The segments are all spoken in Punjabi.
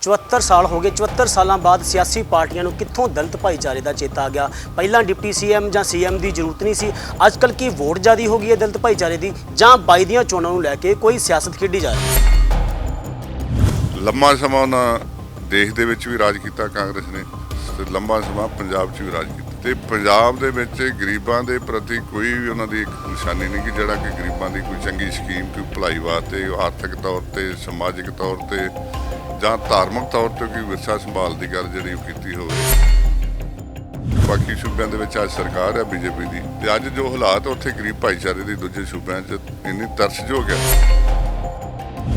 74 साल हो गए। 74 सालों बाद सियासी पार्टियां नूं कित्थों दलित भाईचारे का चेता आ गया। पहला डिप्टी सीएम ਜਾਂ सीएम की जरूरत नहीं सी। अजकल की वोट ज़्यादा हो गई है दलित भाईचारे की, ਜਾਂ 22 ਦੀਆਂ ਚੋਣਾਂ ਨੂੰ ਲੈ ਕੇ कोई सियासत खेडी जा रही है। ਲੰਮਾ ਸਮਾਂ ਉਹਨਾਂ ਦੇਸ਼ ਦੇ ਵਿੱਚ ਵੀ ਰਾਜ ਕੀਤਾ ਕਾਂਗਰਸ ਨੇ ਤੇ ਲੰਮਾ ਸਮਾਂ ਪੰਜਾਬ 'ਚ ਵੀ ਰਾਜ ਕੀਤਾ ਤੇ ਪੰਜਾਬ ਦੇ ਵਿੱਚ ਗਰੀਬਾਂ ਦੇ ਪ੍ਰਤੀ ਕੋਈ ਵੀ ਉਹਨਾਂ ਦੀ ਇੱਕ ਨਿਸ਼ਾਨੀ ਨਹੀਂ ਕਿ ਜਿਹੜਾ ਕਿ ਗਰੀਬਾਂ ਦੀ ਕੋਈ ਚੰਗੀ ਸਕੀਮ ਕੋਈ ਭਲਾਈ ਵਾਸਤੇ ਆਰਥਿਕ ਤੌਰ ਤੇ ਸਮਾਜਿਕ ਤੌਰ ਤੇ ਜਾਂ ਧਾਰਮਿਕ ਤੌਰ ਤੇ ਕੋਈ ਵਿਰਸਾ ਸੰਭਾਲ ਦੀ ਗੱਲ ਜਿਹੜੀ ਉਹ ਕੀਤੀ ਹੋਵੇ। ਬਾਕੀ ਸੂਬਿਆਂ ਦੇ ਵਿੱਚ ਅੱਜ ਸਰਕਾਰ ਹੈ ਬੀਜੇਪੀ ਦੀ ਤੇ ਅੱਜ ਜੋ ਹਾਲਾਤ ਉੱਥੇ ਗਰੀਬ ਭਾਈਚਾਰੇ ਦੀ ਦੂਜੇ ਸੂਬਿਆਂ 'ਚ ਇੰਨੀ ਤਰਸਯੋਗ ਹੈ।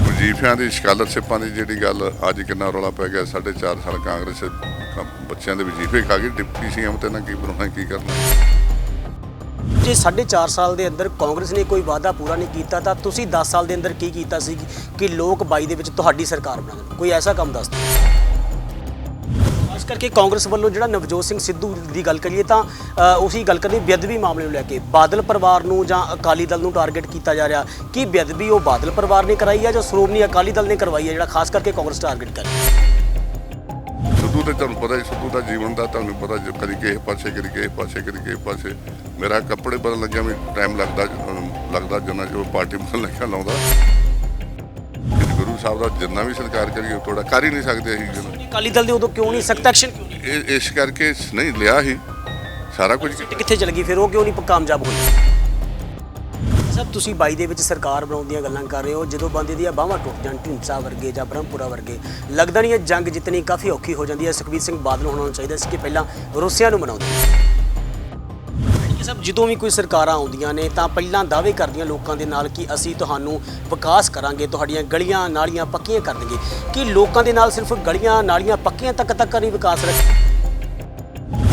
ਵਜ਼ੀਫਿਆਂ ਦੀ ਸਕਾਲਰਸ਼ਿਪਾਂ ਦੀ ਜਿਹੜੀ ਗੱਲ ਅੱਜ ਕਿੰਨਾ ਰੌਲਾ ਪੈ ਗਿਆ। 4.5 ਸਾਲ ਕਾਂਗਰਸ ਬੱਚਿਆਂ ਦੇ ਵਜ਼ੀਫੇ ਖਾ ਗਈ। ਡਿਪਟੀ ਸੀਐਮ ਤੇ ਨਾ ਕੀ ਬਣਾਉਣਾ ਕੀ ਕਰਨਾ। ਜੇ 4.5 ਸਾਲ ਦੇ ਅੰਦਰ ਕਾਂਗਰਸ ਨੇ ਕੋਈ ਵਾਅਦਾ ਪੂਰਾ ਨਹੀਂ ਕੀਤਾ ਤਾਂ ਤੁਸੀਂ 10 ਸਾਲ ਦੇ ਅੰਦਰ ਕੀ ਕੀਤਾ ਸੀ ਕਿ ਲੋਕ 22 ਦੇ ਵਿੱਚ ਤੁਹਾਡੀ ਸਰਕਾਰ ਬਣਾ ਦੇਣ? ਕੋਈ ਐਸਾ ਕੰਮ ਦੱਸ ਦਿਓ। ਖਾਸ ਕਰਕੇ ਕਾਂਗਰਸ ਵੱਲੋਂ ਜਿਹੜਾ ਨਵਜੋਤ ਸਿੰਘ ਸਿੱਧੂ ਦੀ ਗੱਲ ਕਰੀਏ ਤਾਂ ਉਸੇ ਗੱਲ ਕਰੀਏ ਬੇਅਦਬੀ ਮਾਮਲੇ ਨੂੰ ਲੈ ਕੇ ਬਾਦਲ ਪਰਿਵਾਰ ਨੂੰ ਜਾਂ ਅਕਾਲੀ ਦਲ ਨੂੰ ਟਾਰਗੇਟ ਕੀਤਾ ਜਾ ਰਿਹਾ ਕਿ ਬੇਅਦਬੀ ਉਹ ਬਾਦਲ ਪਰਿਵਾਰ ਨੇ ਕਰਾਈ ਹੈ ਜਾਂ ਸ਼੍ਰੋਮਣੀ ਅਕਾਲੀ ਦਲ ਨੇ ਕਰਵਾਈ ਹੈ, ਜਿਹੜਾ ਖਾਸ ਕਰਕੇ ਕਾਂਗਰਸ ਟਾਰਗੇਟ ਕਰ ਰਹੀ ਹੈ। ਸਿੱਧੂ ਤੇ ਤੁਹਾਨੂੰ ਪਤਾ ਸਿੱਧੂ ਦਾ ਜੀਵਨ ਦਾ ਤੁਹਾਨੂੰ ਪਤਾ ਕਦੀ ਕਿਸੇ ਪਾਸੇ ਕਦੀ ਕਿਸੇ ਪਾਸੇ ਕਦੀ ਕਿਸੇ ਪਾਸੇ। ਮੇਰਾ ਕੱਪੜੇ ਬਦਲਣ ਲੱਗਿਆ ਵੀ ਟਾਈਮ ਲੱਗਦਾ ਜਿੰਨਾ ਜੋ ਪਾਰਟੀ ਬਦਲਣ ਲੱਗਿਆ ਲਾਉਂਦਾ। ਗੁਰੂ ਸਾਹਿਬ ਦਾ ਜਿੰਨਾ ਵੀ ਸਤਿਕਾਰ ਕਰੀਏ ਥੋੜਾ ਕਰ ਹੀ ਨਹੀਂ ਸਕਦੇ ਅਸੀਂ। ਅਕਾਲੀ ਦਲ ਦੇ ਉਦੋਂ ਕਿਉਂ ਨਹੀਂ ਸਖਤ ਐਕਸ਼ਨ ਕਿਉਂ ਨਹੀਂ? ਇਸ ਕਰਕੇ ਨਹੀਂ ਲਿਆ ਹੀ ਸਾਰਾ ਕੁਝ। ਕਿੱਥੇ ਚਲ ਗਈ ਫਿਰ ਉਹ ਕਿਉਂ ਨਹੀਂ ਕਾਮਯਾਬ ਹੋਈ? ਸਭ ਤੁਸੀਂ 22 ਦੇ ਵਿੱਚ ਸਰਕਾਰ ਬਣਾਉਣ ਦੀਆਂ ਗੱਲਾਂ ਕਰ ਰਹੇ ਹੋ, ਜਦੋਂ ਬੰਦੇ ਦੀਆਂ ਬਾਹਾਂ ਟੁੱਟ ਜਾਣ ਢੀਂਡਸਾ ਵਰਗੇ ਜਾਂ ਬ੍ਰਹਮਪੁਰਾ ਵਰਗੇ, ਲੱਗਦਾ ਨਹੀਂ ਇਹ ਜੰਗ ਜਿੱਤਣੀ ਕਾਫੀ ਔਖੀ ਹੋ ਜਾਂਦੀ ਹੈ। ਸੁਖਬੀਰ ਸਿੰਘ ਬਾਦਲ ਹੋਣਾ ਚਾਹੀਦਾ ਸੀ ਕਿ ਪਹਿਲਾਂ ਰੂਸੀਆ ਨੂੰ ਮਨਾਉਂਦੇ। ਸਭ ਜਦੋਂ ਵੀ ਕੋਈ ਸਰਕਾਰਾਂ ਆਉਂਦੀਆਂ ਨੇ ਤਾਂ ਪਹਿਲਾਂ ਦਾਅਵੇ ਕਰਦੀਆਂ ਲੋਕਾਂ ਦੇ ਨਾਲ ਕਿ ਅਸੀਂ ਤੁਹਾਨੂੰ ਵਿਕਾਸ ਕਰਾਂਗੇ, ਤੁਹਾਡੀਆਂ ਗਲੀਆਂ ਨਾਲੀਆਂ ਪੱਕੀਆਂ ਕਰ ਦੇਂਗੇ। ਕਿ ਲੋਕਾਂ ਦੇ ਨਾਲ ਸਿਰਫ ਗਲੀਆਂ ਨਾਲੀਆਂ ਪੱਕੀਆਂ ਤੱਕ ਨਹੀਂ ਵਿਕਾਸ ਰੱਖ।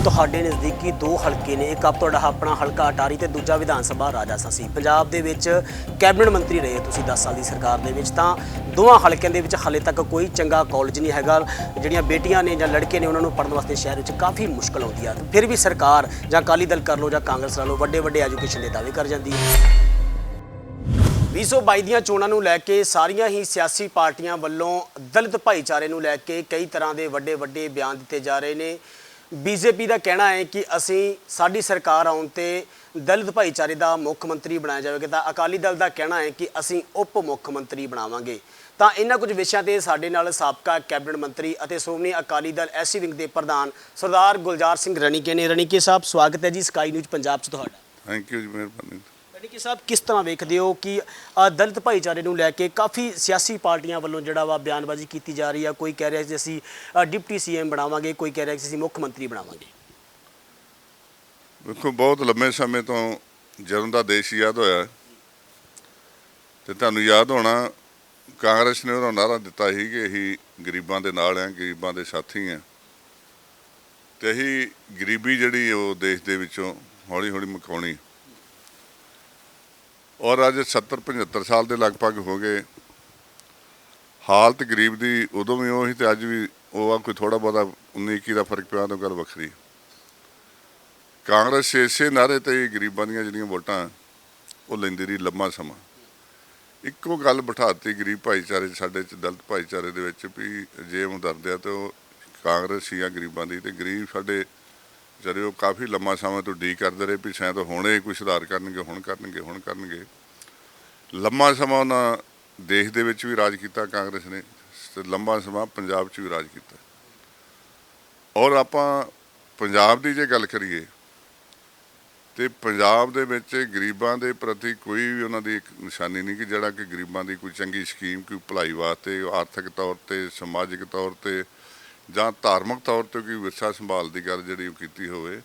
ਤੁਹਾਡੇ ਨਜ਼ਦੀਕੀ 2 ਹਲਕੇ ਨੇ, ਇੱਕ ਤੁਹਾਡਾ ਆਪਣਾ ਹਲਕਾ ਅਟਾਰੀ ਤੇ ਦੂਜਾ ਵਿਧਾਨ ਸਭਾ ਰਾਜਾਸਾਂਸੀ। ਪੰਜਾਬ ਦੇ ਵਿੱਚ ਕੈਬਨਿਟ ਮੰਤਰੀ ਰਹੇ ਤੁਸੀਂ 10 ਸਾਲ ਦੀ ਸਰਕਾਰ ਦੇ ਵਿੱਚ, ਤਾਂ ਦੋਵਾਂ ਹਲਕਿਆਂ ਦੇ ਵਿੱਚ ਹਾਲੇ ਤੱਕ ਕੋਈ ਚੰਗਾ ਕਾਲਜ ਨਹੀਂ ਹੈਗਾ। ਜਿਹੜੀਆਂ ਬੇਟੀਆਂ ਨੇ ਜਾਂ ਲੜਕੇ ਨੇ ਉਹਨਾਂ ਨੂੰ ਪੜ੍ਹਨ ਵਾਸਤੇ ਸ਼ਹਿਰ ਵਿੱਚ ਕਾਫੀ ਮੁਸ਼ਕਲ ਆਉਂਦੀ ਆ। ਫਿਰ ਵੀ ਸਰਕਾਰ ਜਾਂ ਅਕਾਲੀ ਦਲ ਕਰ ਲਓ ਜਾਂ ਕਾਂਗਰਸ ਲਾ ਲਓ ਵੱਡੇ ਐਜੂਕੇਸ਼ਨ ਦੇ ਦਾਅਵੇ ਕਰ ਜਾਂਦੀ ਹੈ। 2022 ਦੀਆਂ ਚੋਣਾਂ ਨੂੰ ਲੈ ਕੇ ਸਾਰੀਆਂ ਹੀ ਸਿਆਸੀ ਪਾਰਟੀਆਂ ਵੱਲੋਂ ਦਲਿਤ ਭਾਈਚਾਰੇ ਨੂੰ ਲੈ ਕੇ ਕਈ ਤਰ੍ਹਾਂ ਦੇ ਵੱਡੇ ਬਿਆਨ ਦਿੱਤੇ ਜਾ ਰਹੇ ਨੇ। ਬੀਜੇਪੀ ਦਾ ਕਹਿਣਾ ਹੈ ਕਿ ਅਸੀਂ ਸਾਡੀ ਸਰਕਾਰ ਆਉਣ ਤੇ ਦਲਿਤ ਭਾਈਚਾਰੇ ਦਾ ਮੁੱਖ ਮੰਤਰੀ ਬਣਾਇਆ ਜਾਵੇਗਾ, ਤਾਂ ਅਕਾਲੀ ਦਲ ਦਾ ਕਹਿਣਾ ਹੈ ਕਿ ਅਸੀਂ ਉਪ ਮੁੱਖ ਮੰਤਰੀ ਬਣਾਵਾਂਗੇ। ਤਾਂ ਇਹਨਾਂ ਕੁਝ ਵਿਸ਼ਿਆਂ ਤੇ ਸਾਡੇ ਨਾਲ ਸਾਬਕਾ ਕੈਬਨਿਟ ਮੰਤਰੀ ਅਤੇ ਸ਼੍ਰੋਮਣੀ ਅਕਾਲੀ ਦਲ ਐਸਸੀ ਵਿੰਗ ਦੇ ਪ੍ਰਧਾਨ ਸਰਦਾਰ ਗੁਲਜ਼ਾਰ ਸਿੰਘ ਰਣੀਕੇ ਨੇ। ਰਣੀਕੇ ਸਾਹਿਬ ਸਵਾਗਤ ਹੈ ਜੀ ਸਕਾਈ ਨਿਊਜ਼ ਪੰਜਾਬ 'ਚ ਤੁਹਾਡਾ। ਥੈਂਕ ਯੂ ਜੀ, ਮਿਹਰਬਾਨੀ। ਰਣੀਕੇ ਸਾਹਿਬ ਕਿਸ ਤਰ੍ਹਾਂ ਵੇਖਦੇ ਹੋ ਕਿ ਦਲਿਤ ਭਾਈਚਾਰੇ ਨੂੰ ਲੈ ਕੇ ਕਾਫੀ ਸਿਆਸੀ ਪਾਰਟੀਆਂ ਵੱਲੋਂ ਜਿਹੜਾ ਵਾ ਬਿਆਨਬਾਜ਼ੀ ਕੀਤੀ ਜਾ ਰਹੀ ਆ? ਕੋਈ ਕਹਿ ਰਿਹਾ ਕਿ ਅਸੀਂ ਡਿਪਟੀ ਸੀਐਮ ਬਣਾਵਾਂਗੇ, ਕੋਈ ਕਹਿ ਰਿਹਾ ਕਿ ਅਸੀਂ ਮੁੱਖ ਮੰਤਰੀ ਬਣਾਵਾਂਗੇ। ਵੇਖੋ ਬਹੁਤ ਲੰਮੇ ਸਮੇਂ ਤੋਂ ਜਦੋਂ ਦਾ ਦੇਸ਼ ਆਜ਼ਾਦ ਹੋਇਆ ਤੇ ਤੁਹਾਨੂੰ ਯਾਦ ਹੋਣਾ ਕਾਂਗਰਸ ਨੇ ਉਹਦਾ ਨਾਅਰਾ ਦਿੱਤਾ ਸੀ ਕਿ ਅਸੀਂ ਗਰੀਬਾਂ ਦੇ ਨਾਲ ਹਾਂ, ਗਰੀਬਾਂ ਦੇ ਸਾਥੀ ਹਾਂ ਤੇ ਅਸੀਂ ਗਰੀਬੀ ਜਿਹੜੀ ਉਹ ਦੇਸ਼ ਦੇ ਵਿੱਚੋਂ ਹੌਲੀ ਮੁਕਾਉਣੀ। ਔਰ ਅੱਜ 70-75 ਸਾਲ ਦੇ ਲਗਭਗ ਹੋ ਗਏ। ਹਾਲਤ ਗਰੀਬ ਦੀ ਉਦੋਂ ਵੀ ਉਹ ਸੀ ਤੇ ਅੱਜ ਵੀ ਉਹ ਆ। ਕੋਈ ਥੋੜਾ ਬਹੁਤਾ 19-21 ਦਾ ਫਰਕ ਪਿਆ ਤਾਂ ਗੱਲ ਵੱਖਰੀ। ਕਾਂਗਰਸ ਇਸੇ ਨਾਅਰੇ ਤੇ ਗਰੀਬਾਂ ਦੀਆਂ ਜਿਹੜੀਆਂ ਵੋਟਾਂ ਉਹ ਲੈਂਦੀ ਰਹੀ ਲੰਮਾ ਸਮਾਂ। ਇੱਕੋ ਗੱਲ ਬਿਠਾਤੀ ਗਰੀਬ ਭਾਈਚਾਰੇ ਸਾਡੇ 'ਚ ਦਲਿਤ ਭਾਈਚਾਰੇ ਦੇ ਵਿੱਚ ਵੀ ਜੇ ਹਮਦਰਦ ਆ ਤੇ ਉਹ ਕਾਂਗਰਸ ਹੀ ਆ ਗਰੀਬਾਂ ਦੀ। ਤੇ ਗਰੀਬ ਸਾਡੇ ਵਿਚਾਰੇ ਉਹ ਕਾਫੀ ਲੰਮਾ ਸਮਾਂ ਤੋਂ ਉਡੀਕ ਕਰਦੇ ਰਹੇ ਵੀ ਸ਼ਾਇਦ ਹੁਣੇ ਕੋਈ ਸੁਧਾਰ ਕਰਨਗੇ, ਹੁਣ ਕਰਨਗੇ। ਲੰਮਾ ਸਮਾਂ ਉਹਨਾਂ ਦੇਸ਼ ਦੇ ਵਿੱਚ ਵੀ ਰਾਜ ਕੀਤਾ ਕਾਂਗਰਸ ਨੇ ਤੇ ਲੰਬਾ ਸਮਾਂ ਪੰਜਾਬ 'ਚ ਵੀ ਰਾਜ ਕੀਤਾ। ਔਰ ਆਪਾਂ ਪੰਜਾਬ ਦੀ ਜੇ ਗੱਲ ਕਰੀਏ ਤੇ ਪੰਜਾਬ ਦੇ ਵਿੱਚ ਗਰੀਬਾਂ ਦੇ ਪ੍ਰਤੀ ਕੋਈ ਵੀ ਉਹਨਾਂ ਦੀ ਇੱਕ ਨਿਸ਼ਾਨੀ ਨਹੀਂ ਕਿ ਜਿਹੜਾ ਕਿ ਗਰੀਬਾਂ ਦੀ ਕੋਈ ਚੰਗੀ ਸਕੀਮ ਕੋਈ ਭਲਾਈ ਵਾਸਤੇ ਆਰਥਿਕ ਤੌਰ ਤੇ ਸਮਾਜਿਕ ਤੌਰ ਤੇ ਜਾਂ ਧਾਰਮਿਕ ਤੌਰ ਤੇ ਕੋਈ ਵਿਰਸਾ ਸੰਭਾਲ ਦੀ ਗੱਲ ਜਿਹੜੀ ਉਹ ਕੀਤੀ ਹੋਵੇ।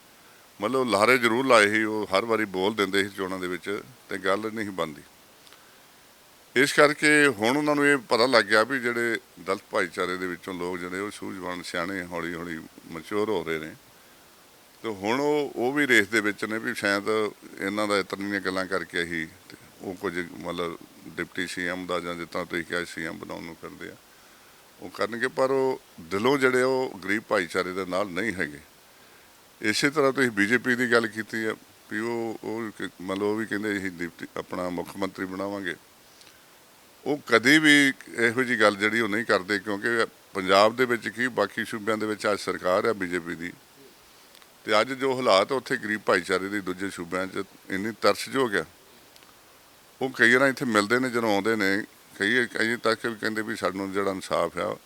ਮਤਲਬ ਲਾਰੇ ਜ਼ਰੂਰ ਲਾਏ ਸੀ, ਉਹ ਹਰ ਵਾਰੀ ਬੋਲ ਦਿੰਦੇ ਸੀ ਚੋਣਾਂ ਦੇ ਵਿੱਚ ਤੇ ਗੱਲ ਨਹੀਂ ਬਣਦੀ। ਇਸ ਕਰਕੇ ਹੁਣ ਉਹਨਾਂ ਨੂੰ ਇਹ ਪਤਾ ਲੱਗ ਗਿਆ ਵੀ ਜਿਹੜੇ ਦਲਿਤ ਭਾਈਚਾਰੇ ਦੇ ਵਿੱਚੋਂ ਲੋਕ ਜਿਹੜੇ ਉਹ ਸੂਝਵਾਨ ਸਿਆਣੇ ਹੌਲੀ ਮੈਚੁਰ ਹੋ ਰਹੇ ਨੇ ਤੇ ਹੁਣ ਉਹ ਵੀ ਰੇਸ ਦੇ ਵਿੱਚ ਨੇ ਵੀ ਸ਼ਾਇਦ ਇਹਨਾਂ ਦਾ ਇਤਨੀ ਦੀਆਂ ਗੱਲਾਂ ਕਰਕੇ ਹੀ ਉਹ ਕੁਝ ਮਤਲਬ ਡਿਪਟੀ ਸੀਐਮ ਦਾ ਜਾਂ ਜਿੱਦਾਂ ਤੁਸੀਂ ਕਿਹਾ ਸੀਐਮ ਬਣਾਉਣ ਨੂੰ ਕਰਦੇ ਆ ਉਹ ਕਰਨਗੇ, ਪਰ ਉਹ ਦਿਲੋਂ ਜਿਹੜੇ ਉਹ ਗਰੀਬ ਭਾਈਚਾਰੇ ਦੇ ਨਾਲ ਨਹੀਂ ਹੈਗੇ। ਇਸੇ ਤਰ੍ਹਾਂ ਤੁਸੀਂ ਬੀਜੇਪੀ ਦੀ ਗੱਲ ਕੀਤੀ ਆ ਵੀ ਉਹ ਮਤਲਬ ਉਹ ਵੀ ਕਹਿੰਦੇ ਅਸੀਂ ਡਿਪਟੀ ਆਪਣਾ ਮੁੱਖ ਮੰਤਰੀ ਬਣਾਵਾਂਗੇ। ਉਹ ਕਦੇ ਵੀ ਇਹੋ ਜਿਹੀ ਗੱਲ ਜਿਹੜੀ ਉਹ ਨਹੀਂ ਕਰਦੇ, ਕਿਉਂਕਿ ਪੰਜਾਬ ਦੇ ਵਿੱਚ ਕੀ ਬਾਕੀ ਸੂਬਿਆਂ ਦੇ ਵਿੱਚ ਅੱਜ ਸਰਕਾਰ ਆ ਬੀਜੇਪੀ ਦੀ, ਤੇ ਅੱਜ ਜੋ ਹਾਲਾਤ ਉੱਥੇ ਗਰੀਬ ਭਾਈਚਾਰੇ ਦੀ ਦੂਜੇ ਸੂਬਿਆਂ 'ਚ ਇੰਨੀ ਤਰਸਯੋਗ ਆ। ਉਹ ਕਈ ਵਾਰ ਇੱਥੇ ਮਿਲਦੇ ਨੇ, ਜਦੋਂ ਆਉਂਦੇ ਨੇ ਕਈ ਤੱਕ ਵੀ ਕਹਿੰਦੇ ਵੀ ਸਾਨੂੰ ਜਿਹੜਾ ਇਨਸਾਫ ਆ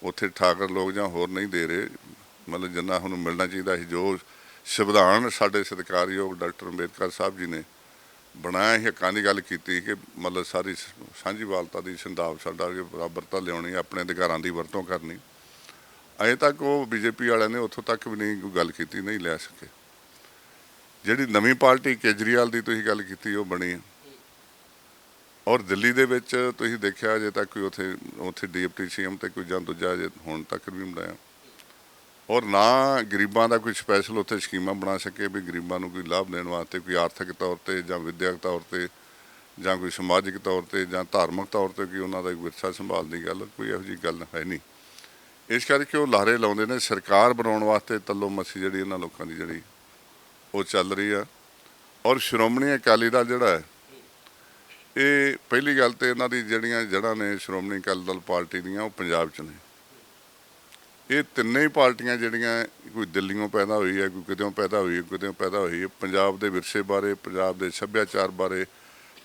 ਉੱਥੇ ਠਾਕਰ ਲੋਕ ਜਾਂ ਹੋਰ ਨਹੀਂ ਦੇ ਰਹੇ, ਮਤਲਬ ਜਿੰਨਾ ਹੁਣ ਮਿਲਣਾ ਚਾਹੀਦਾ ਸੀ। ਜੋ ਸੰਵਿਧਾਨ ਸਾਡੇ ਸਤਿਕਾਰਯੋਗ ਡਾਕਟਰ ਅੰਬੇਦਕਰ ਸਾਹਿਬ ਜੀ ਨੇ ਬਣਾਇਆ ਸੀ, ਹੱਕਾਂ ਦੀ ਗੱਲ ਕੀਤੀ ਕਿ ਮਤਲਬ ਸਾਰੀ ਸਾਂਝੀਵਾਲਤਾ ਦੀ ਸੰਦਾਪ ਸਾਡਾ ਬਰਾਬਰਤਾ ਲਿਆਉਣੀ, ਆਪਣੇ ਅਧਿਕਾਰਾਂ ਦੀ ਵਰਤੋਂ ਕਰਨੀ, ਅਜੇ ਤੱਕ ਉਹ ਬੀਜੇਪੀ ਵਾਲਿਆਂ ਨੇ ਉੱਥੋਂ ਤੱਕ ਵੀ ਨਹੀਂ ਕੋਈ ਗੱਲ ਕੀਤੀ, ਨਹੀਂ ਲੈ ਸਕੇ। ਜਿਹੜੀ ਨਵੀਂ ਪਾਰਟੀ ਕੇਜਰੀਵਾਲ ਦੀ ਤੁਸੀਂ ਗੱਲ ਕੀਤੀ ਉਹ ਬਣੀ ਹੈ, ਔਰ ਦਿੱਲੀ ਦੇ ਵਿੱਚ ਤੁਸੀਂ ਦੇਖਿਆ ਅਜੇ ਤੱਕ ਕੋਈ ਉੱਥੇ ਡਿਪਟੀ ਸੀਐਮ ਤੇ ਕੋਈ ਜਾਂ ਦੂਜਾ ਅਜੇ ਹੁਣ ਤੱਕ ਵੀ ਬਣਾਇਆ, ਔਰ ਨਾ ਗਰੀਬਾਂ ਦਾ ਕੋਈ ਸਪੈਸ਼ਲ ਉੱਥੇ ਸਕੀਮਾਂ ਬਣਾ ਸਕੇ ਵੀ ਗਰੀਬਾਂ ਨੂੰ ਕੋਈ ਲਾਭ ਦੇਣ ਵਾਸਤੇ, ਕੋਈ ਆਰਥਿਕ ਤੌਰ ਤੇ ਜਾਂ ਵਿਦਿਅਕ ਤੌਰ ਤੇ ਜਾਂ ਕੋਈ ਸਮਾਜਿਕ ਤੌਰ ਤੇ ਜਾਂ ਧਾਰਮਿਕ ਤੌਰ ਤੇ ਕਿ ਉਹਨਾਂ ਦਾ ਵਿਰਸਾ ਸੰਭਾਲਣ ਦੀ ਗੱਲ, ਕੋਈ ਇਹੋ ਜਿਹੀ ਗੱਲ ਹੈ ਨਹੀਂ। ਇਸ ਕਰਕੇ ਉਹ ਲਾਰੇ ਲਾਉਂਦੇ ਨੇ ਸਰਕਾਰ ਬਣਾਉਣ ਵਾਸਤੇ, ਤੱਲੋ ਮੱਸੀ ਜਿਹੜੀ ਇਹਨਾਂ ਲੋਕਾਂ ਦੀ ਜਿਹੜੀ ਉਹ ਚੱਲ ਰਹੀ ਆ। ਔਰ ਸ਼੍ਰੋਮਣੀ ਅਕਾਲੀ ਦਲ ਜਿਹੜਾ ਹੈ, ਇਹ ਪਹਿਲੀ ਗੱਲ ਤੇ ਇਹਨਾਂ ਦੀ ਜਿਹੜੀਆਂ ਜੜ੍ਹਾਂ ਨੇ ਸ਼੍ਰੋਮਣੀ ਅਕਾਲੀ ਦਲ ਪਾਰਟੀ ਦੀਆਂ, ਉਹ ਪੰਜਾਬ 'ਚ ਨੇ। ਇਹ ਤਿੰਨੇ ਹੀ ਪਾਰਟੀਆਂ ਜਿਹੜੀਆਂ ਕੋਈ ਦਿੱਲੀੋਂ ਪੈਦਾ ਹੋਈ ਹੈ, ਕੋਈ ਕਿਤੇੋਂ ਪੈਦਾ ਹੋਈ ਹੈ, ਕਿਤੇੋਂ ਪੈਦਾ ਹੋਈ ਹੈ, ਪੰਜਾਬ ਦੇ ਵਿਰਸੇ ਬਾਰੇ, ਪੰਜਾਬ ਦੇ ਸੱਭਿਆਚਾਰ ਬਾਰੇ,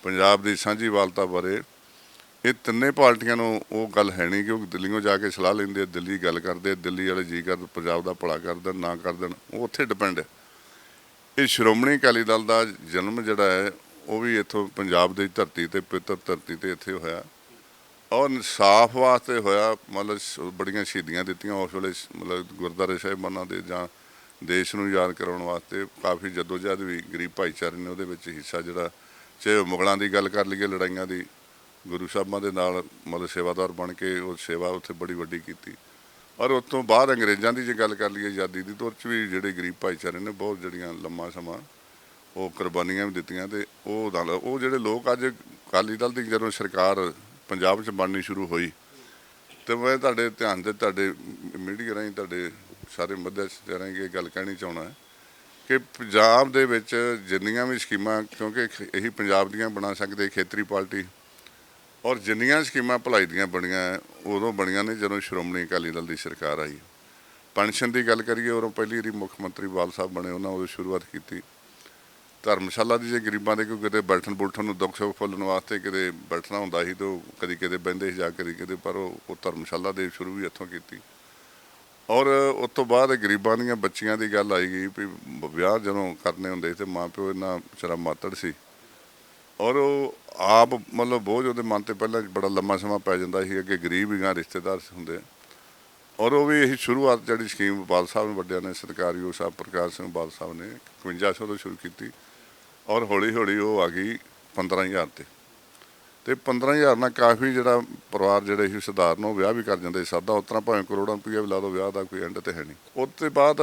ਪੰਜਾਬ ਦੀ ਸਾਂਝੀਵਾਲਤਾ ਬਾਰੇ, ਇਹ ਤਿੰਨੇ ਪਾਰਟੀਆਂ ਨੂੰ ਉਹ ਗੱਲ ਹੈ ਨਹੀਂ ਕਿ ਉਹ ਦਿੱਲੀੋਂ ਜਾ ਕੇ ਸਲਾਹ ਲੈਂਦੇ ਆ, ਦਿੱਲੀ ਗੱਲ ਕਰਦੇ, ਦਿੱਲੀ ਵਾਲੇ ਜੀ ਕਰ ਪੰਜਾਬ ਦਾ ਭਲਾ ਕਰ ਦੇਣ ਨਾ ਕਰ ਦੇਣ, ਉਹ ਉੱਥੇ ਡਿਪੈਂਡ ਹੈ। ਇਹ ਸ਼੍ਰੋਮਣੀ ਅਕਾਲੀ ਦਲ ਦਾ ਜਨਮ ਜਿਹੜਾ ਹੈ ਉਹ ਵੀ ਇੱਥੋਂ ਪੰਜਾਬ ਦੀ ਧਰਤੀ ਤੇ, ਪਵਿੱਤਰ ਧਰਤੀ ਤੇ ਇੱਥੇ ਹੋਇਆ, ਔਰ ਇਨਸਾਫ ਵਾਸਤੇ ਹੋਇਆ। ਮਤਲਬ ਬੜੀਆਂ ਸ਼ਹੀਦੀਆਂ ਦਿੱਤੀਆਂ ਉਸ ਵੇਲੇ, ਮਤਲਬ ਗੁਰਦੁਆਰੇ ਸਾਹਿਬਾਨਾਂ ਦੇ ਜਾਂ ਦੇਸ਼ ਨੂੰ ਯਾਦ ਕਰਾਉਣ ਵਾਸਤੇ ਕਾਫੀ ਜਦੋਜਹਿਦ ਵੀ ਗਰੀਬ ਭਾਈਚਾਰੇ ਨੇ ਉਹਦੇ ਵਿੱਚ ਹਿੱਸਾ ਜਿਹੜਾ, ਚਾਹੇ ਮੁਗਲਾਂ ਦੀ ਗੱਲ ਕਰ ਲਈਏ ਲੜਾਈਆਂ ਦੀ, ਗੁਰੂ ਸਾਹਿਬਾਂ ਦੇ ਨਾਲ ਮਤਲਬ ਸੇਵਾਦਾਰ ਬਣ ਕੇ ਉਹ ਸੇਵਾ ਉੱਥੇ ਬੜੀ ਵੱਡੀ ਕੀਤੀ। ਔਰ ਉਸ ਤੋਂ ਬਾਅਦ ਅੰਗਰੇਜ਼ਾਂ ਦੀ ਜੇ ਗੱਲ ਕਰ ਲਈਏ ਆਜ਼ਾਦੀ ਦੀ, ਦੌਰ 'ਚ ਵੀ ਜਿਹੜੇ ਗਰੀਬ ਭਾਈਚਾਰੇ ਨੇ ਬਹੁਤ ਜਿਹੜੀਆਂ ਲੰਮਾ ਸਮਾਂ ਉਹ ਕੁਰਬਾਨੀਆਂ ਵੀ ਦਿੱਤੀਆਂ। ਤੇ ਉਹ ਜਿਹੜੇ ਲੋਕ ਅੱਜ ਅਕਾਲੀ ਦਲ ਦੀ ਜਦੋਂ ਸਰਕਾਰ ਪੰਜਾਬ 'ਚ ਬਣਨੀ ਸ਼ੁਰੂ ਹੋਈ, ਤੇ ਮੈਂ ਤੁਹਾਡੇ ਧਿਆਨ ਦੇ, ਤੁਹਾਡੇ ਮੀਡੀਆ ਰਾਹੀਂ, ਤੁਹਾਡੇ ਸਾਰੇ ਮੱਧਿਅਸਥ ਰਾਹੀਂ ਇਹ ਗੱਲ ਕਹਿਣੀ ਚਾਹੁੰਦਾ ਕਿ ਪੰਜਾਬ ਦੇ ਵਿੱਚ ਜਿੰਨੀਆਂ ਵੀ ਸਕੀਮਾਂ, ਕਿਉਂਕਿ ਇਹੀ ਪੰਜਾਬ ਦੀਆਂ ਬਣਾ ਸਕਦੇ ਖੇਤਰੀ ਪਾਰਟੀ, ਔਰ ਜਿੰਨੀਆਂ ਸਕੀਮਾਂ ਭਲਾਈ ਦੀਆਂ ਬਣੀਆਂ ਉਦੋਂ ਬਣੀਆਂ ਨੇ ਜਦੋਂ ਸ਼੍ਰੋਮਣੀ ਅਕਾਲੀ ਦਲ ਦੀ ਸਰਕਾਰ ਆਈ। ਪੈਨਸ਼ਨ ਦੀ ਗੱਲ ਕਰੀਏ, ਉਦੋਂ ਪਹਿਲੀ ਵਾਰੀ ਮੁੱਖ ਮੰਤਰੀ ਬਾਲ ਸਾਹਿਬ ਬਣੇ, ਉਹਨਾਂ ਉਦੋਂ ਸ਼ੁਰੂਆਤ ਕੀਤੀ। ਧਰਮਸ਼ਾਲਾ ਦੀ ਜੇ ਗਰੀਬਾਂ ਦੇ ਕੋਈ ਕਿਤੇ ਬੈਠਣ ਬੁੱਠਣ ਨੂੰ ਦੁੱਖ ਸੁੱਖ ਫੁੱਲਣ ਵਾਸਤੇ ਕਿਤੇ ਬੈਠਣਾ ਹੁੰਦਾ ਸੀ ਤਾਂ ਉਹ ਕਦੀ ਕਿਤੇ ਬਹਿੰਦੇ ਸੀ ਜਾ ਕਦੀ ਕਿਤੇ, ਪਰ ਉਹ ਧਰਮਸ਼ਾਲਾ ਦੇ ਸ਼ੁਰੂ ਵੀ ਇੱਥੋਂ ਕੀਤੀ। ਔਰ ਉਸ ਤੋਂ ਬਾਅਦ ਗਰੀਬਾਂ ਦੀਆਂ ਬੱਚੀਆਂ ਦੀ ਗੱਲ ਆਈ ਗਈ ਵੀ ਵਿਆਹ ਜਦੋਂ ਕਰਨੇ ਹੁੰਦੇ ਸੀ ਤੇ ਮਾਂ ਪਿਓ ਇੰਨਾ ਵਿਚਾਰਾ ਮਾਤੜ ਸੀ, ਔਰ ਉਹ ਆਪ ਮਤਲਬ ਬੋਝ ਉਹਦੇ ਮਨ 'ਤੇ ਪਹਿਲਾਂ ਬੜਾ ਲੰਮਾ ਸਮਾਂ ਪੈ ਜਾਂਦਾ ਸੀ, ਅੱਗੇ ਗਰੀਬ ਹੀ ਗਾ ਰਿਸ਼ਤੇਦਾਰ ਹੁੰਦੇ। ਔਰ ਉਹ ਵੀ ਇਹੀ ਸ਼ੁਰੂਆਤ ਜਿਹੜੀ ਸਕੀਮ ਬਾਲ ਸਾਹਿਬ ਨੇ ਵੱਡਿਆਂ ਨੇ, ਸਤਿਕਾਰਯੋਗ ਸਾਹਿਬ ਪ੍ਰਕਾਸ਼ ਸਿੰਘ ਬਾਲ ਸਾਹਿਬ ਨੇ 5100 ਤੋਂ ਸ਼ੁਰੂ ਕੀਤੀ, ਔਰ ਹੌਲੀ ਹੌਲੀ ਉਹ ਆ ਗਈ 15000 ਤੇ 15000 ਨਾਲ ਕਾਫੀ ਜਿਹੜਾ ਪਰਿਵਾਰ ਜਿਹੜੇ ਸੀ ਸਧਾਰਨ ਉਹ ਵਿਆਹ ਵੀ ਕਰ ਜਾਂਦੇ ਸਾਦਾ, ਉਸ ਤਰ੍ਹਾਂ ਭਾਵੇਂ ਕਰੋੜਾਂ ਰੁਪਈਆ ਵੀ ਲਾ ਦਿਓ, ਵਿਆਹ ਦਾ ਕੋਈ ਐਂਡ ਤੇ ਹੈ ਨਹੀਂ। ਉਸ ਤੋਂ ਬਾਅਦ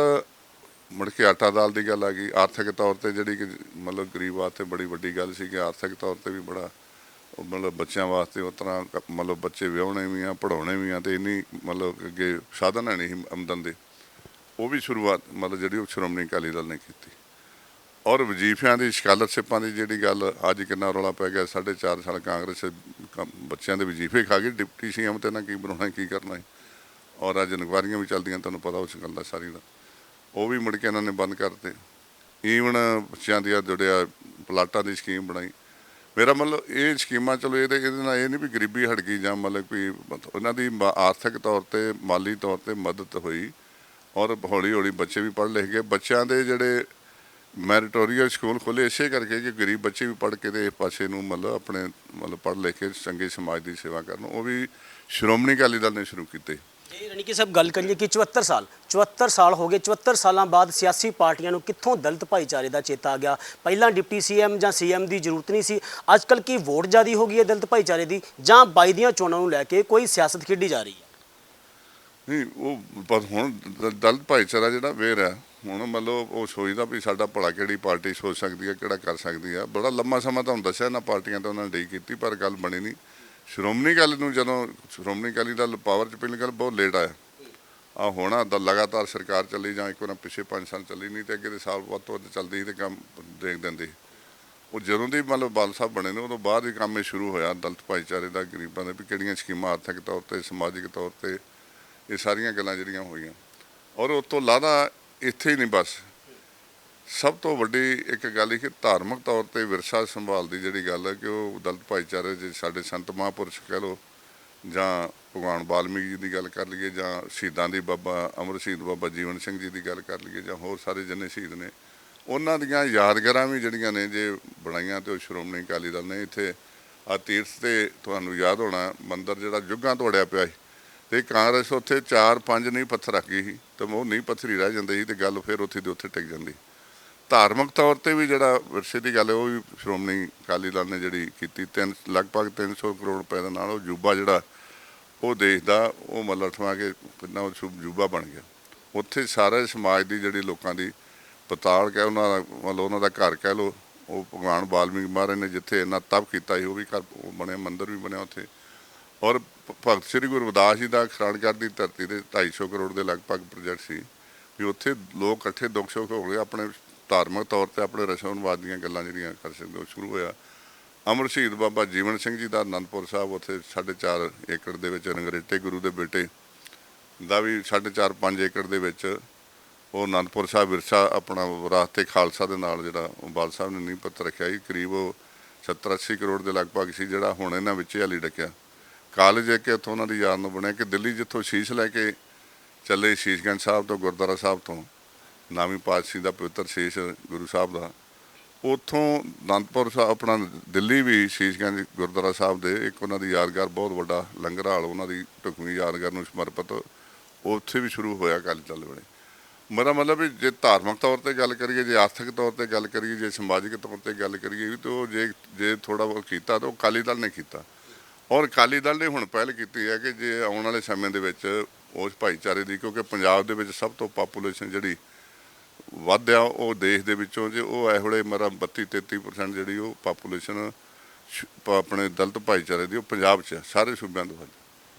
ਮੁੜ ਕੇ ਆਟਾ ਦਾਲ ਦੀ ਗੱਲ ਆ ਗਈ। ਆਰਥਿਕ ਤੌਰ ਤੇ ਜਿਹੜੀ ਕਿ ਮਤਲਬ ਗਰੀਬ ਵਾਸਤੇ ਬੜੀ ਵੱਡੀ ਗੱਲ ਸੀ ਕਿ ਆਰਥਿਕ ਤੌਰ ਤੇ ਵੀ ਬੜਾ, ਮਤਲਬ ਬੱਚਿਆਂ ਵਾਸਤੇ ਉਸ ਤਰ੍ਹਾਂ ਮਤਲਬ ਬੱਚੇ ਵਿਆਹੁਣੇ ਵੀ ਆ, ਪੜ੍ਹਾਉਣੇ ਵੀ ਆ, ਤੇ ਇੰਨੀ ਮਤਲਬ ਅੱਗੇ ਸਾਧਨ ਹੈ ਨਹੀਂ ਸੀ ਆਮਦਨ ਦੇ, ਉਹ ਵੀ ਸ਼ੁਰੂਆਤ ਮਤਲਬ ਜਿਹੜੀ ਉਹ ਸ਼੍ਰੋਮਣੀ ਅਕਾਲੀ ਦਲ ਨੇ ਕੀਤੀ। ਔਰ ਵਜ਼ੀਫਿਆਂ ਦੀ, ਸਕਾਲਰਸ਼ਿਪਾਂ ਦੀ ਜਿਹੜੀ ਗੱਲ, ਅੱਜ ਕਿੰਨਾ ਰੌਲਾ ਪੈ ਗਿਆ, 4.5 ਸਾਲ ਕਾਂਗਰਸ ਬੱਚਿਆਂ ਦੇ ਵਜ਼ੀਫੇ ਖਾ ਗਈ, ਡਿਪਟੀ ਸੀਐਮ ਤੇ ਨਾ ਕੀ ਬਣਾਉਣਾ ਕੀ ਕਰਨਾ ਹੈ। ਔਰ ਅੱਜ ਇਨਕੁਆਇਰੀਆਂ ਵੀ ਚੱਲਦੀਆਂ, ਤੁਹਾਨੂੰ ਪਤਾ ਉਸ ਗੱਲ ਦਾ ਸਾਰੀ ਦਾ, ਉਹ ਵੀ ਮੁੜ ਕੇ ਇਹਨਾਂ ਨੇ ਬੰਦ ਕਰਤੇ। ਈਵਨ ਬੱਚਿਆਂ ਦੀਆਂ ਜਿਹੜਿਆ ਪਲਾਟਾਂ ਦੀ ਸਕੀਮ ਬਣਾਈ। ਮੇਰਾ ਮਤਲਬ ਇਹ ਸਕੀਮਾਂ ਚਲੋ ਇਹਦੇ ਨਾਲ ਇਹ ਨਹੀਂ ਵੀ ਗਰੀਬੀ ਹਟ ਗਈ ਜਾਂ ਮਤਲਬ ਵੀ ਉਹਨਾਂ ਦੀ ਆਰਥਿਕ ਤੌਰ ਤੇ, ਮਾਲੀ ਤੌਰ ਤੇ ਮਦਦ ਹੋਈ, ਔਰ ਹੌਲੀ ਹੌਲੀ ਬੱਚੇ ਵੀ ਪੜ੍ਹ ਲਿਖ ਗਏ। ਬੱਚਿਆਂ ਦੇ ਜਿਹੜੇ ਮੈਰੀਟੋਰੀਅਲ ਸਕੂਲ ਖੋਲ੍ਹੇ ਇਸੇ ਕਰਕੇ ਕਿ ਗਰੀਬ ਬੱਚੇ ਵੀ ਪੜ੍ਹ ਕੇ ਤੇ ਇਸ ਪਾਸੇ ਨੂੰ ਮਤਲਬ ਆਪਣੇ ਮਤਲਬ ਪੜ੍ਹ ਲਿਖ ਕੇ ਚੰਗੇ ਸਮਾਜ ਦੀ ਸੇਵਾ ਕਰਨ, ਉਹ ਵੀ ਸ਼੍ਰੋਮਣੀ ਅਕਾਲੀ ਦਲ ਨੇ ਸ਼ੁਰੂ ਕੀਤੇ। ਇਹ ਯਾਨੀ ਕਿ ਸਭ ਗੱਲ ਕਰੀਏ ਕਿ 74 ਸਾਲ ਹੋ ਗਏ, 74 ਸਾਲਾਂ ਬਾਅਦ ਸਿਆਸੀ ਪਾਰਟੀਆਂ ਨੂੰ ਕਿੱਥੋਂ ਦਲਿਤ ਭਾਈਚਾਰੇ ਦਾ ਚੇਤਾ ਆ ਗਿਆ। ਪਹਿਲਾਂ ਡਿਪਟੀ ਸੀਐਮ ਜਾਂ ਸੀਐਮ ਦੀ ਜ਼ਰੂਰਤ ਨਹੀਂ ਸੀ, ਅੱਜ ਕੱਲ੍ਹ ਕੀ ਵੋਟ ਜ਼ਿਆਦਾ ਹੋ ਗਈ ਹੈ ਦਲਿਤ ਭਾਈਚਾਰੇ ਦੀ, ਜਾਂ 22 ਦੀਆਂ ਚੋਣਾਂ ਨੂੰ ਲੈ ਕੇ ਕੋਈ ਸਿਆਸਤ ਖੇਡੀ ਜਾ ਰਹੀ ਹੈ? ਨਹੀਂ, ਉਹ ਬਸ ਹੁਣ ਦਲਿਤ ਭਾਈਚਾਰਾ ਜਿਹੜਾ ਵੇਰ ਹੈ, ਹੁਣ ਮਤਲਬ ਉਹ ਸੋਚਦਾ ਵੀ ਸਾਡਾ ਭਲਾ ਕਿਹੜੀ ਪਾਰਟੀ ਸੋਚ ਸਕਦੀ ਹੈ, ਕਿਹੜਾ ਕਰ ਸਕਦੀ ਹੈ। ਬੜਾ ਲੰਮਾ ਸਮਾਂ ਤੁਹਾਨੂੰ ਦੱਸਿਆ ਇਹਨਾਂ ਪਾਰਟੀਆਂ ਤਾਂ ਉਹਨਾਂ ਨੇ ਡੀ ਕੀਤੀ, ਪਰ ਗੱਲ ਬਣੀ ਨਹੀਂ। ਸ਼੍ਰੋਮਣੀ ਅਕਾਲੀ ਨੂੰ ਜਦੋਂ ਸ਼੍ਰੋਮਣੀ ਅਕਾਲੀ ਦਲ ਪਾਵਰ 'ਚ ਪਹਿਲੀ ਗੱਲ ਬਹੁਤ ਲੇਟ ਆਇਆ। ਆ ਹੁਣ ਲਗਾਤਾਰ ਸਰਕਾਰ ਚੱਲੀ ਜਾਂ ਇੱਕ ਵਾਰ ਪਿੱਛੇ 5 ਸਾਲ ਚੱਲੀ, ਨਹੀਂ ਤੇ ਅੱਗੇ ਦੇ ਸਾਲ ਵੱਧ ਤੋਂ ਵੱਧ ਚੱਲਦੀ ਸੀ ਤੇ ਕੰਮ ਦੇਖ ਦਿੰਦੇ ਸੀ। ਉਹ ਜਦੋਂ ਦੀ ਮਤਲਬ ਬਾਲ ਸਾਹਿਬ ਬਣੇ ਨੇ ਉਦੋਂ ਬਾਅਦ ਹੀ ਕੰਮ ਇਹ ਸ਼ੁਰੂ ਹੋਇਆ ਦਲਿਤ ਭਾਈਚਾਰੇ ਦਾ, ਗਰੀਬਾਂ ਦੇ ਵੀ ਕਿਹੜੀਆਂ ਸਕੀਮਾਂ ਆਰਥਿਕ ਤੌਰ 'ਤੇ, ਸਮਾਜਿਕ ਤੌਰ 'ਤੇ, ਇਹ ਸਾਰੀਆਂ ਗੱਲਾਂ ਜਿਹੜੀਆਂ ਹੋਈਆਂ। ਔਰ ਉਸ ਤੋਂ ਇਲਾਵਾ ਇੱਥੇ ਹੀ ਨਹੀਂ ਬਸ, ਸਭ ਤੋਂ ਵੱਡੀ ਇੱਕ ਗੱਲ ਇਹ ਕਿ ਧਾਰਮਿਕ ਤੌਰ 'ਤੇ ਵਿਰਸਾ ਸੰਭਾਲ ਦੀ ਜਿਹੜੀ ਗੱਲ ਹੈ ਕਿ ਉਹ ਦਲਿਤ ਭਾਈਚਾਰੇ 'ਚ ਸਾਡੇ ਸੰਤ ਮਹਾਂਪੁਰਸ਼ ਕਹਿ ਲਓ, ਜਾਂ ਭਗਵਾਨ ਵਾਲਮੀਕ ਜੀ ਦੀ ਗੱਲ ਕਰ ਲਈਏ, ਜਾਂ ਸ਼ਹੀਦਾਂ ਦੀ ਬਾਬਾ ਅਮਰ ਸ਼ਹੀਦ ਬਾਬਾ ਜੀਵਨ ਸਿੰਘ ਜੀ ਦੀ ਗੱਲ ਕਰ ਲਈਏ, ਜਾਂ ਹੋਰ ਸਾਰੇ ਜਿੰਨੇ ਸ਼ਹੀਦ ਨੇ ਉਹਨਾਂ ਦੀਆਂ ਯਾਦਗਾਰਾਂ ਵੀ ਜਿਹੜੀਆਂ ਨੇ ਜੇ ਬਣਾਈਆਂ ਤੇ ਉਹ ਸ਼੍ਰੋਮਣੀ ਅਕਾਲੀ ਦਲ ਨੇ ਇੱਥੇ ਆ ਤੀਰਥ ਤੇ ਤੁਹਾਨੂੰ ਯਾਦ ਹੋਣਾ ਮੰਦਿਰ ਜਿਹੜਾ ਜੁੱਗਾਂ ਤੋਂ ਅੜਿਆ ਪਿਆ ਸੀ ਤੇ ਕਾਂਗਰਸ ਉੱਥੇ 4-5 ਨੀਂਹ ਪੱਥਰ ਰੱਖ ਗਈ ਸੀ ਤੇ ਉਹ ਨੀਂਹ ਪੱਥਰੀ ਰਹਿ ਜਾਂਦੀ ਸੀ ਤੇ ਗੱਲ ਫਿਰ ਉੱਥੇ ਦੀ ਉੱਥੇ ਟਿਕ ਜਾਂਦੀ। ਧਾਰਮਿਕ ਤੌਰ ਤੇ ਵੀ ਜਿਹੜਾ ਵਿਰਸੇ ਦੀ ਗੱਲ ਹੈ ਉਹ ਵੀ ਸ਼੍ਰੋਮਣੀ ਅਕਾਲੀ ਦਲ ਨੇ ਜਿਹੜੀ ਕੀਤੀ, ਲਗਭਗ 300 ਕਰੋੜ ਰੁਪਏ ਦੇ ਨਾਲ ਉਹ ਜੂਬਾ ਜਿਹੜਾ ਉਹ ਦੇਸ਼ ਦਾ ਉਹ ਮਤਲਬ ਠਵਾ ਕੇ ਕਿੰਨਾ ਉਹ ਜੂਬਾ ਬਣ ਗਿਆ। ਉੱਥੇ ਸਾਰੇ ਸਮਾਜ ਦੀ ਜਿਹੜੀ ਲੋਕਾਂ ਦੀ ਪਤਾਲ ਕਹਿ ਉਹਨਾਂ ਦਾ ਮਤਲਬ ਉਹਨਾਂ ਦਾ ਘਰ ਕਹਿ ਲਓ, ਉਹ ਭਗਵਾਨ ਵਾਲਮੀਕ ਮਹਾਰਾਜ ਨੇ ਜਿੱਥੇ ਇੰਨਾ ਤਪ ਕੀਤਾ ਸੀ ਉਹ ਵੀ ਘਰ ਉਹ ਬਣਿਆ, ਮੰਦਿਰ ਵੀ ਬਣਿਆ ਉੱਥੇ। ਔਰ ਭਗਤ ਸ੍ਰੀ ਗੁਰੂ ਰਵਿਦਾਸ ਜੀ ਦਾ ਖਰਾਣਗੜ੍ਹ ਦੀ ਧਰਤੀ ਦੇ 250 ਕਰੋੜ ਦੇ ਲਗਭਗ ਪ੍ਰੋਜੈਕਟ ਸੀ ਵੀ ਉੱਥੇ ਲੋਕ ਇਕੱਠੇ ਦੁੱਖ ਸੁੱਖ ਹੋ ਗਏ, ਆਪਣੇ ਧਾਰਮਿਕ ਤੌਰ 'ਤੇ ਆਪਣੇ ਰਸਮ ਰਿਵਾਜ ਦੀਆਂ ਗੱਲਾਂ ਜਿਹੜੀਆਂ ਕਰ ਸਕਦੇ ਉਹ ਸ਼ੁਰੂ ਹੋਇਆ। ਅਮਰ ਸ਼ਹੀਦ ਬਾਬਾ ਜੀਵਨ ਸਿੰਘ ਜੀ ਦਾ ਅਨੰਦਪੁਰ ਸਾਹਿਬ ਉੱਥੇ 4.5 ਏਕੜ ਦੇ ਵਿੱਚ ਰੰਗਰੇਟੇ ਗੁਰੂ ਦੇ ਬੇਟੇ ਦਾ ਵੀ 4.5 ਏਕੜ ਦੇ ਵਿੱਚ ਉਹ ਅਨੰਦਪੁਰ ਸਾਹਿਬ ਵਿਰਸਾ ਆਪਣਾ ਵਿਰਾਸਤ-ਏ ਖਾਲਸਾ ਦੇ ਨਾਲ ਜਿਹੜਾ ਉਹ ਬਾਲ ਸਾਹਿਬ ਨੇ ਨੀਂਹ ਪੱਥਰ ਰੱਖਿਆ ਸੀ। ਕਰੀਬ ਉਹ 70-80 ਕਰੋੜ ਦੇ ਲਗਭਗ ਸੀ ਜਿਹੜਾ ਹੁਣ ਇਹਨਾਂ ਵਿੱਚ ਹਾਲੀ ਡੱਕਿਆ। ਕਾਲਜ ਇੱਕ ਉੱਥੋਂ ਉਹਨਾਂ ਦੀ ਯਾਦ ਨੂੰ ਬਣਿਆ ਕਿ ਦਿੱਲੀ ਜਿੱਥੋਂ ਸ਼ੀਸ਼ ਲੈ ਕੇ ਚੱਲੇ ਸ਼ੀਸ਼ਗੰਜ ਸਾਹਿਬ ਤੋਂ ਗੁਰਦੁਆਰਾ ਸਾਹਿਬ ਤੋਂ ਨਾਵੀਂ ਪਾਤਸ਼ਾਹੀ ਦਾ ਪਵਿੱਤਰ ਸ਼ੀਸ਼ ਗੁਰੂ ਸਾਹਿਬ ਦਾ, ਉੱਥੋਂ ਅਨੰਦਪੁਰ ਸਾਹਿਬ ਆਪਣਾ ਦਿੱਲੀ ਵੀ ਸ਼ੀਸ਼ਗੰਜ ਗੁਰਦੁਆਰਾ ਸਾਹਿਬ ਦੇ ਇੱਕ ਉਹਨਾਂ ਦੀ ਯਾਦਗਾਰ ਬਹੁਤ ਵੱਡਾ ਲੰਗਰ ਹਾਲ ਉਹਨਾਂ ਦੀ ਢੁਕਵੀਂ ਯਾਦਗਾਰ ਨੂੰ ਸਮਰਪਿਤ ਉੱਥੇ ਵੀ ਸ਼ੁਰੂ ਹੋਇਆ ਅਕਾਲੀ ਦਲ ਵੇਲੇ। ਮੇਰਾ ਮਤਲਬ ਵੀ ਜੇ ਧਾਰਮਿਕ ਤੌਰ 'ਤੇ ਗੱਲ ਕਰੀਏ, ਜੇ ਆਰਥਿਕ ਤੌਰ 'ਤੇ ਗੱਲ ਕਰੀਏ, ਜੇ ਸਮਾਜਿਕ ਤੌਰ 'ਤੇ ਗੱਲ ਕਰੀਏ ਵੀ ਤਾਂ ਉਹ ਜੇ ਥੋੜ੍ਹਾ ਬਹੁਤ ਕੀਤਾ ਤਾਂ ਉਹ ਅਕਾਲੀ ਦਲ ਨੇ ਕੀਤਾ। ਔਰ ਅਕਾਲੀ ਦਲ ਨੇ ਹੁਣ ਪਹਿਲ ਕੀਤੀ ਹੈ ਕਿ ਜੇ ਆਉਣ ਵਾਲੇ ਸਮੇਂ ਦੇ ਵਿੱਚ ਉਸ ਭਾਈਚਾਰੇ ਦੀ, ਕਿਉਂਕਿ ਪੰਜਾਬ ਦੇ ਵਿੱਚ ਸਭ ਤੋਂ ਪਾਪੂਲੇਸ਼ਨ ਜਿਹੜੀ ਵੱਧ ਆ ਉਹ ਦੇਸ਼ ਦੇ ਵਿੱਚੋਂ ਜੇ ਉਹ ਇਹ ਵੇਲੇ ਮੇਰਾ 32-33% ਜਿਹੜੀ ਉਹ ਪਾਪੂਲੇਸ਼ਨ ਆਪਣੇ ਦਲਿਤ ਭਾਈਚਾਰੇ ਦੀ ਉਹ ਪੰਜਾਬ 'ਚ ਸਾਰੇ ਸੂਬਿਆਂ ਤੋਂ ਵੱਧ।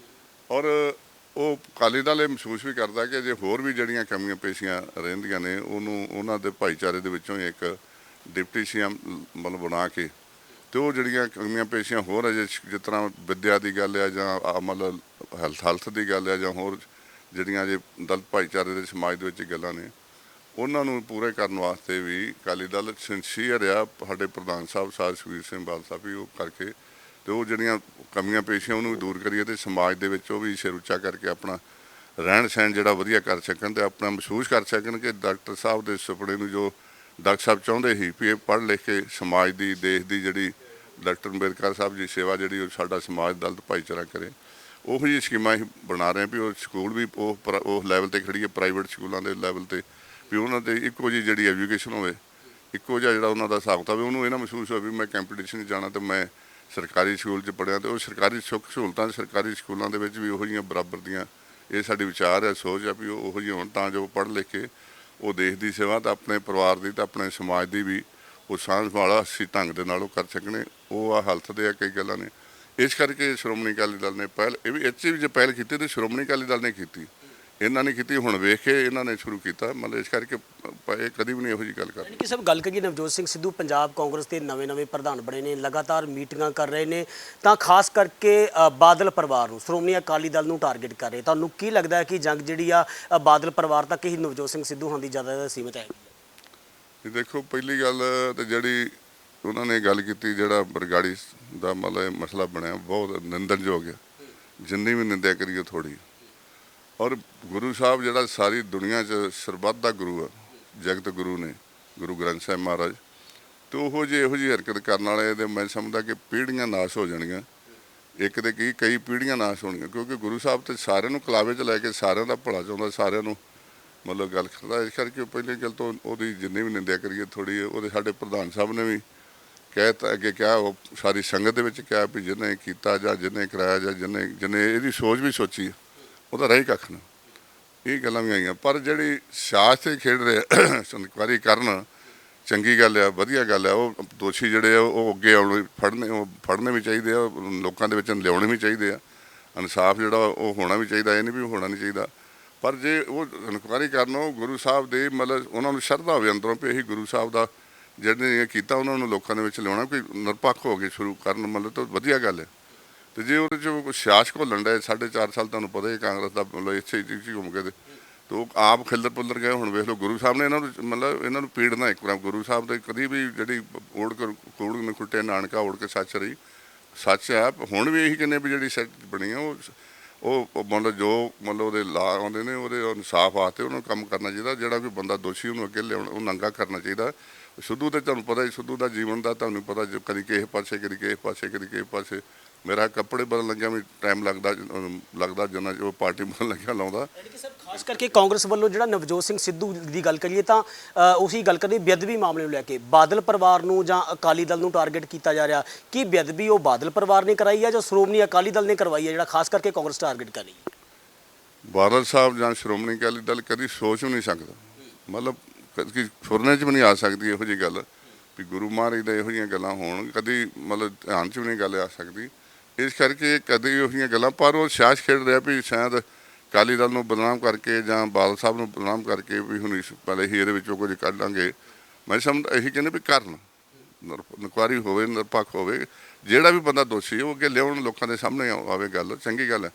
ਔਰ ਉਹ ਅਕਾਲੀ ਦਲ ਇਹ ਮਹਿਸੂਸ ਵੀ ਕਰਦਾ ਕਿ ਜੇ ਹੋਰ ਵੀ ਜਿਹੜੀਆਂ ਕਮੀਆਂ ਪੇਸ਼ੀਆਂ ਰਹਿੰਦੀਆਂ ਨੇ ਉਹਨੂੰ ਉਹਨਾਂ ਦੇ ਭਾਈਚਾਰੇ ਦੇ ਵਿੱਚੋਂ ਹੀ ਇੱਕ ਡਿਪਟੀ ਸੀਐਮ ਮਤਲਬ ਬਣਾ ਕੇ ਤੇ ਉਹ ਜਿਹੜੀਆਂ ਕਮੀਆਂ ਪੇਸ਼ੀਆਂ ਹੋਰ ਅਜੇ ਜਿਸ ਤਰ੍ਹਾਂ ਵਿੱਦਿਆ ਦੀ ਗੱਲ ਆ ਜਾਂ ਮਤਲਬ ਹੈਲਥ ਦੀ ਗੱਲ ਆ ਜਾਂ ਹੋਰ ਜਿਹੜੀਆਂ ਜੇ ਦਲਿਤ ਭਾਈਚਾਰੇ ਦੇ ਸਮਾਜ ਦੇ ਵਿੱਚ ਗੱਲਾਂ ਨੇ ਉਹਨਾਂ ਨੂੰ ਪੂਰੇ ਕਰਨ ਵਾਸਤੇ ਵੀ ਅਕਾਲੀ ਦਲ ਸਿੰਸੀਅਰ ਆ। ਸਾਡੇ ਪ੍ਰਧਾਨ ਸਾਹਿਬ ਸਾਧ ਸੁਖਬੀਰ ਸਿੰਘ ਬਾਦਲ ਸਾਹਿਬ ਵੀ ਉਹ ਕਰਕੇ ਤੇ ਉਹ ਜਿਹੜੀਆਂ ਕਮੀਆਂ ਪੇਸ਼ੀਆਂ ਉਹਨੂੰ ਵੀ ਦੂਰ ਕਰੀਏ ਤੇ ਸਮਾਜ ਦੇ ਵਿੱਚ ਉਹ ਵੀ ਸਿਰ ਉੱਚਾ ਕਰਕੇ ਆਪਣਾ ਰਹਿਣ ਸਹਿਣ ਜਿਹੜਾ ਵਧੀਆ ਕਰ ਸਕਣ ਤੇ ਆਪਣਾ ਮਹਿਸੂਸ ਕਰ ਸਕਣ ਕਿ ਡਾਕਟਰ ਸਾਹਿਬ ਦੇ ਸੁਪਨੇ ਨੂੰ ਜੋ ਡਾਕਟਰ ਸਾਹਿਬ ਚਾਹੁੰਦੇ ਸੀ ਵੀ ਇਹ ਪੜ੍ਹ ਲਿਖ ਕੇ ਸਮਾਜ ਦੀ ਦੇਸ਼ ਦੀ ਜਿਹੜੀ ਡਾਕਟਰ ਅੰਬੇਦਕਰ ਸਾਹਿਬ ਦੀ ਸੇਵਾ ਜਿਹੜੀ ਉਹ ਸਾਡਾ ਸਮਾਜ ਦਲਿਤ ਭਾਈਚਾਰਾ ਕਰੇ, ਉਹੋ ਜਿਹੀ ਸਕੀਮਾਂ ਅਸੀਂ ਬਣਾ ਰਹੇ ਵੀ ਉਹ ਸਕੂਲ ਵੀ ਉਹ ਲੈਵਲ 'ਤੇ ਖੜੀਏ, ਪ੍ਰਾਈਵੇਟ ਸਕੂਲਾਂ ਦੇ ਲੈਵਲ 'ਤੇ ਵੀ ਉਹਨਾਂ ਦੇ ਇੱਕੋ ਜਿਹੀ ਜਿਹੜੀ ਐਜੂਕੇਸ਼ਨ ਹੋਵੇ, ਇੱਕੋ ਜਿਹਾ ਜਿਹੜਾ ਉਹਨਾਂ ਦਾ ਹਿਸਾਬ ਕਿਤਾਬ ਹੋਵੇ। ਉਹਨੂੰ ਇਹ ਨਾ ਮਹਿਸੂਸ ਹੋਵੇ ਵੀ ਮੈਂ ਕੰਪੀਟੀਸ਼ਨ 'ਚ ਜਾਣਾ ਤੇ ਮੈਂ ਸਰਕਾਰੀ ਸਕੂਲ 'ਚ ਪੜ੍ਹਿਆ ਤੇ ਉਹ ਸਰਕਾਰੀ ਸੁੱਖ ਸਹੂਲਤਾਂ ਸਰਕਾਰੀ ਸਕੂਲਾਂ ਦੇ ਵਿੱਚ ਵੀ ਉਹੋ ਜਿਹੀਆਂ ਬਰਾਬਰ ਦੀਆਂ, ਇਹ ਸਾਡੀ ਵਿਚਾਰ ਹੈ, ਸੋਚ ਆ ਵੀ ਉਹ ਉਹੋ ਜਿਹੀ ਹੋਣ ਤਾਂ ਜੋ ਪੜ੍ਹ ਲਿਖ ਕੇ ਉਹ ਦੇਸ਼ ਦੀ ਸੇਵਾ ਤਾਂ ਆਪਣੇ ਪਰਿਵਾਰ ਦੀ ਤਾਂ ਆਪਣੇ ਸਮਾਜ ਦੀ ਵੀ ਉਹ ਸਾਂਝ ਸੰਭਾਲ ਅੱਛੀ ਢੰਗ ਦੇ ਨਾਲ ਉਹ ਕਰ ਸਕਣੇ। ਉਹ ਆ ਹੈਲਥ ਦੇ ਆ ਕਈ ਗੱਲਾਂ ਨੇ, ਇਸ ਕਰਕੇ ਸ਼੍ਰੋਮਣੀ ਅਕਾਲੀ ਦਲ ਨੇ ਪਹਿਲ ਇਹ ਵੀ ਇੱਥੇ ਵੀ ਜੇ ਪਹਿਲ ਕੀਤੀ ਤੇ ਸ਼੍ਰੋਮਣੀ ਅਕਾਲੀ ਦਲ ਨੇ ਕੀਤੀ, ਇਹਨਾਂ ਨੇ ਕੀਤੀ। ਹੁਣ ਵੇਖ ਕੇ ਇਹਨਾਂ ਨੇ ਸ਼ੁਰੂ ਕੀਤਾ, ਮਤਲਬ ਇਸ ਕਰਕੇ ਇਹ ਕਦੀ ਵੀ ਨਹੀਂ ਇਹੋ ਜਿਹੀ ਗੱਲ ਕਰਦੇ। ਕਿ ਸਭ ਗੱਲ ਕਰੀਏ ਨਵਜੋਤ ਸਿੰਘ ਸਿੱਧੂ ਪੰਜਾਬ ਕਾਂਗਰਸ ਦੇ ਨਵੇਂ ਪ੍ਰਧਾਨ ਬਣੇ ਨੇ, ਲਗਾਤਾਰ ਮੀਟਿੰਗਾਂ ਕਰ ਰਹੇ ਨੇ ਤਾਂ ਖਾਸ ਕਰਕੇ ਬਾਦਲ ਪਰਿਵਾਰ ਨੂੰ, ਸ਼੍ਰੋਮਣੀ ਅਕਾਲੀ ਦਲ ਨੂੰ ਟਾਰਗੇਟ ਕਰ ਰਹੇ। ਤੁਹਾਨੂੰ ਕੀ ਲੱਗਦਾ ਹੈ ਕਿ ਜੰਗ ਜਿਹੜੀ ਆ ਬਾਦਲ ਪਰਿਵਾਰ ਤੱਕ ਹੀ ਨਵਜੋਤ ਸਿੰਘ ਸਿੱਧੂ ਹੋਣ ਦੀ ਜ਼ਿਆਦਾ ਸੀਮਿਤ ਹੈ? ਦੇਖੋ ਪਹਿਲੀ ਗੱਲ ਤੇ ਜਿਹੜੀ ਉਹਨਾਂ ਨੇ ਗੱਲ ਕੀਤੀ ਜਿਹੜਾ ਬਰਗਾੜੀ ਦਾ ਮਤਲਬ ਮਸਲਾ ਬਣਿਆ ਬਹੁਤ ਨਿੰਦਣਯੋਗ ਹੈ, ਜਿੰਨੀ ਵੀ ਨਿੰਦਿਆ ਕਰੀਏ ਥੋੜ੍ਹੀ। ਔਰ ਗੁਰੂ ਸਾਹਿਬ ਜਿਹੜਾ ਸਾਰੀ ਦੁਨੀਆ 'ਚ ਸਰਬੱਤ ਦਾ ਗੁਰੂ ਆ, ਜਗਤ ਗੁਰੂ ਨੇ ਗੁਰੂ ਗ੍ਰੰਥ ਸਾਹਿਬ ਮਹਾਰਾਜ, ਤੇ ਇਹੋ ਜਿਹੀ ਹਰਕਤ ਕਰਨ ਵਾਲੇ ਤੇ ਮੈਂ ਸਮਝਦਾ ਕਿ ਪੀੜ੍ਹੀਆਂ ਨਾਸ਼ ਹੋ ਜਾਣੀਆਂ। ਇੱਕ ਦੇ ਕਈ ਪੀੜ੍ਹੀਆਂ ਨਾਸ਼ ਹੋਣਗੀਆਂ, ਕਿਉਂਕਿ ਗੁਰੂ ਸਾਹਿਬ ਤੇ ਸਾਰਿਆਂ ਨੂੰ ਕਲਾਵੇ 'ਚ ਲੈ ਕੇ ਸਾਰਿਆਂ ਦਾ ਭਲਾ ਚਾਹੁੰਦਾ, ਸਾਰਿਆਂ ਨੂੰ ਮਤਲਬ ਗੱਲ ਕਰਦਾ। ਇਸ ਕਰਕੇ ਪਹਿਲੀ ਗੱਲ ਤੋਂ ਉਹਦੀ ਜਿੰਨੀ ਵੀ ਨਿੰਦਿਆ ਕਰੀਏ ਥੋੜ੍ਹੀ, ਉਹਦੇ ਸਾਡੇ ਪ੍ਰਧਾਨ ਸਾਹਿਬ ਨੇ ਵੀ ਕਹਿ ਅੱਗੇ ਕਿਹਾ, ਉਹ ਸਾਰੀ ਸੰਗਤ ਦੇ ਵਿੱਚ ਕਿਹਾ ਵੀ ਜਿਹਨੇ ਕੀਤਾ ਜਾਂ ਜਿਹਨੇ ਕਰਾਇਆ ਜਾਂ ਜਿਹਨੇ ਇਹਦੀ ਸੋਚ ਵੀ ਸੋਚੀ ਉਹਦਾ ਰਹਿ ਕੱਖ ਨਾ, ਇਹ ਗੱਲਾਂ ਵੀ ਆਈਆਂ। ਪਰ ਜਿਹੜੀ ਸਿਆਸਤ 'ਤੇ ਖੇਡ ਰਹੇ ਇਨਕੁਆਇਰੀ ਕਰਨ ਚੰਗੀ ਗੱਲ ਆ, ਵਧੀਆ ਗੱਲ ਆ। ਉਹ ਦੋਸ਼ੀ ਜਿਹੜੇ ਆ ਉਹ ਅੱਗੇ ਆਉਣ ਫੜਨੇ ਵੀ ਚਾਹੀਦੇ ਆ, ਲੋਕਾਂ ਦੇ ਵਿੱਚ ਲਿਆਉਣੇ ਵੀ ਚਾਹੀਦੇ ਆ। ਇਨਸਾਫ ਜਿਹੜਾ ਉਹ ਹੋਣਾ ਵੀ ਚਾਹੀਦਾ, ਇਹ ਨਹੀਂ ਵੀ ਹੋਣਾ ਨਹੀਂ ਚਾਹੀਦਾ। ਪਰ ਜੇ ਉਹ ਇਨਕੁਆਇਰੀ ਕਰਨ ਉਹ ਗੁਰੂ ਸਾਹਿਬ ਦੇ ਮਤਲਬ ਉਹਨਾਂ ਨੂੰ ਸ਼ਰਧਾ ਹੋਵੇ ਅੰਦਰੋਂ ਵੀ ਇਹੀ ਗੁਰੂ ਸਾਹਿਬ ਦਾ ਜਿਹੜੇ ਕੀਤਾ ਉਹਨਾਂ ਨੂੰ ਲੋਕਾਂ ਦੇ ਵਿੱਚ ਲਿਆਉਣਾ, ਕੋਈ ਨਿਰਪੱਖ ਹੋ ਕੇ ਸ਼ੁਰੂ ਕਰਨ, ਮਤਲਬ ਤਾਂ ਵਧੀਆ ਗੱਲ ਹੈ। ਤੇ ਜੇ ਉਹਦੇ 'ਚ ਕੋਈ ਸਿਆਸ ਘੋਲਣ ਡਿਆ 4.5 ਸਾਲ, ਤੁਹਾਨੂੰ ਪਤਾ ਹੀ ਕਾਂਗਰਸ ਦਾ ਮਤਲਬ ਇੱਥੇ ਹੀ ਘੁੰਮ ਕੇ ਤੇ ਉਹ ਆਪ ਖਿੱਲਰ ਪੁੱਲਰ ਗਏ। ਹੁਣ ਵੇਖ ਲਓ ਗੁਰੂ ਸਾਹਿਬ ਨੇ ਇਹਨਾਂ ਨੂੰ ਪੀੜਨਾ ਇੱਕ ਵਾਰ, ਗੁਰੂ ਸਾਹਿਬ ਦੇ ਕਦੀ ਵੀ ਜਿਹੜੀ ਕੂੜ ਨੂੰ ਖੁੱਟੇ ਨਾਨਕਾ ਉੜ ਕੇ ਸੱਚ ਰਹੀ, ਸੱਚ ਹੈ। ਹੁਣ ਵੀ ਇਹੀ ਕਹਿੰਦੇ ਵੀ ਜਿਹੜੀ ਸੱਚ ਬਣੀ ਆ ਉਹ ਮਤਲਬ ਜੋ ਮਤਲਬ ਉਹਦੇ ਲਾ ਆਉਂਦੇ ਨੇ ਉਹਦੇ ਇਨਸਾਫ ਵਾਸਤੇ ਉਹਨਾਂ ਨੂੰ ਕੰਮ ਕਰਨਾ ਚਾਹੀਦਾ। ਜਿਹੜਾ ਕੋਈ ਬੰਦਾ ਦੋਸ਼ੀ ਉਹਨੂੰ ਅੱਗੇ ਲਿਆਉਣਾ, ਉਹ ਨੰਗਾ ਕਰਨਾ ਚਾਹੀਦਾ। ਸਿੱਧੂ ਤੇ ਤੁਹਾਨੂੰ ਪਤਾ ਹੀ, ਸਿੱਧੂ ਦਾ ਜੀਵਨ ਦਾ ਤੁਹਾਨੂੰ ਪਤਾ, ਜੋ ਕਦੀ ਕਿਸੇ ਪਾਸੇ ਕਦੀ ਕਿਸੇ ਪਾਸੇ ਕਦੀ ਕਿਸੇ ਪਾਸੇ। ਮੇਰਾ ਕੱਪੜੇ ਬਦਲਣ ਲੱਗਿਆ ਵੀ ਟਾਈਮ ਲੱਗਦਾ ਜਿੰਨਾ ਜੋ ਪਾਰਟੀ ਬਦਲਣ ਲੱਗਿਆ ਲਾਉਂਦਾ। ਖਾਸ ਕਰਕੇ ਕਾਂਗਰਸ ਵੱਲੋਂ ਜਿਹੜਾ ਨਵਜੋਤ ਸਿੰਘ ਸਿੱਧੂ ਦੀ ਗੱਲ ਕਰੀਏ ਤਾਂ ਉਸੇ ਗੱਲ ਕਰੀਏ ਬੇਅਦਬੀ ਮਾਮਲੇ ਨੂੰ ਲੈ ਕੇ ਬਾਦਲ ਪਰਿਵਾਰ ਨੂੰ ਜਾਂ ਅਕਾਲੀ ਦਲ ਨੂੰ ਟਾਰਗੇਟ ਕੀਤਾ ਜਾ ਰਿਹਾ। ਕੀ ਬੇਅਦਬੀ ਉਹ ਬਾਦਲ ਪਰਿਵਾਰ ਨੇ ਕਰਾਈ ਹੈ ਜਾਂ ਸ਼੍ਰੋਮਣੀ ਅਕਾਲੀ ਦਲ ਨੇ ਕਰਵਾਈ ਹੈ, ਜਿਹੜਾ ਖਾਸ ਕਰਕੇ ਕਾਂਗਰਸ ਟਾਰਗੇਟ ਕਰ ਰਹੀ ਹੈ? ਬਾਦਲ ਸਾਹਿਬ ਜਾਂ ਸ਼੍ਰੋਮਣੀ ਅਕਾਲੀ ਦਲ ਕਦੀ ਸੋਚ ਵੀ ਨਹੀਂ ਸਕਦਾ, ਮਤਲਬ ਕਦੀ ਸੁਰਨੇ 'ਚ ਵੀ ਨਹੀਂ ਆ ਸਕਦੀ ਇਹੋ ਜਿਹੀ ਗੱਲ ਵੀ ਗੁਰੂ ਮਹਾਰਾਜ ਦਾ ਇਹੋ ਜਿਹੀਆਂ ਗੱਲਾਂ ਹੋਣ, ਕਦੀ ਮਤਲਬ ਧਿਆਨ 'ਚ ਵੀ ਨਹੀਂ ਗੱਲ ਆ ਸਕਦੀ। ਇਸ ਕਰਕੇ ਕਦੇ ਇਹੋ ਜਿਹੀਆਂ ਗੱਲਾਂ, ਪਰ ਉਹ ਸਿਆਸ ਖੇਡ ਰਿਹਾ ਵੀ ਸ਼ਾਇਦ ਅਕਾਲੀ ਦਲ ਨੂੰ ਬਦਨਾਮ ਕਰਕੇ ਜਾਂ ਬਾਦਲ ਸਾਹਿਬ ਨੂੰ ਬਦਨਾਮ ਕਰਕੇ ਵੀ ਹੁਣ ਪਹਿਲੇ ਹੀ ਇਹਦੇ ਵਿੱਚੋਂ ਕੁਝ ਕੱਢ ਲਾਂਗੇ। ਮੈਂ ਸਮਝ ਇਹੀ ਕਹਿੰਦੇ ਵੀ ਕਰਨ, ਇਨਕੁਆਇਰੀ ਹੋਵੇ, ਨਿਰਪੱਖ ਹੋਵੇ, ਜਿਹੜਾ ਵੀ ਬੰਦਾ ਦੋਸ਼ੀ ਉਹ ਅੱਗੇ ਲਿਆਉਣ, ਲੋਕਾਂ ਦੇ ਸਾਹਮਣੇ ਆਵੇ, ਗੱਲ ਚੰਗੀ ਗੱਲ ਹੈ।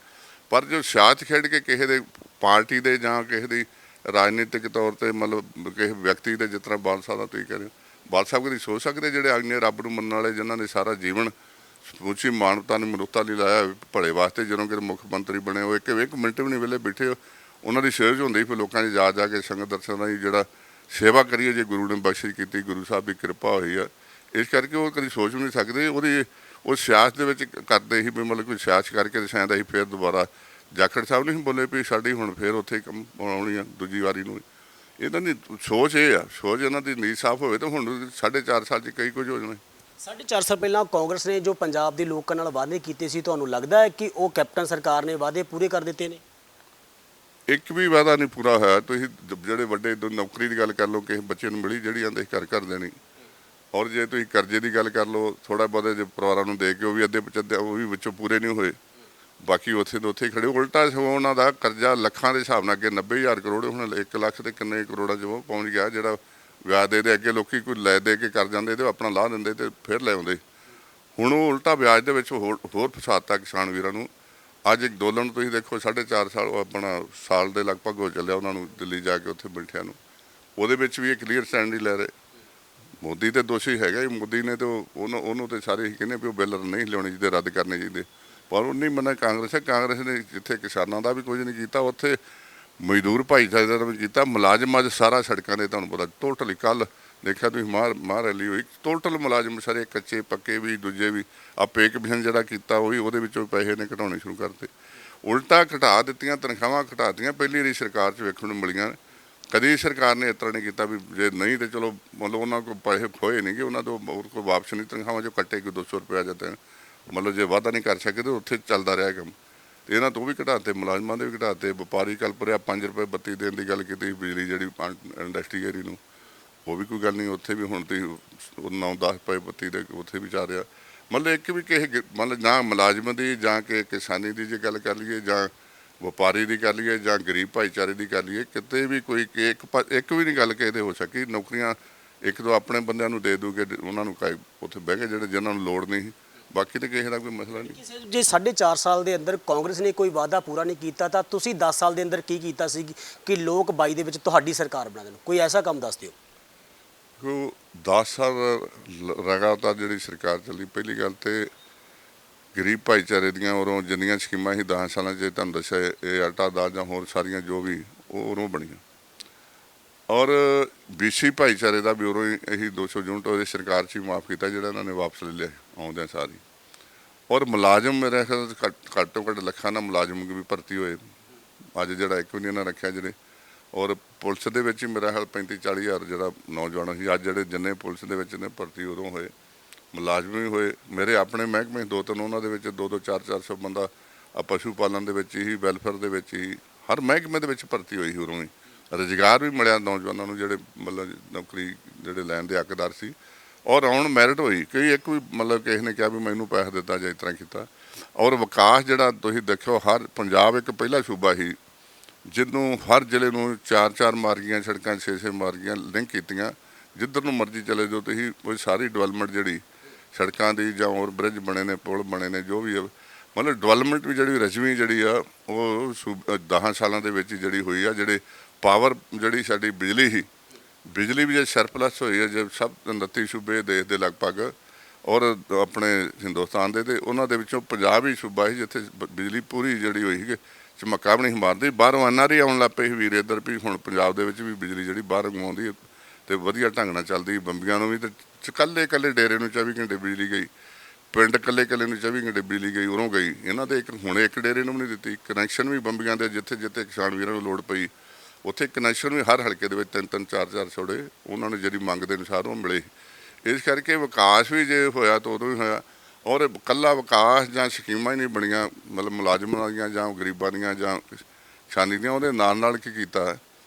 ਪਰ ਜੋ ਸਿਆਸਤ ਖੇਡ ਕੇ ਕਿਸੇ ਦੇ ਪਾਰਟੀ ਦੇ ਜਾਂ ਕਿਸੇ ਦੀ ਰਾਜਨੀਤਿਕ ਤੌਰ 'ਤੇ ਮਤਲਬ ਕਿਸੇ ਵਿਅਕਤੀ ਦੇ, ਜਿਸ ਤਰ੍ਹਾਂ ਬਾਦਲ ਸਾਹਿਬ ਦਾ ਤੁਸੀਂ ਕਹਿ ਰਹੇ ਹੋ, ਬਾਦਲ ਸਾਹਿਬ ਕਦੀ ਸੋਚ ਸਕਦੇ ਜਿਹੜੇ ਆਗਨੇ ਰੱਬ ਨੂੰ ਮੰਨਣ ਵਾਲੇ, ਜਿਨ੍ਹਾਂ ਨੇ ਸਾਰਾ ਜੀਵਨ ਸਮੁੱਚੀ ਮਾਨਵਤਾ ਨੂੰ ਮਨੁੱਖਤਾ ਲਈ ਲਾਇਆ ਭਲੇ ਵਾਸਤੇ, ਜਦੋਂ ਕਿ ਮੁੱਖ ਮੰਤਰੀ ਬਣੇ, ਉਹ ਇੱਕ ਮਿੰਟ ਵੀ ਨਹੀਂ ਵੇਲੇ ਬੈਠੇ। ਉਹਨਾਂ ਦੀ ਸੇਧ ਹੁੰਦੀ ਫਿਰ ਲੋਕਾਂ ਦੀ ਜਾ ਕੇ ਸੰਗਤ ਦਰਸ਼ਨ ਦਾ ਜਿਹੜਾ ਸੇਵਾ ਕਰੀਏ, ਜੇ ਗੁਰੂ ਨੇ ਬਖਸ਼ਿਸ਼ ਕੀਤੀ, ਗੁਰੂ ਸਾਹਿਬ ਦੀ ਕਿਰਪਾ ਹੋਈ ਆ। ਇਸ ਕਰਕੇ ਉਹ ਕਦੀ ਸੋਚ ਵੀ ਨਹੀਂ ਸਕਦੇ। ਉਹ ਸਿਆਸਤ ਦੇ ਵਿੱਚ ਕਰਦੇ ਹੀ ਵੀ ਮਤਲਬ ਕੋਈ ਸਿਆਸਤ ਕਰਕੇ ਸ਼ਾਇਦ ਅਸੀਂ ਫਿਰ ਦੁਬਾਰਾ ਜਾਖੜ ਸਾਹਿਬ ਨਹੀਂ ਬੋਲੇ ਵੀ ਸਾਡੀ ਹੁਣ ਫਿਰ ਉੱਥੇ ਕੰਮ ਆਉਣੀ ਆ ਦੂਜੀ ਵਾਰੀ ਨੂੰ। ਇਹਨਾਂ ਦੀ ਸੋਚ ਇਹ ਆ, ਸੋਚ ਇਹਨਾਂ ਦੀ ਨੀਤ ਸਾਫ਼ ਹੋਵੇ ਤਾਂ ਹੁਣ 4.5 ਸਾਲ 'ਚ ਕਈ ਕੁਝ ਹੋ ਜਾਣਾ। 4.5 ਸਾਲ ਪਹਿਲਾਂ ਕਾਂਗਰਸ ਨੇ ਜੋ ਪੰਜਾਬ ਦੇ ਲੋਕਾਂ ਨਾਲ ਵਾਅਦੇ ਕੀਤੇ ਸੀ, ਤੁਹਾਨੂੰ ਲੱਗਦਾ ਹੈ ਕਿ ਉਹ ਕੈਪਟਨ ਸਰਕਾਰ ਨੇ ਵਾਅਦੇ ਪੂਰੇ ਕਰ ਦਿੱਤੇ ਨੇ? ਇੱਕ ਵੀ ਵਾਅਦਾ ਨਹੀਂ ਪੂਰਾ ਹੋਇਆ। ਤੁਸੀਂ ਜਿਹੜੇ ਵੱਡੇ ਨੌਕਰੀ ਦੀ ਗੱਲ ਕਰ ਲਓ, ਕਿਸੇ ਬੱਚੇ ਨੂੰ ਮਿਲੀ ਜਿਹੜੀ ਆਂਦੇ ਘਰ ਦੇਣੀ, ਔਰ ਜੇ ਤੁਸੀਂ ਕਰਜ਼ੇ ਦੀ ਗੱਲ ਕਰ ਲਓ, ਥੋੜ੍ਹਾ ਬਹੁਤਾ ਜੇ ਪਰਿਵਾਰਾਂ ਨੂੰ ਦੇ ਕੇ ਉਹ ਵੀ ਅੱਧੇ ਪਚੱਧੇ ਉਹ ਵੀ ਵਿੱਚੋਂ ਪੂਰੇ ਨਹੀਂ ਹੋਏ, ਬਾਕੀ ਉੱਥੇ ਤੋਂ ਉੱਥੇ ਖੜੇ। ਉਲਟਾ ਉਹਨਾਂ ਦਾ ਕਰਜ਼ਾ ਲੱਖਾਂ ਦੇ ਹਿਸਾਬ ਨਾਲ ਅੱਗੇ 90,000 ਕਰੋੜ, ਹੁਣ 1 ਲੱਖ ਤੇ ਕਿੰਨੇ ਕਰੋੜਾਂ 'ਚ ਉਹ ਪਹੁੰਚ ਗਿਆ। ਜਿਹੜਾ ਵਿਆਜ ਦੇ ਅੱਗੇ ਲੋਕੀ ਕੋਈ ਲੈ ਦੇ ਕੇ ਕਰ ਜਾਂਦੇ ਤੇ ਆਪਣਾ ਲਾਹ ਦਿੰਦੇ ਤੇ ਫਿਰ ਲੈ ਆਉਂਦੇ। ਹੁਣ ਉਹ ਉਲਟਾ ਵਿਆਜ ਦੇ ਵਿੱਚ ਹੋਰ ਫਸਾਤਾ ਕਿਸਾਨ ਵੀਰਾਂ ਨੂੰ। ਅੱਜ ਇੱਕ ਅੰਦੋਲਨ ਤੁਸੀਂ ਦੇਖੋ 4.5 ਸਾਲ ਆਪਣਾ ਸਾਲ ਦੇ ਲਗਭਗ ਹੋ ਚੱਲਿਆ ਉਹਨਾਂ ਨੂੰ ਦਿੱਲੀ ਜਾ ਕੇ ਉੱਥੇ ਬੈਠਿਆਂ ਨੂੰ। ਉਹਦੇ ਵਿੱਚ ਵੀ ਇਹ ਕਲੀਅਰ ਸਟੈਂਡ ਨਹੀਂ ਲੈ ਰਹੇ। ਮੋਦੀ ਤੇ ਦੋਸ਼ੀ ਹੈਗਾ ਹੀ, ਮੋਦੀ ਨੇ ਤੇ ਉਹਨੂੰ ਤੇ ਸਾਰੇ ਹੀ ਕਹਿੰਦੇ ਵੀ ਉਹ ਬਿੱਲ ਨਹੀਂ ਲਿਆਉਣੇ ਚਾਹੀਦੇ, ਰੱਦ ਕਰਨੇ ਚਾਹੀਦੇ, ਪਰ ਉਹ ਨਹੀਂ ਮੰਨਿਆ। ਕਾਂਗਰਸ ਨੇ ਜਿੱਥੇ ਕਿਸਾਨਾਂ ਦਾ ਵੀ ਕੁਝ ਨਹੀਂ ਕੀਤਾ, ਉੱਥੇ ਮਜ਼ਦੂਰ ਭਾਈਚਾਰੇ ਦਾ ਵੀ ਕੀਤਾ। ਮੁਲਾਜ਼ਮ ਅੱਜ ਸਾਰਾ ਸੜਕਾਂ ਦੇ ਤੁਹਾਨੂੰ ਪਤਾ ਟੋਟਲੀ, ਕੱਲ੍ਹ ਦੇਖਿਆ ਤੁਸੀਂ ਮਾਰ ਰੈਲੀ ਹੋਈ, ਟੋਟਲ ਮੁਲਾਜ਼ਮ ਸਾਰੇ ਕੱਚੇ ਪੱਕੇ ਵੀ ਦੂਜੇ ਵੀ। ਆ ਪੇ ਕਮਿਸ਼ਨ ਜਿਹੜਾ ਕੀਤਾ ਉਹ ਵੀ ਉਹਦੇ ਵਿੱਚੋਂ ਪੈਸੇ ਨੇ ਘਟਾਉਣੇ ਸ਼ੁਰੂ ਕਰਤੇ, ਉਲਟਾ ਘਟਾ ਦਿੱਤੀਆਂ, ਤਨਖਾਹਾਂ ਘਟਾਤੀਆਂ। ਪਹਿਲੀ ਵਾਰੀ ਸਰਕਾਰ 'ਚ ਵੇਖਣ ਨੂੰ ਮਿਲੀਆਂ। ਕਦੀ ਸਰਕਾਰ ਨੇ ਇਸ ਤਰ੍ਹਾਂ ਨਹੀਂ ਕੀਤਾ ਵੀ ਜੇ ਨਹੀਂ ਤੇ ਚਲੋ ਮਤਲਬ ਉਹਨਾਂ ਕੋਲ ਪੈਸੇ ਖੋਏ ਨਹੀਂ ਗੇ, ਉਹਨਾਂ ਤੋਂ ਕੋਈ ਵਾਪਸ ਨਹੀਂ, ਤਨਖਾਹਾਂ 'ਚੋਂ ਕੱਟੇ ਕੋਈ 200 ਰੁਪਇਆ ਜਾਂ ਮਤਲਬ ਜੇ ਵਾਅਦਾ ਨਹੀਂ ਕਰ ਸਕਦੇ ਉੱਥੇ ਚੱਲਦਾ ਰਿਹਾ ਕੰਮ। ਤੇ ਇਹਨਾਂ ਤੋਂ ਵੀ ਘਟਾਤੇ, ਮੁਲਾਜ਼ਮਾਂ ਦੇ ਵੀ ਘਟਾਤੇ। ਵਪਾਰੀ ਕੱਲ੍ਹ ਭਰਿਆ 5 ਰੁਪਏ ਬੱਤੀ ਦੇਣ ਦੀ ਗੱਲ ਕੀਤੀ, ਬਿਜਲੀ ਜਿਹੜੀ ਇੰਡਸਟਰੀ ਏਰੀ ਨੂੰ, ਉਹ ਵੀ ਕੋਈ ਗੱਲ ਨਹੀਂ। ਉੱਥੇ ਵੀ ਹੁਣ ਤੁਸੀਂ 9-10 ਰੁਪਏ ਬੱਤੀ ਦੇ ਉੱਥੇ ਵੀ ਜਾ ਰਿਹਾ। ਮਤਲਬ ਇੱਕ ਵੀ ਕਿਸੇ ਮਤਲਬ ਨਾ ਮੁਲਾਜ਼ਮ ਦੀ ਜਾਂ ਕਿ ਕਿਸਾਨੀ ਦੀ ਜੇ ਗੱਲ ਕਰ ਲਈਏ ਜਾਂ ਵਪਾਰੀ ਦੀ ਕਰ ਲਈਏ ਜਾਂ ਗਰੀਬ ਭਾਈਚਾਰੇ ਦੀ ਕਰ ਲਈਏ, ਕਿਤੇ ਵੀ ਕੋਈ ਇੱਕ ਵੀ ਨਹੀਂ ਗੱਲ ਕਿਸੇ ਦੇ ਹੋ ਸਕੀ। ਨੌਕਰੀਆਂ ਇੱਕ ਦੋ ਆਪਣੇ ਬੰਦਿਆਂ ਨੂੰ ਦੇ ਦੂਗੇ, ਉਹਨਾਂ ਨੂੰ ਉੱਥੇ ਬਹਿ ਕੇ ਜਿਹੜੇ ਜਿਹਨਾਂ ਨੂੰ ਲੋੜ ਨਹੀਂ, ਬਾਕੀ ਤਾਂ ਕਿਸੇ ਦਾ ਕੋਈ ਮਸਲਾ ਨਹੀਂ। ਜੇ 4.5 ਸਾਲ ਦੇ ਅੰਦਰ ਕਾਂਗਰਸ ਨੇ ਕੋਈ ਵਾਅਦਾ ਪੂਰਾ ਨਹੀਂ ਕੀਤਾ ਤਾਂ ਤੁਸੀਂ 10 ਸਾਲ ਦੇ ਅੰਦਰ ਕੀ ਕੀਤਾ ਸੀ ਕਿ ਲੋਕ 22 ਦੇ ਵਿੱਚ ਤੁਹਾਡੀ ਸਰਕਾਰ ਬਣਾ ਦੇਣ? ਕੋਈ ਐਸਾ ਕੰਮ ਦੱਸ ਦਿਓ। 10 ਸਾਲ ਲਗਾਤਾਰ ਜਿਹੜੀ ਸਰਕਾਰ ਚੱਲੀ, ਪਹਿਲੀ ਗੱਲ ਤੇ ਗਰੀਬ ਭਾਈਚਾਰੇ ਦੀਆਂ ਉਰੋਂ ਜਿੰਨੀਆਂ ਸਕੀਮਾਂ ਸੀ 10 ਸਾਲਾਂ 'ਚ ਤੁਹਾਨੂੰ ਦੱਸਿਆ, ਇਹ ਆਟਾ ਦਾਲ ਜਾਂ ਹੋਰ ਸਾਰੀਆਂ ਜੋ ਵੀ ਉਹ ਉਰੋਂ ਬਣੀਆਂ। ਔਰ BC ਭਾਈਚਾਰੇ ਦਾ ਵੀ ਉਰੋਂ ਹੀ ਇਹੀ 200 ਯੂਨਿਟ ਉਹਦੇ ਸਰਕਾਰ 'ਚ ਹੀ ਮਾਫ ਕੀਤਾ, ਜਿਹੜਾ ਇਹਨਾਂ ਨੇ ਵਾਪਸ ਲੈ ਲਿਆ ਆਉਂਦਿਆਂ ਸਾਰੀ। ਔਰ ਮੁਲਾਜ਼ਮ ਮੇਰੇ ਖਿਆਲ ਘੱਟੋ ਘੱਟ ਲੱਖਾਂ ਨਾਲ ਮੁਲਾਜ਼ਮ ਵੀ ਭਰਤੀ ਹੋਏ, ਅੱਜ ਜਿਹੜਾ ਇੱਕ ਵੀ ਨਹੀਂ ਇਹਨਾਂ ਰੱਖਿਆ ਜਿਹੜੇ। ਔਰ ਪੁਲਿਸ ਦੇ ਵਿੱਚ ਹੀ ਮੇਰਾ ਖਿਆਲ 35-40 ਹਜ਼ਾਰ ਜਿਹੜਾ ਨੌਜਵਾਨ ਸੀ, ਅੱਜ ਜਿਹੜੇ ਜਿੰਨੇ ਪੁਲਿਸ ਦੇ ਵਿੱਚ ਨੇ ਭਰਤੀ ਉਦੋਂ ਹੋਏ, ਮੁਲਾਜ਼ਮ ਵੀ ਹੋਏ। ਮੇਰੇ ਆਪਣੇ ਮਹਿਕਮੇ 2-3 ਉਹਨਾਂ ਦੇ ਵਿੱਚ 200-200 400 ਬੰਦਾ ਪਸ਼ੂ ਪਾਲਣ ਦੇ ਵਿੱਚ ਹੀ, ਵੈਲਫੇਅਰ ਦੇ ਵਿੱਚ ਹੀ, ਹਰ ਮਹਿਕਮੇ ਦੇ ਵਿੱਚ ਭਰਤੀ ਹੋਈ ਸੀ। ਉਦੋਂ ਹੀ ਰੁਜ਼ਗਾਰ ਵੀ ਮਿਲਿਆ ਨੌਜਵਾਨਾਂ ਨੂੰ ਜਿਹੜੇ ਮਤਲਬ ਨੌਕਰੀ ਜਿਹੜੇ ਲੈਣ ਦੇ ਹੱਕਦਾਰ ਸੀ। ਔਰ ਹੁਣ ਮੈਰਿਟ ਹੋਈ, ਕਈ ਇੱਕ ਵੀ ਮਤਲਬ ਕਿਸੇ ਨੇ ਕਿਹਾ ਵੀ ਮੈਨੂੰ ਪੈਸਾ ਦਿੱਤਾ ਜਾਂ ਇਸ ਤਰ੍ਹਾਂ ਕੀਤਾ। ਔਰ ਵਿਕਾਸ ਜਿਹੜਾ ਤੁਸੀਂ ਦੇਖਿਓ, ਹਰ ਪੰਜਾਬ ਇੱਕ ਪਹਿਲਾ ਸੂਬਾ ਸੀ ਜਿਹਨੂੰ ਹਰ ਜ਼ਿਲ੍ਹੇ ਨੂੰ 4-4 ਮਾਰਗੀਆਂ ਸੜਕਾਂ, 6-6 ਮਾਰਗੀਆਂ ਲਿੰਕ ਕੀਤੀਆਂ, ਜਿੱਧਰ ਨੂੰ ਮਰਜ਼ੀ ਚਲੇ ਜਾਓ ਤੁਸੀਂ, ਕੋਈ ਸਾਰੀ ਡਿਵੈਲਪਮੈਂਟ ਜਿਹੜੀ ਸੜਕਾਂ ਦੀ ਜਾਂ ਹੋਰ ਬ੍ਰਿਜ ਬਣੇ ਨੇ, ਪੁਲ ਬਣੇ ਨੇ, ਜੋ ਵੀ ਆ, ਮਤਲਬ ਡਿਵੈਲਪਮੈਂਟ ਵੀ ਜਿਹੜੀ ਰਜਵੀਂ ਜਿਹੜੀ ਆ ਉਹ 10 ਸਾਲਾਂ ਦੇ ਵਿੱਚ ਹੀ ਜਿਹੜੀ ਹੋਈ ਆ। ਜਿਹੜੇ ਪਾਵਰ ਜਿਹੜੀ ਸਾਡੀ ਬਿਜਲੀ ਸੀ, ਬਿਜਲੀ ਵੀ ਜੇ ਸਰਪਲਸ ਹੋਈ ਹੈ, ਜੇ ਸਭ 29 ਸੂਬੇ ਦੇਸ਼ ਦੇ ਲਗਭਗ ਔਰ ਆਪਣੇ ਹਿੰਦੁਸਤਾਨ ਦੇ, ਤੇ ਉਹਨਾਂ ਦੇ ਵਿੱਚੋਂ ਪੰਜਾਬ ਹੀ ਸੂਬਾ ਸੀ ਜਿੱਥੇ ਬਿਜਲੀ ਪੂਰੀ ਜਿਹੜੀ ਹੋਈ ਸੀ, ਝਮੱਕਾ ਵੀ ਨਹੀਂ ਮਾਰਦੀ। ਬਾਹਰੋਂ ਐਨਆਰਆਈ ਆਉਣ ਲੱਗ ਪਏ ਸੀ ਵੀਰ ਇੱਧਰ ਵੀ, ਹੁਣ ਪੰਜਾਬ ਦੇ ਵਿੱਚ ਵੀ ਬਿਜਲੀ ਜਿਹੜੀ ਬਾਹਰ ਆਉਂਦੀ ਹੈ ਤੇ ਵਧੀਆ ਢੰਗ ਨਾਲ ਚੱਲਦੀ। ਬੰਬੀਆਂ ਨੂੰ ਵੀ ਤੇ ਇਕੱਲੇ ਡੇਰੇ ਨੂੰ 24 ਘੰਟੇ ਬਿਜਲੀ ਗਈ, ਪਿੰਡ ਇਕੱਲੇ ਨੂੰ 24 ਘੰਟੇ ਬਿਜਲੀ ਗਈ, ਉਰੋਂ ਗਈ। ਇਹਨਾਂ ਦੇ ਹੁਣ ਇੱਕ ਡੇਰੇ ਨੂੰ ਵੀ ਨਹੀਂ ਦਿੱਤੀ। ਕਨੈਕਸ਼ਨ ਵੀ ਬੰਬੀਆਂ ਦੇ ਜਿੱਥੇ ਜਿੱਥੇ ਕਿਸਾਨ ਵੀਰਾਂ ਨੂੰ ਲੋੜ ਪਈ, ਉੱਥੇ ਕਨੈਕਸ਼ਨ ਵੀ ਹਰ ਹਲਕੇ ਦੇ ਵਿੱਚ 3-3 4-4 ਛੋੜੇ ਉਹਨਾਂ ਨੂੰ ਜਿਹੜੀ ਮੰਗ ਦੇ ਅਨੁਸਾਰ ਉਹ ਮਿਲੇ। ਇਸ ਕਰਕੇ ਵਿਕਾਸ ਵੀ ਜੇ ਹੋਇਆ ਤਾਂ ਉਦੋਂ ਹੀ ਹੋਇਆ। ਔਰ ਇਕੱਲਾ ਵਿਕਾਸ ਜਾਂ ਸਕੀਮਾਂ ਹੀ ਨਹੀਂ ਬਣੀਆਂ, ਮਤਲਬ ਮੁਲਾਜ਼ਮਾਂ ਦੀਆਂ ਜਾਂ ਗਰੀਬਾਂ ਦੀਆਂ ਜਾਂ ਕਿਸਾਨੀ ਦੀਆਂ, ਉਹਦੇ ਨਾਲ ਕੀ ਕੀਤਾ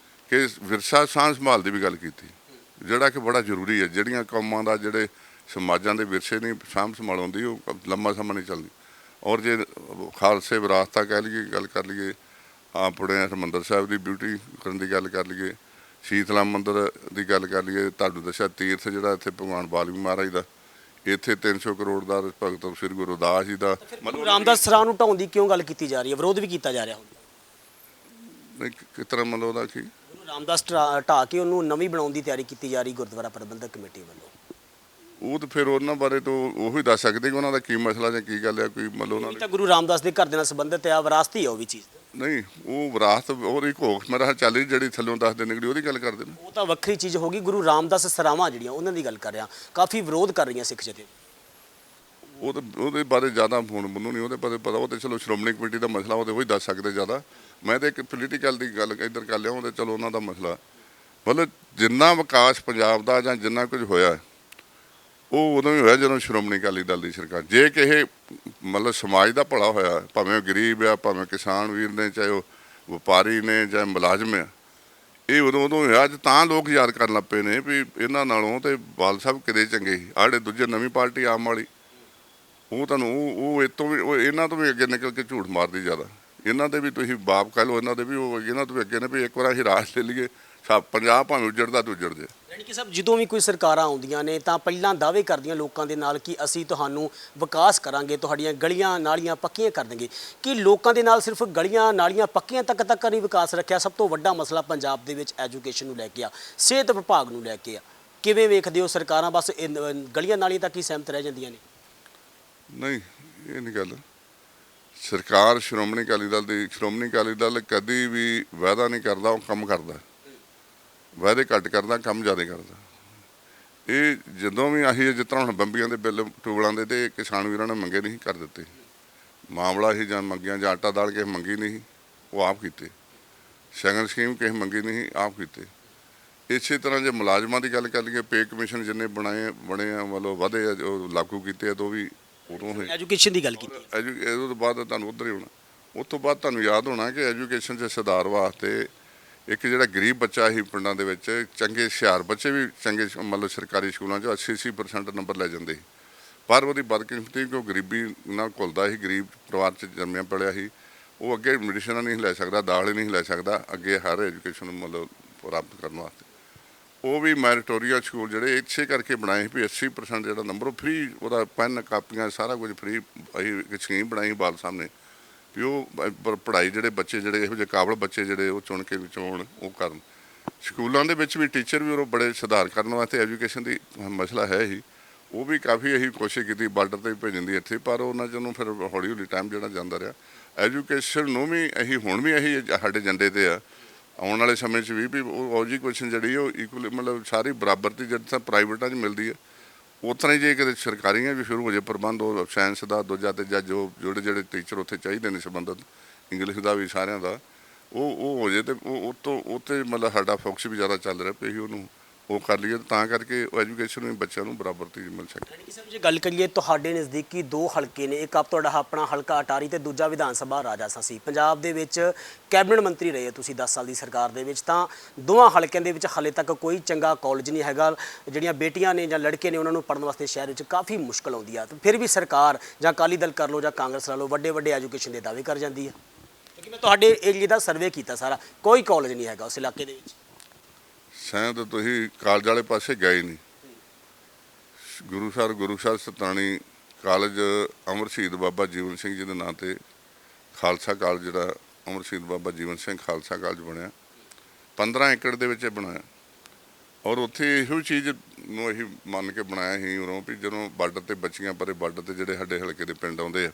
ਕਿ ਵਿਰਸਾ ਸਾਂਭ ਸੰਭਾਲ ਦੀ ਵੀ ਗੱਲ ਕੀਤੀ, ਜਿਹੜਾ ਕਿ ਬੜਾ ਜ਼ਰੂਰੀ ਹੈ। ਜਿਹੜੀਆਂ ਕੌਮਾਂ ਦਾ ਜਿਹੜੇ ਸਮਾਜਾਂ ਦੇ ਵਿਰਸੇ ਨਹੀਂ ਸਾਂਭ ਸੰਭਾਲ ਹੁੰਦੀ, ਉਹ ਲੰਮਾ ਸਮਾਂ ਨਹੀਂ ਚੱਲਦੀ। ਔਰ ਜੇ ਖਾਲਸੇ ਵਿਰਾਸਤਾਂ ਕਹਿ ਲਈਏ, ਗੱਲ ਕਰ ਲਈਏ, ਆਪਣੇ ਹਰਿਮੰਦਰ ਸਾਹਿਬ ਦੀ ਬਿਊਟੀ ਕਰਨ ਦੀ ਗੱਲ ਕਰ ਲਈਏ, ਸ਼ੀਤਲਾ ਮੰਦਿਰ ਦੀ ਗੱਲ ਕਰ ਲਈਏ, ਤੁਹਾਨੂੰ ਦੱਸਿਆ ਤੀਰਥ ਜਿਹੜਾ ਇੱਥੇ ਭਗਵਾਨ ਵਾਲਮੀਕੀ ਮਹਾਰਾਜ ਦਾ, ਇੱਥੇ 300 ਕਰੋੜ ਦਾ ਭਗਤ ਸ੍ਰੀ ਗੁਰੂ ਰਵਿਦਾਸ ਜੀ ਦਾ। ਗੁਰੂ ਰਾਮਦਾਸ ਸਰਾਂ ਨੂੰ ਢਾਉਣ ਦੀ ਕਿਉਂ ਗੱਲ ਕੀਤੀ ਜਾ ਰਹੀ ਹੈ? ਵਿਰੋਧ ਵੀ ਕੀਤਾ ਜਾ ਰਿਹਾ ਹੁਣ। ਕਿਸ ਤਰ੍ਹਾਂ ਮਤਲਬ ਉਹਦਾ ਕੀ? ਗੁਰੂ ਰਾਮਦਾਸ ਢਾਹ ਕੇ ਉਹਨੂੰ ਨਵੀਂ ਬਣਾਉਣ ਦੀ ਤਿਆਰੀ ਕੀਤੀ ਜਾ ਰਹੀ ਗੁਰਦੁਆਰਾ ਪ੍ਰਬੰਧਕ ਕਮੇਟੀ ਵੱਲੋਂ। ਉਹ ਤਾਂ ਫਿਰ ਉਹਨਾਂ ਬਾਰੇ ਤਾਂ ਉਹ ਹੀ ਦੱਸ ਸਕਦੇ ਕਿ ਉਹਨਾਂ ਦਾ ਕੀ ਮਸਲਾ ਜਾਂ ਕੀ ਗੱਲ ਹੈ। ਕੋਈ ਮਤਲਬ ਉਹਨਾਂ ਤਾਂ ਗੁਰੂ ਰਾਮਦਾਸ ਦੇ ਘਰ ਦੇ ਨਾਲ ਸੰਬੰਧਿਤ ਆ, ਵਿਰਾਸਤੀ ਆ ਉਹ ਵੀ ਚੀਜ਼। ਨਹੀਂ, ਉਹ ਵਿਰਾਸਤ ਔਰ ਇੱਕ ਹੋਖ ਮੇਰਾ ਚੱਲ ਰਹੀ ਜਿਹੜੀ ਥੱਲੋਂ ਦੱਸਦੇ ਨਿਕਲੀ, ਉਹਦੀ ਗੱਲ ਕਰਦੇ ਨੇ। ਉਹ ਤਾਂ ਵੱਖਰੀ ਚੀਜ਼ ਹੋ ਗਈ। ਗੁਰੂ ਰਾਮਦਾਸ ਸਰਾਵਾਂ ਜਿਹੜੀਆਂ ਉਹਨਾਂ ਦੀ ਗੱਲ ਕਰ ਰਿਹਾ, ਕਾਫੀ ਵਿਰੋਧ ਕਰ ਰਹੀਆਂ ਸਿੱਖ ਜਥੇ। ਉਹ ਤਾਂ ਉਹਦੇ ਬਾਰੇ ਜ਼ਿਆਦਾ ਹੁਣ ਮੈਨੂੰ ਨਹੀਂ ਉਹਦੇ ਬਾਰੇ ਪਤਾ। ਉਹ ਤਾਂ ਚਲੋ ਸ਼੍ਰੋਮਣੀ ਕਮੇਟੀ ਦਾ ਮਸਲਾ, ਉਹ ਤਾਂ ਉਹੀ ਦੱਸ ਸਕਦੇ ਜ਼ਿਆਦਾ। ਮੈਂ ਤਾਂ ਇੱਕ ਪੋਲੀਟੀਕਲ ਦੀ ਗੱਲ ਇੱਧਰ ਕਰ ਲਿਆ, ਉਹ ਤਾਂ ਚਲੋ ਉਹਨਾਂ ਦਾ ਮਸਲਾ। ਮਤਲਬ ਜਿੰਨਾ ਵਿਕਾਸ ਪੰਜਾਬ ਦਾ ਜਾਂ ਜਿੰਨਾ ਕੁਝ ਹੋਇਆ, ਉਹ ਉਦੋਂ ਹੀ ਹੋਇਆ ਜਦੋਂ ਸ਼੍ਰੋਮਣੀ ਅਕਾਲੀ ਦਲ ਦੀ ਸਰਕਾਰ। ਜੇ ਕਿਸੇ ਮਤਲਬ ਸਮਾਜ ਦਾ ਭਲਾ ਹੋਇਆ, ਭਾਵੇਂ ਉਹ ਗਰੀਬ ਆ, ਭਾਵੇਂ ਕਿਸਾਨ ਵੀਰ ਨੇ, ਚਾਹੇ ਉਹ ਵਪਾਰੀ ਨੇ ਜਾਂ ਮੁਲਾਜ਼ਮ ਆ, ਇਹ ਉਦੋਂ ਹੋਇਆ। ਅੱਜ ਤਾਂ ਲੋਕ ਯਾਦ ਕਰਨ ਲੱਗ ਪਏ ਨੇ ਵੀ ਇਹਨਾਂ ਨਾਲੋਂ ਤੇ ਬਾਲ ਸਾਹਿਬ ਕਿਤੇ ਚੰਗੇ ਸੀ। ਆੜੇ ਦੂਜੇ ਨਵੀਂ ਪਾਰਟੀ ਆਮ ਵਾਲੀ, ਉਹ ਤੁਹਾਨੂੰ ਉਹ ਤੋਂ ਵੀ ਇਹਨਾਂ ਤੋਂ ਵੀ ਅੱਗੇ ਨਿਕਲ ਕੇ ਝੂਠ ਮਾਰਦੀ ਜ਼ਿਆਦਾ। ਇਹਨਾਂ ਦੇ ਵੀ ਤੁਸੀਂ ਬਾਪ ਕਹਿ ਲਓ, ਇਹਨਾਂ ਦੇ ਵੀ ਉਹ ਇਹਨਾਂ ਤੋਂ ਵੀ ਅੱਗੇ ਨੇ ਵੀ ਇੱਕ ਵਾਰ ਅਸੀਂ ਰਾਜ ਲੈ ਲਈਏ, ਸਭ ਪੰਜਾਬ ਭਾਵੇਂ ਉੱਜੜਦਾ ਤਾਂ ਉੱਜੜ ਜੇ। ਯਾਨੀ ਕਿ ਸਭ ਜਦੋਂ ਵੀ ਕੋਈ ਸਰਕਾਰਾਂ ਆਉਂਦੀਆਂ ਨੇ ਤਾਂ ਪਹਿਲਾਂ ਦਾਅਵੇ ਕਰਦੀਆਂ ਲੋਕਾਂ ਦੇ ਨਾਲ ਕਿ ਅਸੀਂ ਤੁਹਾਨੂੰ ਵਿਕਾਸ ਕਰਾਂਗੇ, ਤੁਹਾਡੀਆਂ ਗਲੀਆਂ ਨਾਲੀਆਂ ਪੱਕੀਆਂ ਕਰ ਦੇਂਗੇ। ਕਿ ਲੋਕਾਂ ਦੇ ਨਾਲ ਸਿਰਫ ਗਲੀਆਂ ਨਾਲੀਆਂ ਪੱਕੀਆਂ ਤੱਕ ਨਹੀਂ ਵਿਕਾਸ ਰੱਖਿਆ, ਸਭ ਤੋਂ ਵੱਡਾ ਮਸਲਾ ਪੰਜਾਬ ਦੇ ਵਿੱਚ ਐਜੂਕੇਸ਼ਨ ਨੂੰ ਲੈ ਕੇ ਆ, ਸਿਹਤ ਵਿਭਾਗ ਨੂੰ ਲੈ ਕੇ ਆ। ਕਿਵੇਂ ਵੇਖਦੇ ਹੋ? ਸਰਕਾਰਾਂ ਬਸ ਗਲੀਆਂ ਨਾਲੀਆਂ ਤੱਕ ਹੀ ਸਹਿਮਤ ਰਹਿ ਜਾਂਦੀਆਂ ਨੇ? ਨਹੀਂ, ਇਹ ਨਹੀਂ ਗੱਲ। ਸਰਕਾਰ ਸ਼੍ਰੋਮਣੀ ਅਕਾਲੀ ਦਲ ਕਦੀ ਵੀ ਵਾਅਦਾ ਨਹੀਂ ਕਰਦਾ, ਉਹ ਕੰਮ ਕਰਦਾ। ਵਾਅਦੇ ਘੱਟ ਕਰਦਾ, ਕੰਮ ਜ਼ਿਆਦਾ ਕਰਦਾ। ਇਹ ਜਦੋਂ ਵੀ ਆਹੀ ਜਿਸ ਤਰ੍ਹਾਂ ਹੁਣ ਬੰਬੀਆਂ ਦੇ ਬਿੱਲ ਟੂਬਲਾਂ ਦੇ ਤੇ ਕਿਸਾਨ ਵੀਰਾਂ ਨੇ ਮੰਗੇ ਨਹੀਂ ਕਰ ਦਿੱਤੇ। ਮਾਮਲਾ ਹੀ ਜਾਂ ਮੰਗੀਆਂ ਜਾਂ ਆਟਾ ਦਾਲ ਕਿਸੇ ਮੰਗੀ ਨਹੀਂ, ਉਹ ਆਪ ਕੀਤੇ। ਸ਼ਗਨ ਸਕੀਮ ਕਿਸੇ ਮੰਗੀ ਨਹੀਂ, ਆਪ ਕੀਤੇ। ਇਸੇ ਤਰ੍ਹਾਂ ਜੇ ਮੁਲਾਜ਼ਮਾਂ ਦੀ ਗੱਲ ਕਰ ਲਈਏ, ਪੇ ਕਮਿਸ਼ਨ ਜਿੰਨੇ ਬਣੇ ਆ, ਮਤਲਬ ਵਧੇ ਆ, ਜੋ ਲਾਗੂ ਕੀਤੇ ਆ, ਤਾਂ ਉਹ ਵੀ ਉਦੋਂ ਹੋਏ। ਐਜੂਕੇਸ਼ਨ ਦੀ ਗੱਲ ਕੀਤੀ, ਇਹਦੇ ਤੋਂ ਬਾਅਦ ਤੁਹਾਨੂੰ ਉੱਧਰ ਹੀ ਹੋਣਾ। ਉਸ ਤੋਂ ਬਾਅਦ ਤੁਹਾਨੂੰ ਯਾਦ ਹੋਣਾ ਕਿ ਐਜੂਕੇਸ਼ਨ 'ਚ ਸੁਧਾਰ ਵਾਸਤੇ ਇੱਕ ਜਿਹੜਾ ਗਰੀਬ ਬੱਚਾ ਸੀ ਪਿੰਡਾਂ ਦੇ ਵਿੱਚ, ਚੰਗੇ ਹੁਸ਼ਿਆਰ ਬੱਚੇ ਵੀ ਚੰਗੇ ਮਤਲਬ ਸਰਕਾਰੀ ਸਕੂਲਾਂ 'ਚ 80% ਨੰਬਰ ਲੈ ਜਾਂਦੇ ਸੀ, ਪਰ ਉਹਦੀ ਬਦਕਿਸਮਤੀ ਕਿ ਉਹ ਗਰੀਬੀ ਨਾਲ ਘੁਲਦਾ ਸੀ, ਗਰੀਬ ਪਰਿਵਾਰ 'ਚ ਜੰਮਿਆ ਪਲਿਆ ਸੀ। ਉਹ ਅੱਗੇ ਮੈਡੀਸਨਾਂ ਨਹੀਂ ਲੈ ਸਕਦਾ, ਦਾਲ ਨਹੀਂ ਲੈ ਸਕਦਾ ਅੱਗੇ ਹਰ ਐਜੂਕੇਸ਼ਨ ਮਤਲਬ ਪ੍ਰਾਪਤ ਕਰਨ ਵਾਸਤੇ। ਉਹ ਵੀ ਮੈਰੀਟੋਰੀਅਲ ਸਕੂਲ ਜਿਹੜੇ ਇਸੇ ਕਰਕੇ ਬਣਾਏ ਵੀ 80% ਜਿਹੜਾ ਨੰਬਰ ਉਹ ਫ੍ਰੀ, ਉਹਦਾ ਪੈਨ ਕਾਪੀਆਂ ਸਾਰਾ ਕੁਝ ਫ੍ਰੀ। ਅਸੀਂ ਇੱਕ ਸਕੀਮ ਬਣਾਈ ਬਾਲ ਸਾਹਮਣੇ ਵੀ ਉਹ ਪੜ੍ਹਾਈ ਜਿਹੜੇ ਬੱਚੇ ਜਿਹੜੇ ਇਹੋ ਜਿਹੇ ਕਾਬਲ ਬੱਚੇ ਜਿਹੜੇ ਉਹ ਚੁਣ ਕੇ ਵਿੱਚੋਂ ਆਉਣ, ਉਹ ਕਰਨ। ਸਕੂਲਾਂ ਦੇ ਵਿੱਚ ਵੀ ਟੀਚਰ ਵੀ ਉਹ ਬੜੇ ਸੁਧਾਰ ਕਰਨ ਵਾਸਤੇ ਐਜੂਕੇਸ਼ਨ ਦੀ ਮਸਲਾ ਹੈ ਹੀ। ਉਹ ਵੀ ਕਾਫੀ ਅਸੀਂ ਕੋਸ਼ਿਸ਼ ਕੀਤੀ ਬਾਰਡਰ 'ਤੇ ਭੇਜਣ ਦੀ ਇੱਥੇ, ਪਰ ਉਹਨਾਂ 'ਚ ਉਹਨੂੰ ਫਿਰ ਹੌਲੀ ਹੌਲੀ ਟਾਈਮ ਜਿਹੜਾ ਜਾਂਦਾ ਰਿਹਾ। ਐਜੂਕੇਸ਼ਨ ਨੂੰ ਵੀ ਅਸੀਂ ਹੁਣ ਵੀ ਅਸੀਂ ਸਾਡੇ ਏਜੰਡੇ 'ਤੇ ਆ, ਆਉਣ ਵਾਲੇ ਸਮੇਂ 'ਚ ਵੀ ਉਹ ਐਜੂਕੇਸ਼ਨ ਜਿਹੜੀ ਉਹ ਇਕੁਅਲ ਮਤਲਬ ਸਾਰੀ ਬਰਾਬਰ ਦੀ ਜਿਸ ਤਰ੍ਹਾਂ ਪ੍ਰਾਈਵੇਟਾਂ 'ਚ ਮਿਲਦੀ ਹੈ, ਉਸ ਤਰ੍ਹਾਂ ਹੀ ਜੇ ਕਿਤੇ ਸਰਕਾਰੀਆਂ ਵੀ ਸ਼ੁਰੂ ਹੋ ਜਾਏ ਪ੍ਰਬੰਧ, ਉਹ ਸਾਇੰਸ ਦਾ ਦੂਜਾ ਤੀਜਾ ਜੋ ਜਿਹੜੇ ਟੀਚਰ ਉੱਥੇ ਚਾਹੀਦੇ ਨੇ ਸੰਬੰਧਿਤ, ਇੰਗਲਿਸ਼ ਦਾ ਵੀ ਸਾਰਿਆਂ ਦਾ, ਉਹ ਹੋ ਜਾਏ। ਅਤੇ ਉਹ 'ਤੇ ਮਤਲਬ ਸਾਡਾ ਫੋਕਸ ਵੀ ਜ਼ਿਆਦਾ ਚੱਲ ਰਿਹਾ ਵੀ ਅਸੀਂ ਉਹਨੂੰ ਉਹ ਕਰ ਲਈਏ, ਤਾਂ ਕਰਕੇ ਉਹ ਐਜੂਕੇਸ਼ਨ ਵੀ ਬੱਚਿਆਂ ਨੂੰ ਬਰਾਬਰ ਦੀ ਮਿਲ ਸਕੇ। ਯਾਨੀ ਕਿ ਸਰ ਜੇ ਗੱਲ ਕਰੀਏ ਤੁਹਾਡੇ ਨਜ਼ਦੀਕੀ 2 ਹਲਕੇ ਨੇ, ਇੱਕ ਤੁਹਾਡਾ ਆਪਣਾ ਹਲਕਾ ਅਟਾਰੀ ਤੇ ਦੂਜਾ ਵਿਧਾਨ ਸਭਾ ਰਾਜਾਸਾਂਸੀ। ਪੰਜਾਬ ਦੇ ਵਿੱਚ ਕੈਬਨਿਟ ਮੰਤਰੀ ਰਹੇ ਤੁਸੀਂ 10 ਸਾਲ ਦੀ ਸਰਕਾਰ ਦੇ ਵਿੱਚ, ਤਾਂ ਦੋਵਾਂ ਹਲਕਿਆਂ ਦੇ ਵਿੱਚ ਹਾਲੇ ਤੱਕ ਕੋਈ ਚੰਗਾ ਕਾਲਜ ਨਹੀਂ ਹੈਗਾ। ਜਿਹੜੀਆਂ ਬੇਟੀਆਂ ਨੇ ਜਾਂ ਲੜਕੇ ਨੇ ਉਹਨਾਂ ਨੂੰ ਪੜ੍ਹਨ ਵਾਸਤੇ ਸ਼ਹਿਰ ਵਿੱਚ ਕਾਫੀ ਮੁਸ਼ਕਲ ਆਉਂਦੀ ਆ, ਤੇ ਫਿਰ ਵੀ ਸਰਕਾਰ ਜਾਂ ਅਕਾਲੀ ਦਲ ਕਰ ਲਓ ਜਾਂ ਕਾਂਗਰਸ ਲਾ ਲਓ ਵੱਡੇ ਐਜੂਕੇਸ਼ਨ ਦੇ ਦਾਅਵੇ ਕਰ ਜਾਂਦੀ ਹੈ। ਕਿਉਂਕਿ ਮੈਂ ਤੁਹਾਡੇ ਏਰੀਏ ਦਾ ਸਰਵੇ ਕੀਤਾ ਸਾਰਾ, ਕੋਈ ਕਾਲਜ ਨਹੀਂ ਹੈਗਾ ਉਸ ਇਲਾਕੇ ਦੇ ਵਿੱਚ। ਸ਼ਾਇਦ ਤੁਸੀਂ ਕਾਲਜ ਵਾਲੇ ਪਾਸੇ ਗਏ ਨਹੀਂ। ਗੁਰੂ ਸਾਹਿਬ ਸਤਾਣੀ ਕਾਲਜ ਅਮਰ ਸ਼ਹੀਦ ਬਾਬਾ ਜੀਵਨ ਸਿੰਘ ਜੀ ਦੇ ਨਾਂ ਤੇ ਖਾਲਸਾ ਕਾਲਜ, ਜਿਹੜਾ ਅਮਰ ਸ਼ਹੀਦ ਬਾਬਾ ਜੀਵਨ ਸਿੰਘ ਖਾਲਸਾ ਕਾਲਜ ਬਣਿਆ, 15 ਏਕੜ ਦੇ ਵਿੱਚ ਇਹ ਬਣਾਇਆ। ਔਰ ਉੱਥੇ ਇਹੋ ਚੀਜ਼ ਨੂੰ ਅਸੀਂ ਮੰਨ ਕੇ ਬਣਾਇਆ ਸੀ ਉਰੋਂ ਵੀ ਜਦੋਂ ਬਾਰਡਰ ਤੇ ਬੱਚੀਆਂ ਪਰੇ ਬਾਰਡਰ ਤੇ ਜਿਹੜੇ ਸਾਡੇ ਹਲਕੇ ਦੇ ਪਿੰਡ ਆਉਂਦੇ ਆ,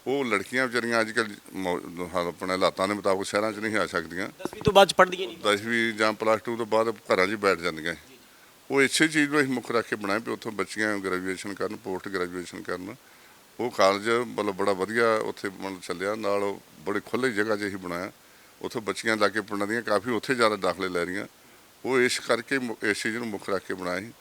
ਉਹ ਲੜਕੀਆਂ ਵਿਚਾਰੀਆਂ ਅੱਜ ਕੱਲ੍ਹ ਆਪਣੇ ਹਾਲਾਤਾਂ ਦੇ ਮੁਤਾਬਕ ਸ਼ਹਿਰਾਂ 'ਚ ਨਹੀਂ ਆ ਸਕਦੀਆਂ। 10ਵੀਂ ਤੋਂ ਬਾਅਦ ਪੜ੍ਹਦੀਆਂ ਨਹੀਂ। 10ਵੀਂ ਜਾਂ +2 ਤੋਂ ਬਾਅਦ ਘਰਾਂ 'ਚ ਹੀ ਬੈਠ ਜਾਂਦੀਆਂ। ਉਹ ਇਸੇ ਚੀਜ਼ ਨੂੰ ਅਸੀਂ ਮੁੱਖ ਰੱਖ ਕੇ ਬਣਾਇਆ ਵੀ ਉੱਥੋਂ ਬੱਚੀਆਂ ਗ੍ਰੈਜੂਏਸ਼ਨ ਕਰਨ, ਪੋਸਟ ਗ੍ਰੈਜੂਏਸ਼ਨ ਕਰਨ। ਉਹ ਕਾਲਜ ਮਤਲਬ ਬੜਾ ਵਧੀਆ ਉੱਥੇ ਮਤਲਬ ਚੱਲਿਆ, ਨਾਲ ਬੜੀ ਖੁੱਲ੍ਹੀ ਜਗ੍ਹਾ 'ਚ ਅਸੀਂ ਬਣਾਇਆ। ਉੱਥੋਂ ਬੱਚੀਆਂ ਲਾ ਕੇ ਪਿੰਡਾਂ ਦੀਆਂ ਕਾਫੀ ਉੱਥੇ ਜ਼ਿਆਦਾ ਦਾਖਲੇ ਲੈ ਰਹੀਆਂ। ਉਹ ਇਸ ਕਰਕੇ ਇਸ ਚੀਜ਼ ਨੂੰ ਮੁੱਖ ਰੱਖ ਕੇ ਬਣਾਇਆ ਸੀ।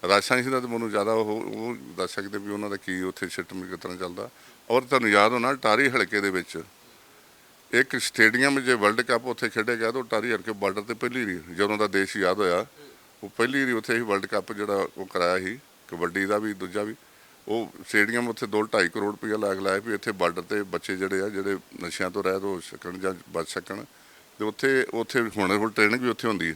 ਰਾਜ ਸਾਇੰਸ ਦਾ ਤਾਂ ਮੈਨੂੰ ਜ਼ਿਆਦਾ ਉਹ ਦੱਸ ਸਕਦੇ ਵੀ ਉਹਨਾਂ ਦਾ ਕੀ ਉੱਥੇ ਸਿਸਟਮ ਕਿਸ ਤਰ੍ਹਾਂ ਚੱਲਦਾ। ਔਰ ਤੁਹਾਨੂੰ ਯਾਦ ਹੋਣਾ ਟਾਹਰੀ ਹਲਕੇ ਦੇ ਵਿੱਚ ਇੱਕ ਸਟੇਡੀਅਮ ਜੇ ਵਰਲਡ ਕੱਪ ਉੱਥੇ ਖੇਡਿਆ ਗਿਆ ਤਾਂ ਉਹ ਟਾਹਰੀ ਹਲਕੇ ਬਾਰਡਰ ਤੇ ਪਹਿਲੀ ਵਾਰੀ ਜਦੋਂ ਦਾ ਦੇਸ਼ ਆਜ਼ਾਦ ਹੋਇਆ, ਉਹ ਪਹਿਲੀ ਵਾਰੀ ਉੱਥੇ ਹੀ ਵਰਲਡ ਕੱਪ ਜਿਹੜਾ ਉਹ ਕਰਾਇਆ ਸੀ, ਕਬੱਡੀ ਦਾ ਵੀ ਦੂਜਾ ਵੀ। ਉਹ ਸਟੇਡੀਅਮ ਉੱਥੇ 2-2.5 ਕਰੋੜ ਰੁਪਈਆ ਲਾਇਆ ਵੀ ਇੱਥੇ ਬਾਰਡਰ ਤੇ ਬੱਚੇ ਜਿਹੜੇ ਆ ਜਿਹੜੇ ਨਸ਼ਿਆਂ ਤੋਂ ਰਹਿਤ ਹੋ ਸਕਣ ਜਾਂ ਬਚ ਸਕਣ, ਤੇ ਉੱਥੇ ਹੁਣ ਟ੍ਰੇਨਿੰਗ ਵੀ ਉੱਥੇ ਹੁੰਦੀ ਹੈ।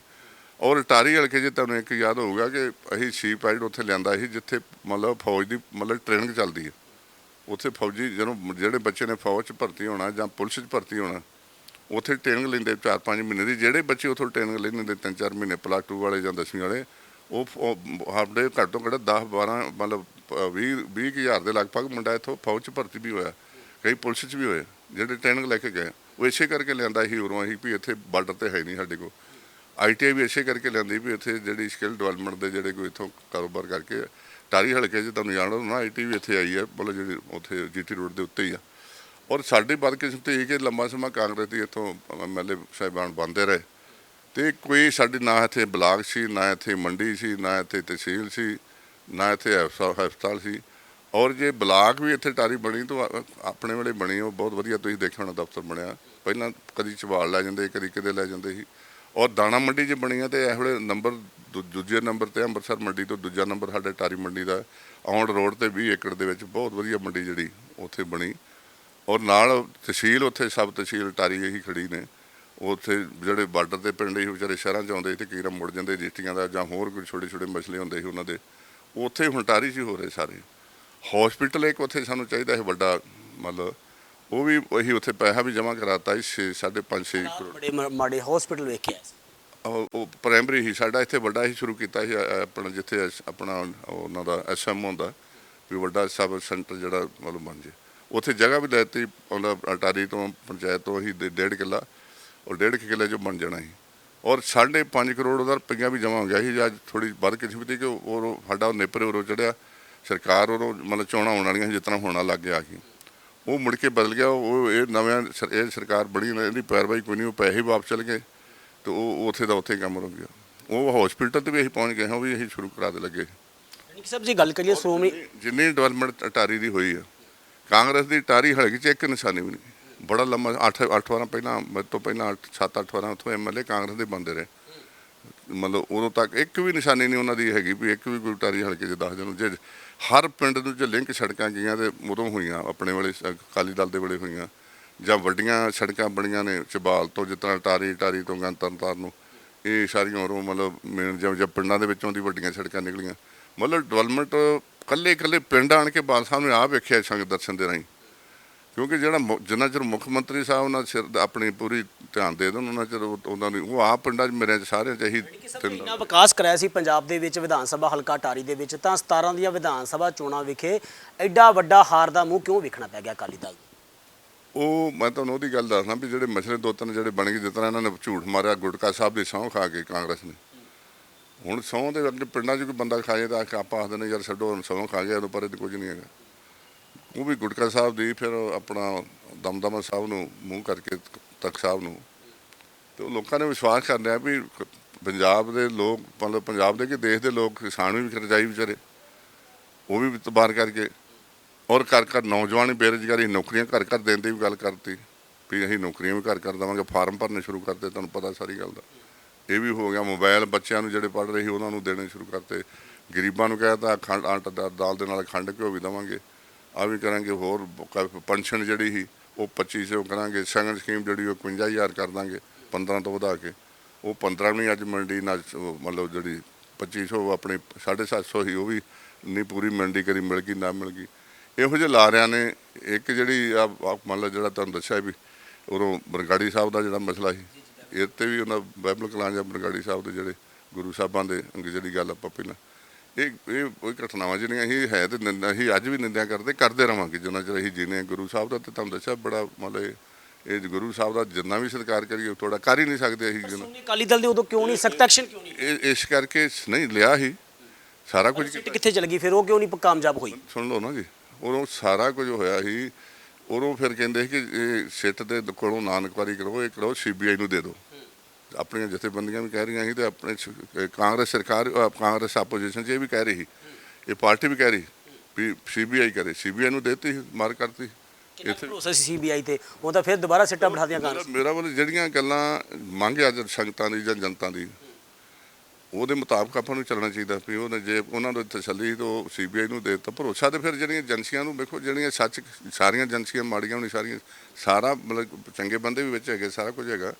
ਔਰ ਟਾਹਰੀ ਹਲਕੇ 'ਚ ਤੁਹਾਨੂੰ ਇੱਕ ਯਾਦ ਹੋਊਗਾ ਕਿ ਅਸੀਂ ਸ਼ੀਪ ਪੈਡ ਉੱਥੇ ਲਿਆਂਦਾ ਸੀ, ਜਿੱਥੇ ਮਤਲਬ ਫੌਜ ਦੀ ਮਤਲਬ ਟ੍ਰੇਨਿੰਗ ਚੱਲਦੀ ਹੈ। ਉੱਥੇ ਫੌਜੀ ਜਦੋਂ ਜਿਹੜੇ ਬੱਚੇ ਨੇ ਫੌਜ 'ਚ ਭਰਤੀ ਹੋਣਾ ਜਾਂ ਪੁਲਿਸ 'ਚ ਭਰਤੀ ਹੋਣਾ, ਉੱਥੇ ਟ੍ਰੇਨਿੰਗ ਲੈਂਦੇ 4-5 ਮਹੀਨੇ ਦੀ। ਜਿਹੜੇ ਬੱਚੇ ਉੱਥੋਂ ਟ੍ਰੇਨਿੰਗ ਲੈਂਦੇ 3-4 ਮਹੀਨੇ +2 ਵਾਲੇ ਜਾਂ 10ਵੀਂ ਵਾਲੇ, ਉਹ ਸਾਡੇ ਘੱਟ ਤੋਂ ਘੱਟ 10-12 ਮਤਲਬ 20 ਹਜ਼ਾਰ ਦੇ ਲਗਭਗ ਮੁੰਡਾ ਇੱਥੋਂ ਫੌਜ 'ਚ ਭਰਤੀ ਵੀ ਹੋਇਆ, ਕਈ ਪੁਲਿਸ 'ਚ ਵੀ ਹੋਏ ਜਿਹੜੇ ਟ੍ਰੇਨਿੰਗ ਲੈ ਕੇ ਗਏ। ਉਹ ਇਸੇ ਕਰਕੇ ਲਿਆਂਦਾ ਸੀ ਉਰੋਂ ਅਸੀਂ ਵੀ ਇੱਥੇ ਬਾਰਡਰ ਤੇ ਹੈ ਨਹੀਂ ਸਾਡੇ ਕੋਲ। ITI ਵੀ ਇਸੇ ਕਰਕੇ ਲਿਆਂਦੀ ਵੀ ਇੱਥੇ ਜਿਹੜੀ ਸਕਿੱਲ ਡਿਵੈਲਪਮੈਂਟ ਦੇ ਜਿਹੜੇ ਕੋਈ ਇੱਥੋਂ ਕਾਰੋਬਾਰ ਕਰਕੇ। ਟਾਹਰੀ ਹਲਕੇ 'ਚ ਤੁਹਾਨੂੰ ਜਾਣੋ ਨਾ ITI ਵੀ ਇੱਥੇ ਆਈ ਹੈ, ਮਤਲਬ ਜਿਹੜੀ ਉੱਥੇ GT ਰੋਡ ਦੇ ਉੱਤੇ ਹੀ ਆ। ਔਰ ਸਾਡੀ ਬਦਕਿਸਮਤੀ ਇਹ ਕਿ ਲੰਬਾ ਸਮਾਂ ਕਾਂਗਰਸ ਦੀ ਇੱਥੋਂ MLA ਸਾਹਿਬਾਨ ਬਣਦੇ ਰਹੇ, ਅਤੇ ਕੋਈ ਸਾਡੀ ਨਾ ਇੱਥੇ ਬਲਾਕ ਸੀ, ਨਾ ਇੱਥੇ ਮੰਡੀ ਸੀ, ਨਾ ਇੱਥੇ ਤਹਿਸੀਲ ਸੀ, ਨਾ ਇੱਥੇ ਹਸਪਤਾਲ ਸੀ। ਔਰ ਜੇ ਬਲਾਕ ਵੀ ਇੱਥੇ ਟਾਹਰੀ ਬਣੀ ਤਾਂ ਆਪਣੇ ਵੇਲੇ ਬਣੀ, ਉਹ ਬਹੁਤ ਵਧੀਆ ਤੁਸੀਂ ਦੇਖਿਆ ਹੋਣਾ ਦਫ਼ਤਰ ਬਣਿਆ। ਪਹਿਲਾਂ ਕਦੀ ਝਬਾਲ ਲੈ ਜਾਂਦੇ, ਕਦੀ ਕਿਤੇ ਲੈ ਜਾਂਦੇ ਸੀ। ਔਰ ਦਾਣਾ ਮੰਡੀ 'ਚ ਬਣੀ ਆ, ਅਤੇ ਇਸ ਵੇਲੇ ਨੰਬਰ ਦੂਜੇ ਨੰਬਰ 'ਤੇ ਅੰਮ੍ਰਿਤਸਰ ਮੰਡੀ ਤੋਂ ਦੂਜਾ ਨੰਬਰ ਸਾਡੇ ਟਾਹਰੀ ਮੰਡੀ ਦਾ। ਔਂਡ ਰੋਡ 'ਤੇ 20 ਏਕੜ ਦੇ ਵਿੱਚ ਬਹੁਤ ਵਧੀਆ ਮੰਡੀ ਜਿਹੜੀ ਉੱਥੇ ਬਣੀ। ਔਰ ਨਾਲ ਤਹਿਸੀਲ ਉੱਥੇ ਸਬ ਤਹਿਸੀਲ ਟਾਹਰੀ ਇਹੀ ਖੜੀ ਨੇ। ਉੱਥੇ ਜਿਹੜੇ ਬਾਰਡਰ 'ਤੇ ਪਿੰਡ ਸੀ ਵਿਚਾਰੇ ਸ਼ਹਿਰਾਂ 'ਚ ਆਉਂਦੇ ਸੀ, ਅਤੇ ਕਈ ਵਾਰ ਮੁੜ ਜਾਂਦੇ ਰਜਿਸਟਰੀਆਂ ਦਾ ਜਾਂ ਹੋਰ ਕੋਈ ਛੋਟੇ ਮਸਲੇ ਹੁੰਦੇ ਸੀ ਉਹਨਾਂ ਦੇ, ਉੱਥੇ ਹੁਣ ਟਾਹਰੀ 'ਚ ਹੋ ਰਹੇ ਸਾਰੇ। ਹੌਸਪੀਟਲ ਇੱਕ ਉੱਥੇ ਸਾਨੂੰ ਚਾਹੀਦਾ ਹੈ ਵੱਡਾ, ਮਤਲਬ ਉਹ ਵੀ ਉਹੀ ਉੱਥੇ ਪੈਸਾ ਵੀ ਜਮ੍ਹਾਂ ਕਰਾਤਾ ਸੀ 5.5-6 ਕਰੋੜ। ਬੜੇ ਮਾੜੇ ਹਸਪੀਟਲ ਵੇਖਿਆ ਸੀ। ਉਹ ਪ੍ਰਾਇਮਰੀ ਹੀ ਸਾਡਾ ਇੱਥੇ ਵੱਡਾ ਹੀ ਸ਼ੁਰੂ ਕੀਤਾ ਸੀ ਆਪਣਾ, ਜਿੱਥੇ ਆਪਣਾ ਉਹਨਾਂ ਦਾ SM ਹੁੰਦਾ ਵੀ ਵੱਡਾ ਸਬ ਸੈਂਟਰ ਜਿਹੜਾ ਮਤਲਬ ਬਣ ਜੇ। ਉੱਥੇ ਜਗ੍ਹਾ ਵੀ ਲੈ ਦਿੱਤੀ ਮਤਲਬ ਅਟਾਰੀ ਤੋਂ ਪੰਚਾਇਤ ਤੋਂ ਹੀ 1.5 ਕਿੱਲਾ, ਔਰ 1.5 ਕਿੱਲੇ 'ਚ ਬਣ ਜਾਣਾ ਸੀ। ਔਰ 5.5 ਕਰੋੜ ਦਾ ਰੁਪਈਆ ਵੀ ਜਮ੍ਹਾਂ ਹੋ ਗਿਆ ਸੀ। ਅੱਜ ਥੋੜ੍ਹੀ ਵੱਧ ਕਿਸਮਤੀ ਕਿ ਉਹ ਸਾਡਾ ਨੇਪਰੇ ਉਰੋਂ ਚੜਿਆ, ਸਰਕਾਰ ਉਰੋਂ ਮਤਲਬ ਚੋਣਾਂ ਹੋਣ ਵਾਲੀਆਂ ਜਿਸ ਤਰ੍ਹਾਂ ਹੋਣਾ ਲੱਗ ਗਿਆ ਸੀ, ਉਹ ਮੁੜ ਕੇ ਬਦਲ ਗਿਆ। ਉਹ ਇਹ ਇਹ ਸਰਕਾਰ ਬਣੀ, ਇਹਦੀ ਪੈਰਵਾਈ ਕੋਈ ਨਹੀਂ, ਉਹ ਪੈਸੇ ਵਾਪਸ ਚਲ ਗਏ, ਅਤੇ ਉਹ ਉੱਥੇ ਦਾ ਉੱਥੇ ਕੰਮ ਹੋ ਗਿਆ। ਉਹ ਹੌਸਪੀਟਲ 'ਤੇ ਵੀ ਅਸੀਂ ਪਹੁੰਚ ਗਏ ਹਾਂ, ਉਹ ਵੀ ਅਸੀਂ ਸ਼ੁਰੂ ਕਰਾ ਦੇ ਲੱਗੇ। ਸਭ ਜੀ ਗੱਲ ਕਰੀਏ ਸ਼੍ਰੋਮਣੀ ਜਿੰਨੀ ਡਿਵੈਲਪਮੈਂਟ ਟਾਹਰੀ ਦੀ ਹੋਈ ਆ, ਕਾਂਗਰਸ ਦੀ ਟਾਹਰੀ ਹਲਕੇ 'ਚ ਇੱਕ ਨਿਸ਼ਾਨੀ ਵੀ ਨਹੀਂ। ਬੜਾ ਲੰਮਾ 8 ਵਾਰਾਂ ਪਹਿਲਾਂ, ਮੇਰੇ ਤੋਂ ਪਹਿਲਾਂ 7-8 ਵਾਰਾਂ ਉੱਥੋਂ MLA ਕਾਂਗਰਸ ਦੇ ਬੰਦੇ ਰਹੇ, ਮਤਲਬ ਉਦੋਂ ਤੱਕ ਇੱਕ ਵੀ ਨਿਸ਼ਾਨੀ ਨਹੀਂ ਉਹਨਾਂ ਦੀ ਹੈਗੀ ਵੀ ਇੱਕ ਵੀ ਕੋਈ ਟਾਹਰੀ ਹਲਕੇ 'ਚ ਦੱਸ ਦੇਣ। ਜੇ ਹਰ ਪਿੰਡ ਨੂੰ ਜੇ ਲਿੰਕ ਸੜਕਾਂ ਗਈਆਂ ਤੇ ਉਦੋਂ ਹੋਈਆਂ, ਆਪਣੇ ਵੇਲੇ ਅਕਾਲੀ ਦਲ ਦੇ ਵੇਲੇ ਹੋਈਆਂ, ਜਾਂ ਵੱਡੀਆਂ ਸੜਕਾਂ ਬਣੀਆਂ ਨੇ ਝਬਾਲ ਤੋਂ, ਜਿਸ ਤਰ੍ਹਾਂ ਟਾਹਰੀ ਤੋਂ ਤਰਨਤਾਰਨ ਨੂੰ, ਇਹ ਸਾਰੀਆਂ ਉਰੋਂ ਮਤਲਬ ਮੇਨ ਜਾਂ ਪਿੰਡਾਂ ਦੇ ਵਿੱਚੋਂ ਦੀ ਵੱਡੀਆਂ ਸੜਕਾਂ ਨਿਕਲੀਆਂ। ਮਤਲਬ ਡਿਵੈਲਪਮੈਂਟ ਇਕੱਲੇ ਪਿੰਡ ਆਣ ਕੇ ਬਾਲ ਸਾਹਿਬ ਨੇ ਆਪ ਵੇਖਿਆ ਸੰਗ ਦਰਸ਼ਨ ਦੇ ਰਾਹੀਂ, ਕਿਉਂਕਿ ਜਿਹੜਾ ਜਿੰਨਾ ਚਿਰ ਮੁੱਖ ਮੰਤਰੀ ਸਾਹਿਬ ਉਹਨਾਂ ਸਿਰ ਆਪਣੀ ਪੂਰੀ ਧਿਆਨ ਦੇ ਦੇਣ, ਉਹਨਾਂ ਚਿਰ ਉਹਨਾਂ ਨੂੰ ਉਹ ਆਪ ਪਿੰਡਾਂ 'ਚ ਮੇਰੇ 'ਚ ਸਾਰਿਆਂ 'ਚ ਇਹੀ ਇੰਨਾ ਵਿਕਾਸ ਕਰਾਇਆ ਸੀ ਪੰਜਾਬ ਦੇ ਵਿੱਚ ਵਿਧਾਨ ਸਭਾ ਹਲਕਾ ਟਾਹਰੀ ਦੇ ਵਿੱਚ, ਤਾਂ 17 ਦੀਆਂ ਵਿਧਾਨ ਸਭਾ ਚੋਣਾਂ ਵਿਖੇ ਐਡਾ ਵੱਡਾ ਹਾਰ ਦਾ ਮੂੰਹ ਕਿਉਂ ਵੇਖਣਾ ਪੈ ਗਿਆ ਅਕਾਲੀ ਦਲ? ਉਹ ਮੈਂ ਤੁਹਾਨੂੰ ਉਹਦੀ ਗੱਲ ਦੱਸਦਾ ਵੀ ਜਿਹੜੇ ਮਸਲੇ 2-3 ਜਿਹੜੇ ਬਣ ਗਏ, ਜਿਸ ਤਰ੍ਹਾਂ ਇਹਨਾਂ ਨੇ ਝੂਠ ਮਾਰਿਆ ਗੁਟਕਾ ਸਾਹਿਬ ਦੀ ਸਹੁੰ ਖਾ ਕੇ ਕਾਂਗਰਸ ਨੇ। ਹੁਣ ਸਹੁੰ ਦੇ ਅੱਗੇ ਪਿੰਡਾਂ 'ਚ ਕੋਈ ਬੰਦਾ ਖਾਏ ਤਾਂ ਆਪਾਂ ਆਖਦੇ ਨੇ ਯਾਰ ਛੱਡੋ ਸਹੁੰ ਖਾ ਗਿਆ, ਉਦੋਂ ਪਰ ਕੁਝ ਨਹੀਂ ਹੈਗਾ। ਉਹ ਵੀ ਗੁਟਕਾ ਸਾਹਿਬ ਦੀ, ਫਿਰ ਆਪਣਾ ਦਮਦਮਾ ਸਾਹਿਬ ਨੂੰ ਮੂੰਹ ਕਰਕੇ ਤਖਤ ਸਾਹਿਬ ਨੂੰ, ਅਤੇ ਉਹ ਲੋਕਾਂ ਨੇ ਵਿਸ਼ਵਾਸ ਕਰ ਲਿਆ ਵੀ ਪੰਜਾਬ ਦੇ ਲੋਕ, ਮਤਲਬ ਪੰਜਾਬ ਦੇ ਕਿ ਦੇਸ਼ ਦੇ ਲੋਕ, ਕਿਸਾਨ ਵੀ ਕਰਜ਼ਾਈ ਵਿਚਾਰੇ, ਉਹ ਵੀ ਤਬਾਰ ਕਰਕੇ, ਔਰ ਘਰ ਨੌਜਵਾਨ ਬੇਰੁਜ਼ਗਾਰੀ, ਨੌਕਰੀਆਂ ਘਰ ਦੇਣ ਦੀ ਵੀ ਗੱਲ ਕਰਤੀ ਵੀ ਅਸੀਂ ਨੌਕਰੀਆਂ ਵੀ ਘਰ ਦੇਵਾਂਗੇ, ਫਾਰਮ ਭਰਨੇ ਸ਼ੁਰੂ ਕਰਤੇ, ਤੁਹਾਨੂੰ ਪਤਾ ਸਾਰੀ ਗੱਲ ਦਾ। ਇਹ ਵੀ ਹੋ ਗਿਆ। ਮੋਬਾਈਲ ਬੱਚਿਆਂ ਨੂੰ ਜਿਹੜੇ ਪੜ੍ਹ ਰਹੇ ਸੀ ਉਹਨਾਂ ਨੂੰ ਦੇਣੇ ਸ਼ੁਰੂ ਕਰਤੇ। ਗਰੀਬਾਂ ਨੂੰ ਕਹਿ ਤਾ ਖੰਡ ਆਟਾ ਦਾਲ ਦੇ ਨਾਲ ਖੰਡ ਘਿਓ ਵੀ ਦੇਵਾਂਗੇ, ਆ ਵੀ ਕਰਾਂਗੇ। ਹੋਰ ਪੈਨਸ਼ਨ ਜਿਹੜੀ ਸੀ ਉਹ 2500 ਕਰਾਂਗੇ। ਸੈਕੰਡ ਸਕੀਮ ਜਿਹੜੀ ਉਹ 51,000 ਕਰ ਦਾਂਗੇ, 15 ਤੋਂ ਵਧਾ ਕੇ। ਉਹ 15 ਵੀ ਨਹੀਂ ਅੱਜ ਮਿਲਦੀ ਨਾ, ਮਤਲਬ ਜਿਹੜੀ 2500 ਆਪਣੀ 750 ਸੀ ਉਹ ਵੀ ਨਹੀਂ ਪੂਰੀ ਮਿਲਦੀ, ਕਦੀ ਮਿਲ ਗਈ ਨਾ ਮਿਲ ਗਈ। ਇਹੋ ਜਿਹੇ ਲਾਰਿਆਂ ਨੇ ਇੱਕ ਜਿਹੜੀ ਮੰਨ ਲਓ ਜਿਹੜਾ ਤੁਹਾਨੂੰ ਦੱਸਿਆ ਵੀ ਉਦੋਂ ਬਰਗਾੜੀ ਸਾਹਿਬ ਦਾ ਜਿਹੜਾ ਮਸਲਾ ਸੀ, ਇਹ 'ਤੇ ਵੀ ਉਹਨਾਂ ਬਾਈਬਲ ਕਲਾਂ ਜਾਂ ਬਰਗਾੜੀ ਸਾਹਿਬ ਦੇ ਜਿਹੜੇ ਗੁਰੂ ਸਾਹਿਬਾਂ ਦੇ ਅੰਗ ਜਿਹੜੀ ਗੱਲ ਆਪਾਂ ਪਹਿਲਾਂ ਇਹ ਕੋਈ ਘਟਨਾਵਾਂ ਜਿਹੜੀਆਂ ਅਸੀਂ ਹੈ ਤੇ ਅਸੀਂ ਅੱਜ ਵੀ ਨਿੰਦਿਆ ਕਰਦੇ ਰਹਾਂਗੇ ਜਿੰਨਾ ਚਿਰ ਅਸੀਂ ਜੀਨੇ ਗੁਰੂ ਸਾਹਿਬ ਦਾ। ਤੇ ਤੁਹਾਨੂੰ ਦੱਸਿਆ ਬੜਾ ਮਤਲਬ ਇਹ ਗੁਰੂ ਸਾਹਿਬ ਦਾ ਜਿੰਨਾ ਵੀ ਸਤਿਕਾਰ ਕਰੀਏ ਥੋੜਾ ਕਰ ਹੀ ਨਹੀਂ ਸਕਦੇ ਅਸੀਂ ਜਿੰਨਾ। ਅਕਾਲੀ ਦਲ ਦੇ ਉਦੋਂ ਕਿਉਂ ਨਹੀਂ ਸਖਤ ਐਕਸ਼ਨ ਕਿਉਂ ਨਹੀਂ? ਇਸ ਕਰਕੇ ਨਹੀਂ ਲਿਆ ਹੀ ਸਾਰਾ ਕੁਝ। ਕਿੱਥੇ ਚਲ ਗਈ ਫਿਰ ਉਹ ਕਿਉਂ ਨਹੀਂ ਕਾਮਯਾਬ ਹੋਈ? ਸੁਣ ਲਓ ਨਾ ਜੀ, ਉਦੋਂ ਸਾਰਾ ਕੁਝ ਹੋਇਆ ਸੀ। ਉਦੋਂ ਫਿਰ ਕਹਿੰਦੇ ਸੀ ਕਿ ਇਹ ਸਿੱਟ ਦੇ ਕੋਲੋਂ ਨਾ ਇਨਕੁਆਇਰੀ ਕਰੋ, ਇਹ ਕਰੋ CBI ਨੂੰ ਦੇ ਦਿਓ। ਆਪਣੀਆਂ ਜਥੇਬੰਦੀਆਂ ਵੀ ਕਹਿ ਰਹੀਆਂ ਸੀ ਤੇ ਆਪਣੇ ਕਾਂਗਰਸ ਸਰਕਾਰ ਕਾਂਗਰਸ ਆਪੋਜੀਸ਼ਨ 'ਚ ਇਹ ਵੀ ਕਹਿ ਰਹੀ ਸੀ, ਇਹ ਪਾਰਟੀ ਵੀ ਕਹਿ ਰਹੀ ਵੀ CBI ਕਰੇ। CBI ਨੂੰ ਦੇਤੀ ਮਾਰ ਕਰਤੀ। ਇੱਥੇ ਭਰੋਸਾ ਸੀ CBI ਤੇ, ਉਹ ਤਾਂ ਫਿਰ ਦੁਬਾਰਾ ਸਿੱਟਾ ਬਿਠਾ ਦਿਆਂ ਕਾਂਗਰਸ। ਮੇਰਾ ਵੱਲ ਜਿਹੜੀਆਂ ਗੱਲਾਂ ਮੰਗ ਅੱਜ ਸੰਗਤਾਂ ਦੀ ਜਾਂ ਜਨਤਾ ਦੀ, ਉਹਦੇ ਮੁਤਾਬਕ ਆਪਾਂ ਨੂੰ ਚੱਲਣਾ ਚਾਹੀਦਾ ਵੀ ਉਹਨੇ ਜੇ ਉਹਨਾਂ ਨੂੰ ਤਸੱਲੀ ਤੋਂ CBI ਨੂੰ ਦੇ ਦਿੱਤਾ ਭਰੋਸਾ। ਤੇ ਫਿਰ ਜਿਹੜੀਆਂ ਏਜੰਸੀਆਂ ਨੂੰ ਵੇਖੋ, ਜਿਹੜੀਆਂ ਸੱਚ ਸਾਰੀਆਂ ਏਜੰਸੀਆਂ ਮਾੜੀਆਂ ਹੋਣੀ ਸਾਰੀਆਂ, ਸਾਰਾ ਮਤਲਬ ਚੰਗੇ ਬੰਦੇ ਵੀ ਵਿੱਚ ਹੈਗੇ, ਸਾਰਾ ਕੁਝ ਹੈਗਾ।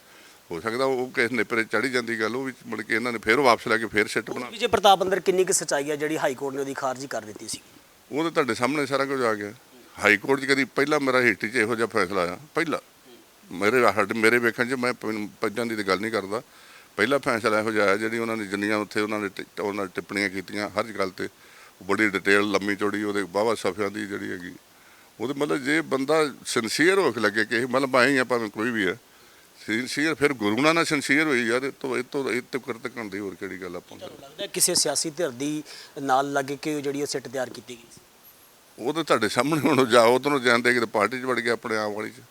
ਹੋ ਸਕਦਾ ਉਹ ਕਿਸੇ ਨੇਪਰੇ ਚੜੀ ਜਾਂਦੀ ਗੱਲ, ਉਹ ਵੀ ਮੁੜ ਕੇ ਇਹਨਾਂ ਨੇ ਫਿਰ ਵਾਪਸ ਲੈ ਕੇ ਫਿਰ ਸਿੱਟ ਬਣਾ। ਵਿਜੇ ਪ੍ਰਤਾਪ ਅੰਦਰ ਕਿੰਨੀ ਕੁ ਸੱਚਾਈ ਹੈ ਜਿਹੜੀ ਹਾਈ ਕੋਰਟ ਨੇ ਉਹਦੀ ਖਾਰਜੀ ਕਰ ਦਿੱਤੀ ਸੀ? ਉਹ ਤਾਂ ਤੁਹਾਡੇ ਸਾਹਮਣੇ ਸਾਰਾ ਕੁਝ ਆ ਗਿਆ। ਹਾਈ ਕੋਰਟ 'ਚ ਕਦੀ ਪਹਿਲਾਂ ਮੇਰਾ ਹਿਸਟਰੀ 'ਚ ਇਹੋ ਜਿਹਾ ਫੈਸਲਾ ਆਇਆ, ਪਹਿਲਾ ਮੇਰੇ ਵੇਖਣ 'ਚ, ਮੈਂ ਪੰਜਾਂ ਦੀ ਤਾਂ ਗੱਲ ਨਹੀਂ ਕਰਦਾ, ਪਹਿਲਾ ਫੈਸਲਾ ਇਹੋ ਜਿਹਾ ਆਇਆ ਜਿਹੜੀ ਉਹਨਾਂ ਨੇ ਜਿੰਨੀਆਂ ਉੱਥੇ ਉਹਨਾਂ ਨੇ ਟਿੱਪਣੀਆਂ ਕੀਤੀਆਂ ਹਰ ਗੱਲ ਤੇ ਬੜੀ ਡਿਟੇਲ ਲੰਮੀ ਚੌੜੀ ਉਹਦੇ ਵਾਹਵਾ ਸਫ਼ਿਆਂ ਦੀ ਜਿਹੜੀ ਹੈਗੀ ਉਹਦੇ ਮਤਲਬ ਜੇ ਬੰਦਾ ਸਿੰਸੀਅਰ ਹੋ ਕੇ ਲੱਗੇ ਕਿ ਮਤਲਬ ਆਏ ਆ ਭਾਵੇਂ ਕੋਈ ਵੀ ਹੈ ਸਿੰਸੀਅਰ, ਫਿਰ ਗੁਰੂ ਨਾਲ ਸਿੰਸੀਅਰ ਹੋਈ ਯਾਰ, ਇਹ ਤੋਂ ਕਰਤਕ ਹੁੰਦੀ ਹੋਰ ਕਿਹੜੀ ਗੱਲ ਆਪਾਂ ਨੂੰ ਲੱਗਦਾ ਕਿਸੇ ਸਿਆਸੀ ਧਿਰ ਦੀ ਨਾਲ ਲੱਗ ਕੇ ਜਿਹੜੀ ਉਹ ਸਿੱਟ ਤਿਆਰ ਕੀਤੀ ਗਈ ਸੀ? ਉਹ ਤਾਂ ਤੁਹਾਡੇ ਸਾਹਮਣੇ ਹੁਣ ਜਾਓ ਉਧਰੋਂ ਜਾਂਦੇ ਕਿ ਪਾਰਟੀ 'ਚ ਵੜ ਗਿਆ ਆਪਣੇ ਆਪ ਵਾਲੀ 'ਚ,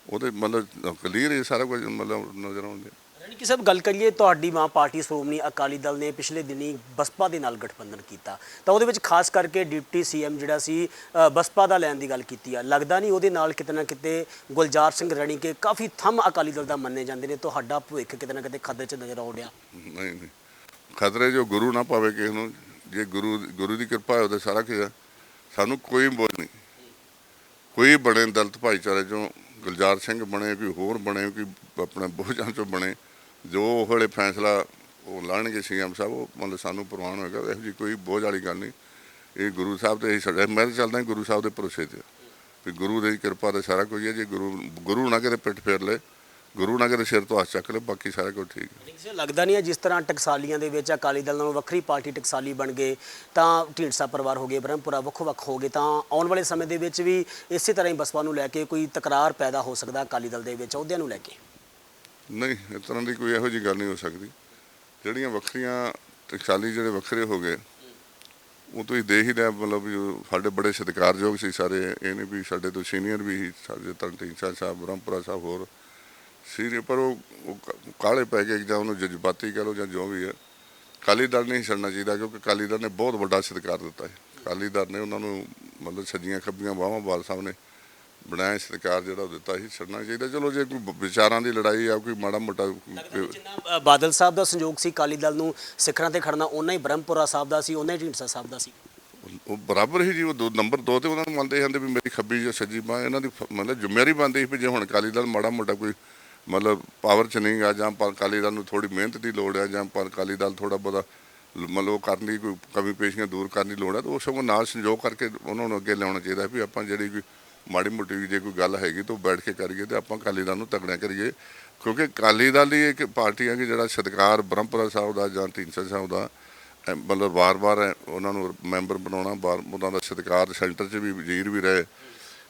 ਉਹਦੇ ਮਤਲਬ ਕਲੀਅਰ ਇਹ ਸਾਰਾ ਕੁਝ ਮਤਲਬ ਨਜ਼ਰ ਆਉਂਦੇ। ਕਿ ਸਭ ਗੱਲ ਕਰੀਏ, ਤੁਹਾਡੀ ਮਾਂ ਪਾਰਟੀ ਸ਼੍ਰੋਮਣੀ ਅਕਾਲੀ ਦਲ ਨੇ ਪਿਛਲੇ ਦਿਨੀ ਬਸਪਾ ਦੇ ਨਾਲ ਗਠਬੰਧਨ ਕੀਤਾ, ਤਾਂ ਉਹਦੇ ਵਿੱਚ ਖਾਸ ਕਰਕੇ ਡਿਪਟੀ CM ਜਿਹੜਾ ਸੀ ਬਸਪਾ ਦਾ ਲੈਣ ਦੀ ਗੱਲ ਕੀਤੀ ਆ। ਲੱਗਦਾ ਨਹੀਂ ਉਹਦੇ ਨਾਲ ਕਿਤੇ ਨਾ ਕਿਤੇ ਗੁਲਜ਼ਾਰ ਸਿੰਘ ਰਣੀਕੇ ਕਾਫੀ ਥੰਮ ਅਕਾਲੀ ਦਲ ਦਾ ਮੰਨੇ ਜਾਂਦੇ ਨੇ, ਤੁਹਾਡਾ ਭਵਿੱਖ ਕਿਤੇ ਨਾ ਕਿਤੇ ਖਤਰੇ 'ਚ ਨਜ਼ਰ ਆਉਣ ਡਿਆ? ਨਹੀਂ, ਖਤਰੇ ਜੋ ਗੁਰੂ ਨਾ ਪਾਵੇ ਕਿਸੇ ਨੂੰ, ਜੇ ਗੁਰੂ ਦੀ ਕਿਰਪਾ ਹੋਵੇ ਤਾਂ ਸਾਰਾ ਕੁਝ ਆ। ਸਾਨੂੰ ਕੋਈ ਬੋਝ ਨਹੀਂ, ਕੋਈ ਬਣੇ ਦਲਿਤ ਭਾਈਚਾਰੇ 'ਚੋਂ ਗੁਲਜ਼ਾਰ ਸਿੰਘ ਬਣੇ, ਕੋਈ ਹੋਰ ਬਣੇ, ਕੋਈ ਆਪਣੇ ਬੋਝਾਂ 'ਚੋਂ ਬਣੇ, ਜੋ ਉਹ ਵੇਲੇ ਫੈਸਲਾ ਉਹ ਲਾਣਗੇ CM ਸਾਹਿਬ, ਉਹ ਮਤਲਬ ਸਾਨੂੰ ਪ੍ਰਵਾਨ ਹੋਏਗਾ। ਇਹੋ ਜਿਹੀ ਕੋਈ ਬੋਝ ਵਾਲੀ ਗੱਲ ਨਹੀਂ। ਇਹ ਗੁਰੂ ਸਾਹਿਬ ਤੇ ਸਾਡਾ, ਮੈਂ ਤਾਂ ਚੱਲਦਾ ਗੁਰੂ ਸਾਹਿਬ ਦੇ ਭਰੋਸੇ 'ਤੇ ਵੀ ਗੁਰੂ ਦੀ ਕਿਰਪਾ ਤੇ ਸਾਰਾ ਕੁਝ ਹੈ। ਜੇ ਗੁਰੂ ਨਾ ਕਿਤੇ ਪਿੱਠ ਫੇਰ ਲੈ, ਗੁਰੂ ਨਾ ਕਿਤੇ ਸਿਰ ਤੋਂ ਹੱਥ ਚੱਕ ਲੈ, ਬਾਕੀ ਸਾਰਾ ਕੁਝ ਠੀਕ ਹੈ। ਕਿਸੇ ਲੱਗਦਾ ਨਹੀਂ ਹੈ ਜਿਸ ਤਰ੍ਹਾਂ ਟਕਸਾਲੀਆਂ ਦੇ ਵਿੱਚ ਅਕਾਲੀ ਦਲ ਨਾਲੋਂ ਵੱਖਰੀ ਪਾਰਟੀ ਟਕਸਾਲੀ ਬਣ ਗਏ, ਤਾਂ ਢੀਂਡਸਾ ਪਰਿਵਾਰ ਹੋ ਗਏ, ਬ੍ਰਹਮਪੁਰਾ ਵੱਖ ਹੋ ਗਏ, ਤਾਂ ਆਉਣ ਵਾਲੇ ਸਮੇਂ ਦੇ ਵਿੱਚ ਵੀ ਇਸੇ ਤਰ੍ਹਾਂ ਹੀ ਬਸਪਾ ਨੂੰ ਲੈ ਕੇ ਕੋਈ ਤਕਰਾਰ ਪੈਦਾ ਹੋ ਸਕਦਾ ਅਕਾਲੀ ਦਲ ਦੇ ਵਿੱਚ ਅਹੁਦਿਆਂ ਨੂੰ ਲੈ ਕੇ? ਨਹੀਂ, ਇਸ ਤਰ੍ਹਾਂ ਦੀ ਕੋਈ ਇਹੋ ਜਿਹੀ ਗੱਲ ਨਹੀਂ ਹੋ ਸਕਦੀ। ਜਿਹੜੀਆਂ ਵੱਖਰੀਆਂ ਟਕਸਾਲੀ ਜਿਹੜੇ ਵੱਖਰੇ ਹੋ ਗਏ, ਉਹ ਤੁਸੀਂ ਦੇਖ ਹੀ ਲਿਆ, ਮਤਲਬ ਵੀ ਸਾਡੇ ਬੜੇ ਸਤਿਕਾਰਯੋਗ ਸੀ ਸਾਰੇ। ਇਹ ਨਹੀਂ ਵੀ ਸਾਡੇ ਤੋਂ ਸੀਨੀਅਰ ਵੀ ਸੀ, ਸਾਡੇ ਢੀਂਡਸਾ ਸਾਹਿਬ, ਬ੍ਰਹਮਪੁਰਾ ਸਾਹਿਬ ਹੋਰ ਸੀਨੀਅਰ, ਪਰ ਉਹ ਕਾਲੇ ਪੈ ਗਏ ਜਾਂ ਉਹਨੂੰ ਜਜ਼ਬਾਤੀ ਕਹਿ ਲਓ ਜਾਂ ਜੋ ਵੀ ਹੈ। ਅਕਾਲੀ ਦਲ ਨਹੀਂ ਛੱਡਣਾ ਚਾਹੀਦਾ, ਕਿਉਂਕਿ ਅਕਾਲੀ ਦਲ ਨੇ ਬਹੁਤ ਵੱਡਾ ਸਤਿਕਾਰ ਦਿੱਤਾ ਹੈ। ਅਕਾਲੀ ਦਲ ਨੇ ਉਹਨਾਂ ਨੂੰ ਮਤਲਬ ਸੱਜੀਆਂ ਖੱਬੀਆਂ ਬਾਹਾਂ ਬਾਲ ਸਾਹਿਬ ਨੇ ਬਣਾਇਆ ਸਤਿਕਾਰ ਜਿਹੜਾ ਉਹ ਦਿੱਤਾ ਸੀ, ਛੱਡਣਾ ਚਾਹੀਦਾ। ਚਲੋ ਜੇ ਕੋਈ ਵਿਚਾਰਾਂ ਦੀ ਲੜਾਈ ਆ, ਕੋਈ ਮਾੜਾ ਮੋਟਾ ਜਿੰਨਾ ਬਾਦਲ ਸਾਹਿਬ ਦਾ ਸੰਯੋਗ ਸੀ ਅਕਾਲੀ ਦਲ ਨੂੰ ਸਿਖਰਾਂ ਤੇ ਖੜਨਾ, ਉਹਨਾਂ ਹੀ ਬ੍ਰਹਮਪੁਰਾ ਸਾਹਿਬ ਦਾ ਸੀ, ਉਹਨਾਂ ਹੀ ਢੀਂਡਸਾ ਸਾਹਿਬ ਦਾ ਸੀ। ਉਹ ਬਰਾਬਰ ਹੀ ਜੀ, ਉਹ ਨੰਬਰ 2 ਤੇ ਉਹਨਾਂ ਨੂੰ ਮੰਨਦੇ ਜਾਂਦੇ ਵੀ ਮੇਰੀ ਖੱਬੀ ਜਾਂ ਸੱਜੀ ਬਾਂਹ ਇਹਨਾਂ ਦੀ ਮਤਲਬ ਜ਼ਿੰਮੇਵਾਰੀ ਬਣਦੀ ਸੀ ਵੀ ਜੇ ਹੁਣ ਅਕਾਲੀ ਦਲ ਮਾੜਾ ਮੋਟਾ ਕੋਈ ਮਤਲਬ ਪਾਵਰ 'ਚ ਨਹੀਂ ਗਾ, ਜਾਂ ਅਕਾਲੀ ਦਲ ਨੂੰ ਥੋੜ੍ਹੀ ਮਿਹਨਤ ਦੀ ਲੋੜ ਹੈ, ਜਾਂ ਅਕਾਲੀ ਦਲ ਥੋੜ੍ਹਾ ਬਹੁਤਾ ਮਤਲਬ ਉਹ ਕਰਨ ਦੀ ਕੋਈ ਕਮੀ ਪੇਸ਼ੀਆਂ ਦੂਰ ਕਰਨ ਦੀ ਲੋੜ ਹੈ, ਤਾਂ ਉਸ ਸਗੋਂ ਨਾਲ ਸੰਯੋਗ ਕਰਕੇ ਉਹਨਾਂ ਨੂੰ ਅੱਗੇ ਲਿਆਉਣਾ ਚਾਹੀਦਾ ਵੀ ਆਪਾਂ ਜਿਹੜੀ ਕੋਈ ਮਾੜੀ ਮੋਟੀ ਜੇ ਕੋਈ ਗੱਲ ਹੈਗੀ ਤਾਂ ਉਹ ਬੈਠ ਕੇ ਕਰੀਏ ਤੇ ਆਪਾਂ ਅਕਾਲੀ ਦਲ ਨੂੰ ਤਗੜਿਆ ਕਰੀਏ। ਕਿਉਂਕਿ ਅਕਾਲੀ ਦਲ ਦੀ ਇੱਕ ਪਾਰਟੀ ਹੈ ਕਿ ਜਿਹੜਾ ਸਤਿਕਾਰ ਬ੍ਰਹਮਪੁਰਾ ਸਾਹਿਬ ਦਾ ਜਾਂ ਢੀਂਡਸਾ ਸਾਹਿਬ ਦਾ ਮਤਲਬ ਵਾਰ-ਵਾਰ ਉਹਨਾਂ ਨੂੰ ਮੈਂਬਰ ਬਣਾਉਣਾ, ਉਹਨਾਂ ਦਾ ਸਤਿਕਾਰ ਸੈਂਟਰ 'ਚ ਵੀ ਵਜ਼ੀਰ ਵੀ ਰਹੇ,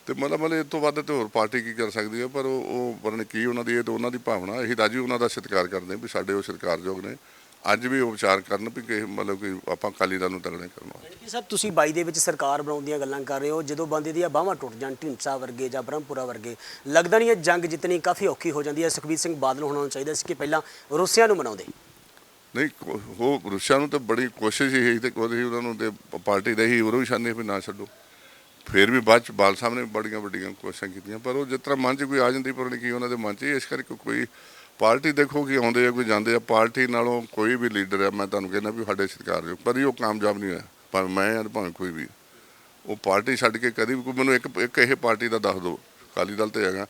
ਤੇ ਮਤਲਬ ਇਸ ਤੋਂ ਵੱਧ ਤੇ ਹੋਰ ਪਾਰਟੀ ਕੀ ਕਰ ਸਕਦੀ ਹੈ। ਪਰ ਉਹ ਪਤਾ ਨਹੀਂ ਕੀ ਉਹਨਾਂ ਦੀ, ਇਹ ਤਾਂ ਉਹਨਾਂ ਦੀ ਭਾਵਨਾ। ਅਸੀਂ ਤਾਂ ਅੱਜ ਵੀ ਉਹਨਾਂ ਦਾ ਸਤਿਕਾਰ ਕਰਦੇ ਵੀ ਸਾਡੇ ਉਹ ਸਤਿਕਾਰਯੋਗ ਨੇ, ਅੱਜ ਵੀ ਉਹ ਵਿਚਾਰ ਕਰਨ ਵੀ ਕਿ ਮਤਲਬ ਕਿ ਆਪਾਂ ਅਕਾਲੀ ਦਲ ਨੂੰ ਤਗੜੇ ਕਰਨਾ। ਸਰ ਤੁਸੀਂ 22 ਦੇ ਵਿੱਚ ਸਰਕਾਰ ਬਣਾਉਣ ਦੀਆਂ ਗੱਲਾਂ ਕਰ ਰਹੇ ਹੋ, ਜਦੋਂ ਬੰਦੇ ਦੀਆਂ ਬਾਹਾਂ ਟੁੱਟ ਜਾਣ, ਢੀਂਡਸਾ ਵਰਗੇ ਜਾਂ ਬ੍ਰਹਮਪੁਰਾ ਵਰਗੇ, ਲੱਗਦਾ ਨਹੀਂ ਇਹ ਜੰਗ ਜਿੱਤਣੀ ਕਾਫੀ ਔਖੀ ਹੋ ਜਾਂਦੀ ਹੈ। ਸੁਖਬੀਰ ਸਿੰਘ ਬਾਦਲ ਹੋਣਾ ਚਾਹੀਦਾ ਸੀ ਕਿ ਪਹਿਲਾਂ ਰੂਸੀਆ ਨੂੰ ਮਨਾਉਂਦੇ। ਨਹੀਂ, ਉਹ ਰੂਸੀਆ ਨੂੰ ਤਾਂ ਬੜੀ ਕੋਸ਼ਿਸ਼ ਹੀ ਤੇ ਉਹਦੀ ਉਹਨਾਂ ਨੂੰ ਤੇ ਪਾਰਟੀ ਦੇ ਹੀ ਉਰੋਂ ਵੀ ਛਾਨੇ ਵੀ ਨਾ ਛੱਡੋ। ਫਿਰ ਵੀ ਬਾਅਦ 'ਚ ਬਾਲ ਸਾਹਿਬ ਨੇ ਬੜੀਆਂ ਵੱਡੀਆਂ ਕੋਸ਼ਿਸ਼ਾਂ ਕੀਤੀਆਂ, ਪਰ ਉਹ ਜਿਸ ਤਰ੍ਹਾਂ ਮਨ 'ਚ ਕੋਈ ਆ ਜਾਂਦੀ, ਪਰ ਨਹੀਂ ਕੀ ਉਹਨਾਂ ਦੇ ਮਨ 'ਚ। ਇਸ ਕਰਕੇ ਕੋਈ ਪਾਰਟੀ ਦੇਖੋ ਕਿ ਆਉਂਦੇ ਆ ਕੋਈ ਜਾਂਦੇ ਆ, ਪਾਰਟੀ ਨਾਲੋਂ ਕੋਈ ਵੀ ਲੀਡਰ ਆ, ਮੈਂ ਤੁਹਾਨੂੰ ਕਹਿੰਦਾ ਵੀ ਸਾਡੇ ਸਤਿਕਾਰਯੋਗ, ਪਰ ਉਹ ਕਾਮਯਾਬ ਨਹੀਂ ਹੋਇਆ, ਭਾਵੇਂ ਮੈਂ ਜਾਂ ਭਾਵੇਂ ਕੋਈ ਵੀ। ਉਹ ਪਾਰਟੀ ਛੱਡ ਕੇ ਕਦੀ ਵੀ ਕੋਈ ਮੈਨੂੰ ਇੱਕ ਇਹ ਪਾਰਟੀ ਦਾ ਦੱਸ ਦਿਓ, ਅਕਾਲੀ ਦਲ ਤੇ ਹੈਗਾ,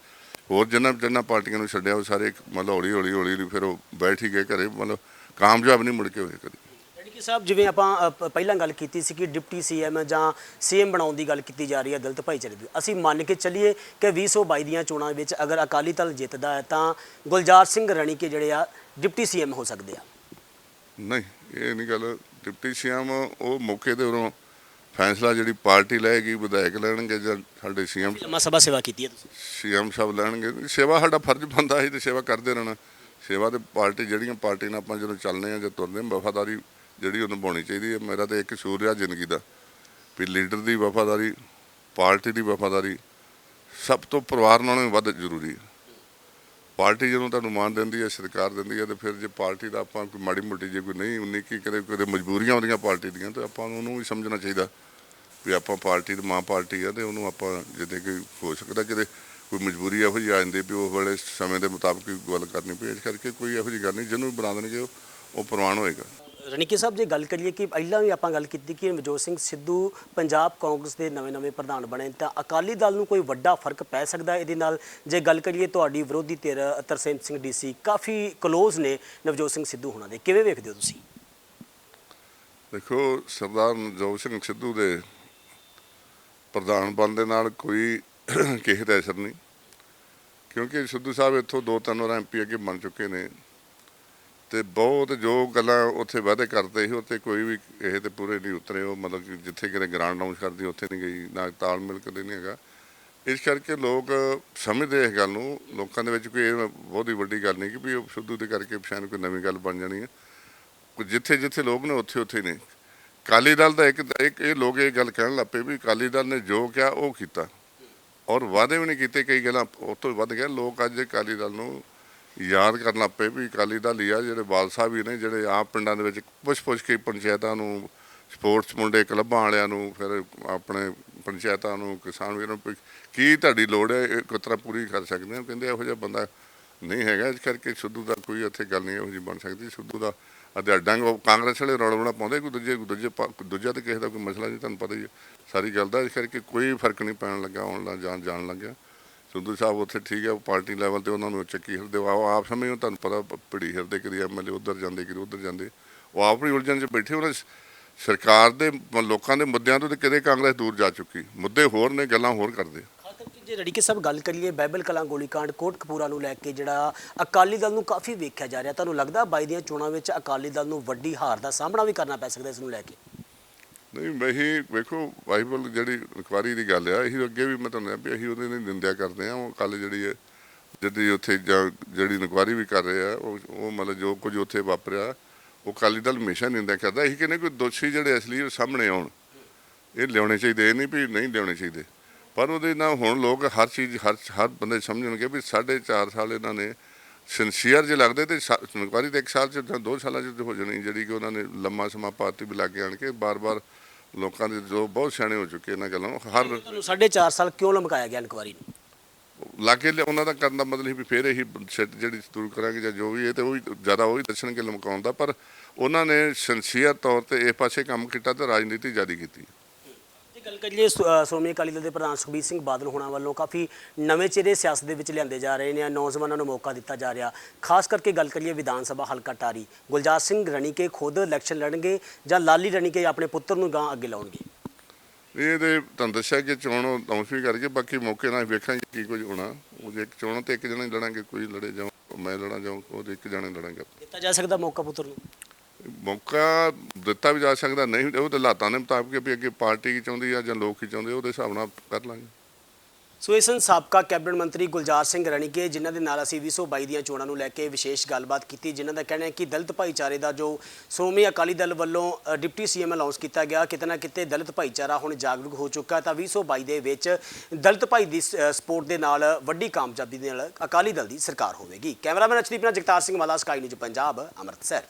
ਹੋਰ ਜਿੰਨਾਂ ਪਾਰਟੀਆਂ ਨੂੰ ਛੱਡਿਆ ਉਹ ਸਾਰੇ ਮਤਲਬ ਹੌਲੀ ਫਿਰ ਉਹ ਬੈਠ ਹੀ ਗਏ ਘਰੇ, ਮਤਲਬ ਕਾਮਯਾਬ ਨਹੀਂ ਮੁੜ ਕੇ ਹੋਏ ਕਦੇ। ਯਾਨੀ ਕਿ ਸਾਹਿਬ ਜਿਵੇਂ ਆਪਾਂ ਪਹਿਲਾਂ ਗੱਲ ਕੀਤੀ ਸੀ ਕਿ ਡਿਪਟੀ ਸੀਐਮ ਜਾਂ ਸੀਐਮ ਬਣਾਉਣ ਦੀ ਗੱਲ ਕੀਤੀ ਜਾ ਰਹੀ ਹੈ ਦਲਿਤ ਭਾਈਚਾਰੇ ਦੀ, ਅਸੀਂ ਮੰਨ ਕੇ ਚੱਲੀਏ ਕਿ 2022 ਦੀਆਂ ਚੋਣਾਂ ਵਿੱਚ ਅਗਰ ਅਕਾਲੀ ਦਲ ਜਿੱਤਦਾ ਹੈ ਤਾਂ ਗੁਲਜ਼ਾਰ ਸਿੰਘ ਰਣੀਕੇ ਜਿਹੜੇ ਆ ਡਿਪਟੀ ਸੀਐਮ ਹੋ ਸਕਦੇ ਆ? ਨਹੀਂ, ਇਹ ਨਹੀਂ ਗੱਲ। ਡਿਪਟੀ ਸੀਐਮ ਉਹ ਮੌਕੇ ਤੇ ਉਰੋਂ ਫੈਸਲਾ ਜਿਹੜੀ ਪਾਰਟੀ ਲਏਗੀ, ਵਿਧਾਇਕ ਲੈਣਗੇ ਜਾਂ ਸਾਡੇ ਸੀਐਮ ਲੰਮਾ ਸਭਾ ਸੇਵਾ ਕੀਤੀ ਹੈ ਤੁਸੀਂ? ਸੀਐਮ ਸਾਹਿਬ ਲੈਣਗੇ। ਸੇਵਾ ਸਾਡਾ ਫਰਜ਼ ਬਣਦਾ ਸੀ ਤੇ ਸੇਵਾ ਕਰਦੇ ਰਹਿਣਾ। ਸੇਵਾ ਤੇ ਪਾਰਟੀ ਜਿਹੜੀਆਂ ਪਾਰਟੀ ਨਾਲ ਆਪਾਂ ਜਦੋਂ ਚੱਲਦੇ ਹਾਂ ਜਾਂ ਤੁਰਦੇ ਹਾਂ, ਵਫਾਦਾਰੀ ਜਿਹੜੀ ਉਹ ਨਿਭਾਉਣੀ ਚਾਹੀਦੀ ਹੈ। ਮੇਰਾ ਤਾਂ ਇੱਕ ਅਸੂਲ ਰਿਹਾ ਜ਼ਿੰਦਗੀ ਦਾ ਵੀ ਲੀਡਰ ਦੀ ਵਫਾਦਾਰੀ, ਪਾਰਟੀ ਦੀ ਵਫਾਦਾਰੀ ਸਭ ਤੋਂ ਪਰਿਵਾਰ ਨਾਲੋਂ ਵੀ ਵੱਧ ਜ਼ਰੂਰੀ ਹੈ। ਪਾਰਟੀ ਜਦੋਂ ਤੁਹਾਨੂੰ ਮਾਣ ਦਿੰਦੀ ਹੈ, ਸਤਿਕਾਰ ਦਿੰਦੀ ਹੈ, ਤੇ ਫਿਰ ਜੇ ਪਾਰਟੀ ਦਾ ਆਪਾਂ ਕੋਈ ਮਾੜੀ ਮੋਟੀ ਜੇ ਕੋਈ ਨਹੀਂ ਉਨੀ ਕੀ ਕਦੇ ਮਜਬੂਰੀਆਂ ਆਉਂਦੀਆਂ ਪਾਰਟੀ ਦੀਆਂ, ਤਾਂ ਆਪਾਂ ਨੂੰ ਉਹਨੂੰ ਵੀ ਸਮਝਣਾ ਚਾਹੀਦਾ ਵੀ ਆਪਾਂ ਪਾਰਟੀ ਦੀ ਮਾਂ ਪਾਰਟੀ ਆ, ਤੇ ਉਹਨੂੰ ਆਪਾਂ ਜਿੱਦਾਂ ਕਿ ਹੋ ਸਕਦਾ ਕਿਤੇ ਕੋਈ ਮਜਬੂਰੀ ਇਹੋ ਜਿਹੀ ਆ ਜਾਂਦੀ ਵੀ ਉਹ ਵੇਲੇ ਸਮੇਂ ਦੇ ਮੁਤਾਬਕ ਗੱਲ ਕਰਨੀ ਪਈ। ਇਸ ਕਰਕੇ ਕੋਈ ਇਹੋ ਜਿਹੀ ਗੱਲ ਨਹੀਂ, ਜਿਹਨੂੰ ਵੀ ਬਣਾ ਦੇਣਗੇ ਉਹ ਪ੍ਰਵਾਨ ਹੋਏਗਾ। ਰਣੀਕੇ ਸਾਹਿਬ ਜੇ ਗੱਲ ਕਰੀਏ ਕਿ ਪਹਿਲਾਂ ਵੀ ਆਪਾਂ ਗੱਲ ਕੀਤੀ ਕਿ ਨਵਜੋਤ ਸਿੰਘ ਸਿੱਧੂ ਪੰਜਾਬ ਕਾਂਗਰਸ ਦੇ ਨਵੇਂ ਪ੍ਰਧਾਨ ਬਣੇ, ਤਾਂ ਅਕਾਲੀ ਦਲ ਨੂੰ ਕੋਈ ਵੱਡਾ ਫਰਕ ਪੈ ਸਕਦਾ ਇਹਦੇ ਨਾਲ? ਜੇ ਗੱਲ ਕਰੀਏ ਤੁਹਾਡੀ ਵਿਰੋਧੀ ਧਿਰ ਤਰਸੇਮ ਸਿੰਘ ਡੀਸੀ ਕਾਫੀ ਕਲੋਜ਼ ਨੇ ਨਵਜੋਤ ਸਿੰਘ ਸਿੱਧੂ ਹੋਣਾ ਦੇ, ਕਿਵੇਂ ਵੇਖਦੇ ਹੋ ਤੁਸੀਂ? ਦੇਖੋ, ਸਰਦਾਰ ਨਵਜੋਤ ਸਿੰਘ ਸਿੱਧੂ ਦੇ ਪ੍ਰਧਾਨ ਬਣਨ ਦੇ ਨਾਲ ਕੋਈ ਕਿਸੇ ਦਾ ਅਸਰ ਨਹੀਂ, ਕਿਉਂਕਿ ਸਿੱਧੂ ਸਾਹਿਬ ਇੱਥੋਂ 2-3 ਵਾਰ MP ਅੱਗੇ ਬਣ ਚੁੱਕੇ ਨੇ, ਤੇ ਬਹੁਤ ਜੋ ਗੱਲਾਂ ਉੱਥੇ ਵਾਅਦੇ ਕਰਦੇ ਸੀ ਉੱਥੇ ਕੋਈ ਵੀ ਇਹ ਤੇ ਪੂਰੇ ਨਹੀਂ ਉਤਰੇ। ਉਹ ਮਤਲਬ ਕਿ ਜਿੱਥੇ ਕਿਤੇ ਗ੍ਰਾਂਟ ਅਨਾਉਂਸ ਕਰਦੀ ਉੱਥੇ ਨਹੀਂ ਗਈ, ਨਾ ਤਾਲਮੇਲ ਕਦੇ ਨਹੀਂ ਹੈਗਾ। ਇਸ ਕਰਕੇ ਲੋਕ ਸਮਝਦੇ ਇਸ ਗੱਲ ਨੂੰ, ਲੋਕਾਂ ਦੇ ਵਿੱਚ ਕੋਈ ਇਹ ਬਹੁਤੀ ਵੱਡੀ ਗੱਲ ਨਹੀਂ ਕਿ ਵੀ ਉਹ ਸਿੱਧੂ ਦੇ ਕਰਕੇ ਸ਼ਾਇਦ ਕੋਈ ਨਵੀਂ ਗੱਲ ਬਣ ਜਾਣੀ ਹੈ। ਜਿੱਥੇ ਲੋਕ ਨੇ ਉੱਥੇ ਨੇ। ਅਕਾਲੀ ਦਲ ਦਾ ਇੱਕ ਇਹ ਲੋਕ ਇਹ ਗੱਲ ਕਹਿਣ ਲੱਗ ਪਏ ਵੀ ਅਕਾਲੀ ਦਲ ਨੇ ਜੋ ਕਿਹਾ ਉਹ ਕੀਤਾ, ਔਰ ਵਾਅਦੇ ਵੀ ਨਹੀਂ ਕੀਤੇ, ਕਈ ਗੱਲਾਂ ਉਹ ਤੋਂ ਵੱਧ ਗਿਆ। ਲੋਕ ਅੱਜ ਅਕਾਲੀ ਦਲ ਨੂੰ ਯਾਦ ਕਰਨ ਲੱਗ ਪਏ ਵੀ ਅਕਾਲੀ ਦਲ ਹੀ ਆ, ਜਿਹੜੇ ਬਾਲ ਸਾਹਿਬ ਵੀ ਨੇ, ਜਿਹੜੇ ਆਪ ਪਿੰਡਾਂ ਦੇ ਵਿੱਚ ਪੁੱਛ ਕੇ ਪੰਚਾਇਤਾਂ ਨੂੰ, ਸਪੋਰਟਸ ਮੁੰਡੇ ਕਲੱਬਾਂ ਵਾਲਿਆਂ ਨੂੰ, ਫਿਰ ਆਪਣੇ ਪੰਚਾਇਤਾਂ ਨੂੰ, ਕਿਸਾਨ ਵੀਰਾਂ ਨੂੰ ਕੀ ਤੁਹਾਡੀ ਲੋੜ ਹੈ ਇੱਕ ਤਰ੍ਹਾਂ ਪੂਰੀ ਕਰ ਸਕਦੇ ਹਾਂ। ਕਹਿੰਦੇ ਇਹੋ ਜਿਹਾ ਬੰਦਾ ਨਹੀਂ ਹੈਗਾ। ਇਸ ਕਰਕੇ ਸਿੱਧੂ ਦਾ ਕੋਈ ਇੱਥੇ ਗੱਲ ਨਹੀਂ ਇਹੋ ਜਿਹੀ ਬਣ ਸਕਦੀ। ਸਿੱਧੂ ਦਾ ਡੰਗ ਕਾਂਗਰਸ ਵਾਲੇ ਰੌਲਾ ਪਾਉਂਦੇ, ਕੋਈ ਦੂਜਾ ਤਾਂ ਕਿਸੇ ਦਾ ਕੋਈ ਮਸਲਾ ਨਹੀਂ, ਤੁਹਾਨੂੰ ਪਤਾ ਹੀ ਹੈ ਸਾਰੀ ਗੱਲ ਦਾ। ਇਸ ਕਰਕੇ ਕੋਈ ਫਰਕ ਨਹੀਂ ਪੈਣ ਲੱਗਾ, ਆਉਣ ਲੱਗਾ ਜਾਣ ਲੱਗਿਆ। ਸਿੱਧੂ ਸਾਹਿਬ ਉੱਥੇ ਠੀਕ ਹੈ, ਪਾਰਟੀ ਲੈਵਲ 'ਤੇ ਉਹਨਾਂ ਨੂੰ ਚੱਕੀ ਹਿਰਦੇ ਆਪ ਸਮੇਂ ਤੁਹਾਨੂੰ ਪਤਾ ਭਿੜੀ ਹਿਰਦੇ ਕਦੀ MLA ਉੱਧਰ ਜਾਂਦੇ ਕਦੀ ਉੱਧਰ ਜਾਂਦੇ, ਉਹ ਆਪ ਹੀ ਉਲਝਣ 'ਚ ਬੈਠੇ। ਉਹਨਾਂ ਸਰਕਾਰ ਦੇ ਲੋਕਾਂ ਦੇ ਮੁੱਦਿਆਂ ਤੋਂ ਤਾਂ ਕਦੇ ਕਾਂਗਰਸ ਦੂਰ ਜਾ ਚੁੱਕੀ, ਮੁੱਦੇ ਹੋਰ ਨੇ, ਗੱਲਾਂ ਹੋਰ ਕਰਦੇ। ਜੇ ਰਣੀਕੇ ਸਾਹਿਬ ਗੱਲ ਕਰੀਏ ਬਾਈਬਲ ਕਲਾਂ ਗੋਲੀकांड ਕੋਟਕਪੂਰਾ ਨੂੰ ਲੈ ਕੇ ਜਿਹੜਾ ਅਕਾਲੀ ਦਲ ਨੂੰ ਕਾਫੀ ਵੇਖਿਆ ਜਾ ਰਿਹਾ, ਤੁਹਾਨੂੰ ਲੱਗਦਾ 22 ਦੀਆਂ ਚੋਣਾਂ ਵਿੱਚ ਅਕਾਲੀ ਦਲ ਨੂੰ ਵੱਡੀ ਹਾਰ ਦਾ ਸਾਹਮਣਾ ਵੀ ਕਰਨਾ ਪੈ ਸਕਦਾ ਇਸ ਨੂੰ ਲੈ ਕੇ? ਨਹੀਂ, ਇਹੀ ਵੇਖੋ ਬਾਈਬਲ ਜਿਹੜੀ ਇਨਕੁਆਰੀ ਦੀ ਗੱਲ ਆ, ਇਹੀ ਅੱਗੇ ਵੀ ਮੈਂ ਤੁਹਾਨੂੰ ਵੀ ਅਸੀਂ ਉਹਦੇ ਨਾਲ ਨਿੰਦਿਆ ਕਰਦੇ ਹਾਂ। ਉਹ ਕੱਲ ਜਿਹੜੀ ਹੈ ਜਿਹੜੀ ਉੱਥੇ ਜਿਹੜੀ ਇਨਕੁਆਰੀ ਵੀ ਕਰ ਰਹੇ ਆ, ਉਹ ਮਤਲਬ ਜੋ ਕੁਝ ਉੱਥੇ ਵਾਪਰਿਆ ਉਹ ਅਕਾਲੀ ਦਲ ਹਮੇਸ਼ਾ ਨਿੰਦਿਆ ਕਰਦਾ। ਅਸੀਂ ਕਹਿੰਦੇ ਕੋਈ ਦੋਸ਼ੀ ਜਿਹੜੇ ਅਸਲੀ ਉਹ ਸਾਹਮਣੇ ਆਉਣ, ਇਹ ਲਿਆਉਣੇ ਚਾਹੀਦੇ, ਇਹ ਨਹੀਂ ਵੀ ਨਹੀਂ ਲਿਆਉਣੇ ਚਾਹੀਦੇ। ਪਰ ਉਹਦੇ ਨਾਲ ਹੁਣ ਲੋਕ ਹਰ ਚੀਜ਼ ਹਰ ਬੰਦੇ ਸਮਝਣਗੇ ਵੀ 4.5 ਸਾਲ ਇਹਨਾਂ ਨੇ ਸਿੰਸੀਅਰ ਜੇ ਲੱਗਦੇ, ਤੇ ਇਨਕੁਆਰੀ ਤਾਂ 1 ਸਾਲ 'ਚ 2 ਸਾਲਾਂ 'ਚ ਹੋ ਜਾਣੀ, ਜਿਹੜੀ ਕਿ ਉਹਨਾਂ ਨੇ ਲੰਮਾ ਸਮਾਂ ਪਾਰਟੀ ਵੀ ਲਾਗੇ ਆਣ ਕੇ ਬਾਰ-ਬਾਰ ਲੋਕਾਂ ਦੇ ਜੋ ਬਹੁਤ ਸਿਆਣੇ ਹੋ ਚੁੱਕੇ ਇਹਨਾਂ ਗੱਲਾਂ ਨੂੰ। ਹਰ 4.5 ਸਾਲ ਕਿਉਂ ਲਮਕਾਇਆ ਗਿਆ ਇਨਕੁਆਰੀ ਨੂੰ? ਲਾਗੇ ਉਹਨਾਂ ਦਾ ਕਰਨ ਦਾ ਮਤਲਬ ਵੀ ਫਿਰ ਇਹੀ ਸਿੱਟ ਜਿਹੜੀ ਦੂਰ ਕਰਾਂਗੇ ਜਾਂ ਜੋ ਵੀ ਇਹ, ਤੇ ਉਹ ਵੀ ਜ਼ਿਆਦਾ ਉਹੀ ਦੱਸਣਗੇ ਲਮਕਾਉਣ ਦਾ। ਪਰ ਉਹਨਾਂ ਨੇ ਸਿੰਸੀਅਰ ਤੌਰ 'ਤੇ ਇਸ ਪਾਸੇ ਕੰਮ ਕੀਤਾ ਤੇ ਰਾਜਨੀਤੀ ਜ਼ਿਆਦਾ ਕੀਤੀ। ਜੇ ਗੱਲ ਕਰੀਏ ਸ਼੍ਰੋਮਣੀ ਅਕਾਲੀ ਦਲ ਦੇ ਪ੍ਰਧਾਨ ਸੁਖਬੀਰ ਸਿੰਘ ਬਾਦਲ ਹੋਣਾ ਵੱਲੋਂ ਕਾਫੀ ਨਵੇਂ ਚਿਹਰੇ ਸਿਆਸਤ ਦੇ ਵਿੱਚ ਲਿਆਂਦੇ ਜਾ ਰਹੇ ਨੇ, ਨੌਜਵਾਨਾਂ ਨੂੰ ਮੌਕਾ ਦਿੱਤਾ ਜਾ ਰਿਹਾ। ਖਾਸ ਕਰਕੇ ਗੱਲ ਕਰੀਏ ਵਿਧਾਨ ਸਭਾ ਹਲਕਾ ਟਾਰੀ, ਗੁਲਜ਼ਾਰ ਸਿੰਘ ਰਣੀਕੇ ਖੁਦ ਇਲੈਕਸ਼ਨ ਲੜਨਗੇ ਜਾਂ ਲਾਲੀ ਰਣੀਕੇ ਆਪਣੇ ਪੁੱਤਰ ਨੂੰ ਗਾਂ ਅੱਗੇ ਲਾਉਣਗੇ? ਇਹ ਤੇ ਤੁਹਾਨੂੰ ਦੱਸਿਆ ਕਿ ਚੋਣ ਅਨਾਉਂਸ ਵੀ ਕਰਕੇ ਬਾਕੀ ਮੌਕੇ ਨਾਲ ਵੇਖਾਂਗੇ ਕੀ ਕੁਝ ਹੋਣਾ। ਉਹ ਜੇ ਇੱਕ ਚੋਣ ਤੇ ਇੱਕ ਜਣੇ ਲੜਾਂਗੇ, ਕੋਈ ਲੜੇ ਜਾਂ ਮੈਂ ਲੜਾਂ ਜਾਂ ਉਹ ਇੱਕ ਜਣੇ ਲੜਾਂਗੇ। ਦਿੱਤਾ ਜਾ ਸਕਦਾ ਮੌਕਾ ਪੁੱਤਰ ਨੂੰ? ਮੌਕਾ ਦਿੱਤਾ ਵੀ ਜਾ ਸਕਦਾ, ਨਹੀਂ ਉਹ ਤਾਂ ਹਾਲਾਤਾਂ ਦੇ ਮੁਤਾਬਕ ਵੀ ਅੱਗੇ ਪਾਰਟੀ ਕੀ ਚਾਹੁੰਦੀ ਆ ਜਾਂ ਲੋਕ ਕੀ ਚਾਹੁੰਦੇ, ਉਹਦੇ ਹਿਸਾਬ ਨਾਲ ਕਰ ਲਾਂਗੇ। ਸੋ ਇਸ ਸਨ ਸਾਬਕਾ ਕੈਬਨਿਟ ਮੰਤਰੀ ਗੁਲਜ਼ਾਰ ਸਿੰਘ ਰਣੀਕੇ, ਜਿਨ੍ਹਾਂ ਦੇ ਨਾਲ ਅਸੀਂ 2022 ਦੀਆਂ ਚੋਣਾਂ ਨੂੰ ਲੈ ਕੇ ਵਿਸ਼ੇਸ਼ ਗੱਲਬਾਤ ਕੀਤੀ, ਜਿਨ੍ਹਾਂ ਦਾ ਕਹਿਣਾ ਹੈ ਕਿ ਦਲਿਤ ਭਾਈਚਾਰੇ ਦਾ ਜੋ ਸ਼੍ਰੋਮਣੀ ਅਕਾਲੀ ਦਲ ਵੱਲੋਂ ਡਿਪਟੀ CM ਅਨਾਉਂਸ ਕੀਤਾ ਗਿਆ, ਕਿਤੇ ਨਾ ਕਿਤੇ ਦਲਿਤ ਭਾਈਚਾਰਾ ਹੁਣ ਜਾਗਰੂਕ ਹੋ ਚੁੱਕਾ, ਤਾਂ 2022 ਦੇ ਵਿੱਚ ਦਲਿਤ ਭਾਈ ਦੀ ਸਪੋਰਟ ਦੇ ਨਾਲ ਵੱਡੀ ਕਾਮਯਾਬੀ ਦੇ ਨਾਲ ਅਕਾਲੀ ਦਲ ਦੀ ਸਰਕਾਰ ਹੋਵੇਗੀ। ਕੈਮਰਾਮੈਨ ਅਚਦੀਪ ਨਾਲ ਜਗਤਾਰ ਸਿੰਘ ਮਾਲਾ, ਸਕਾਈ ਨਿਊਜ਼ ਪੰਜਾਬ, ਅੰਮ੍ਰਿਤਸਰ।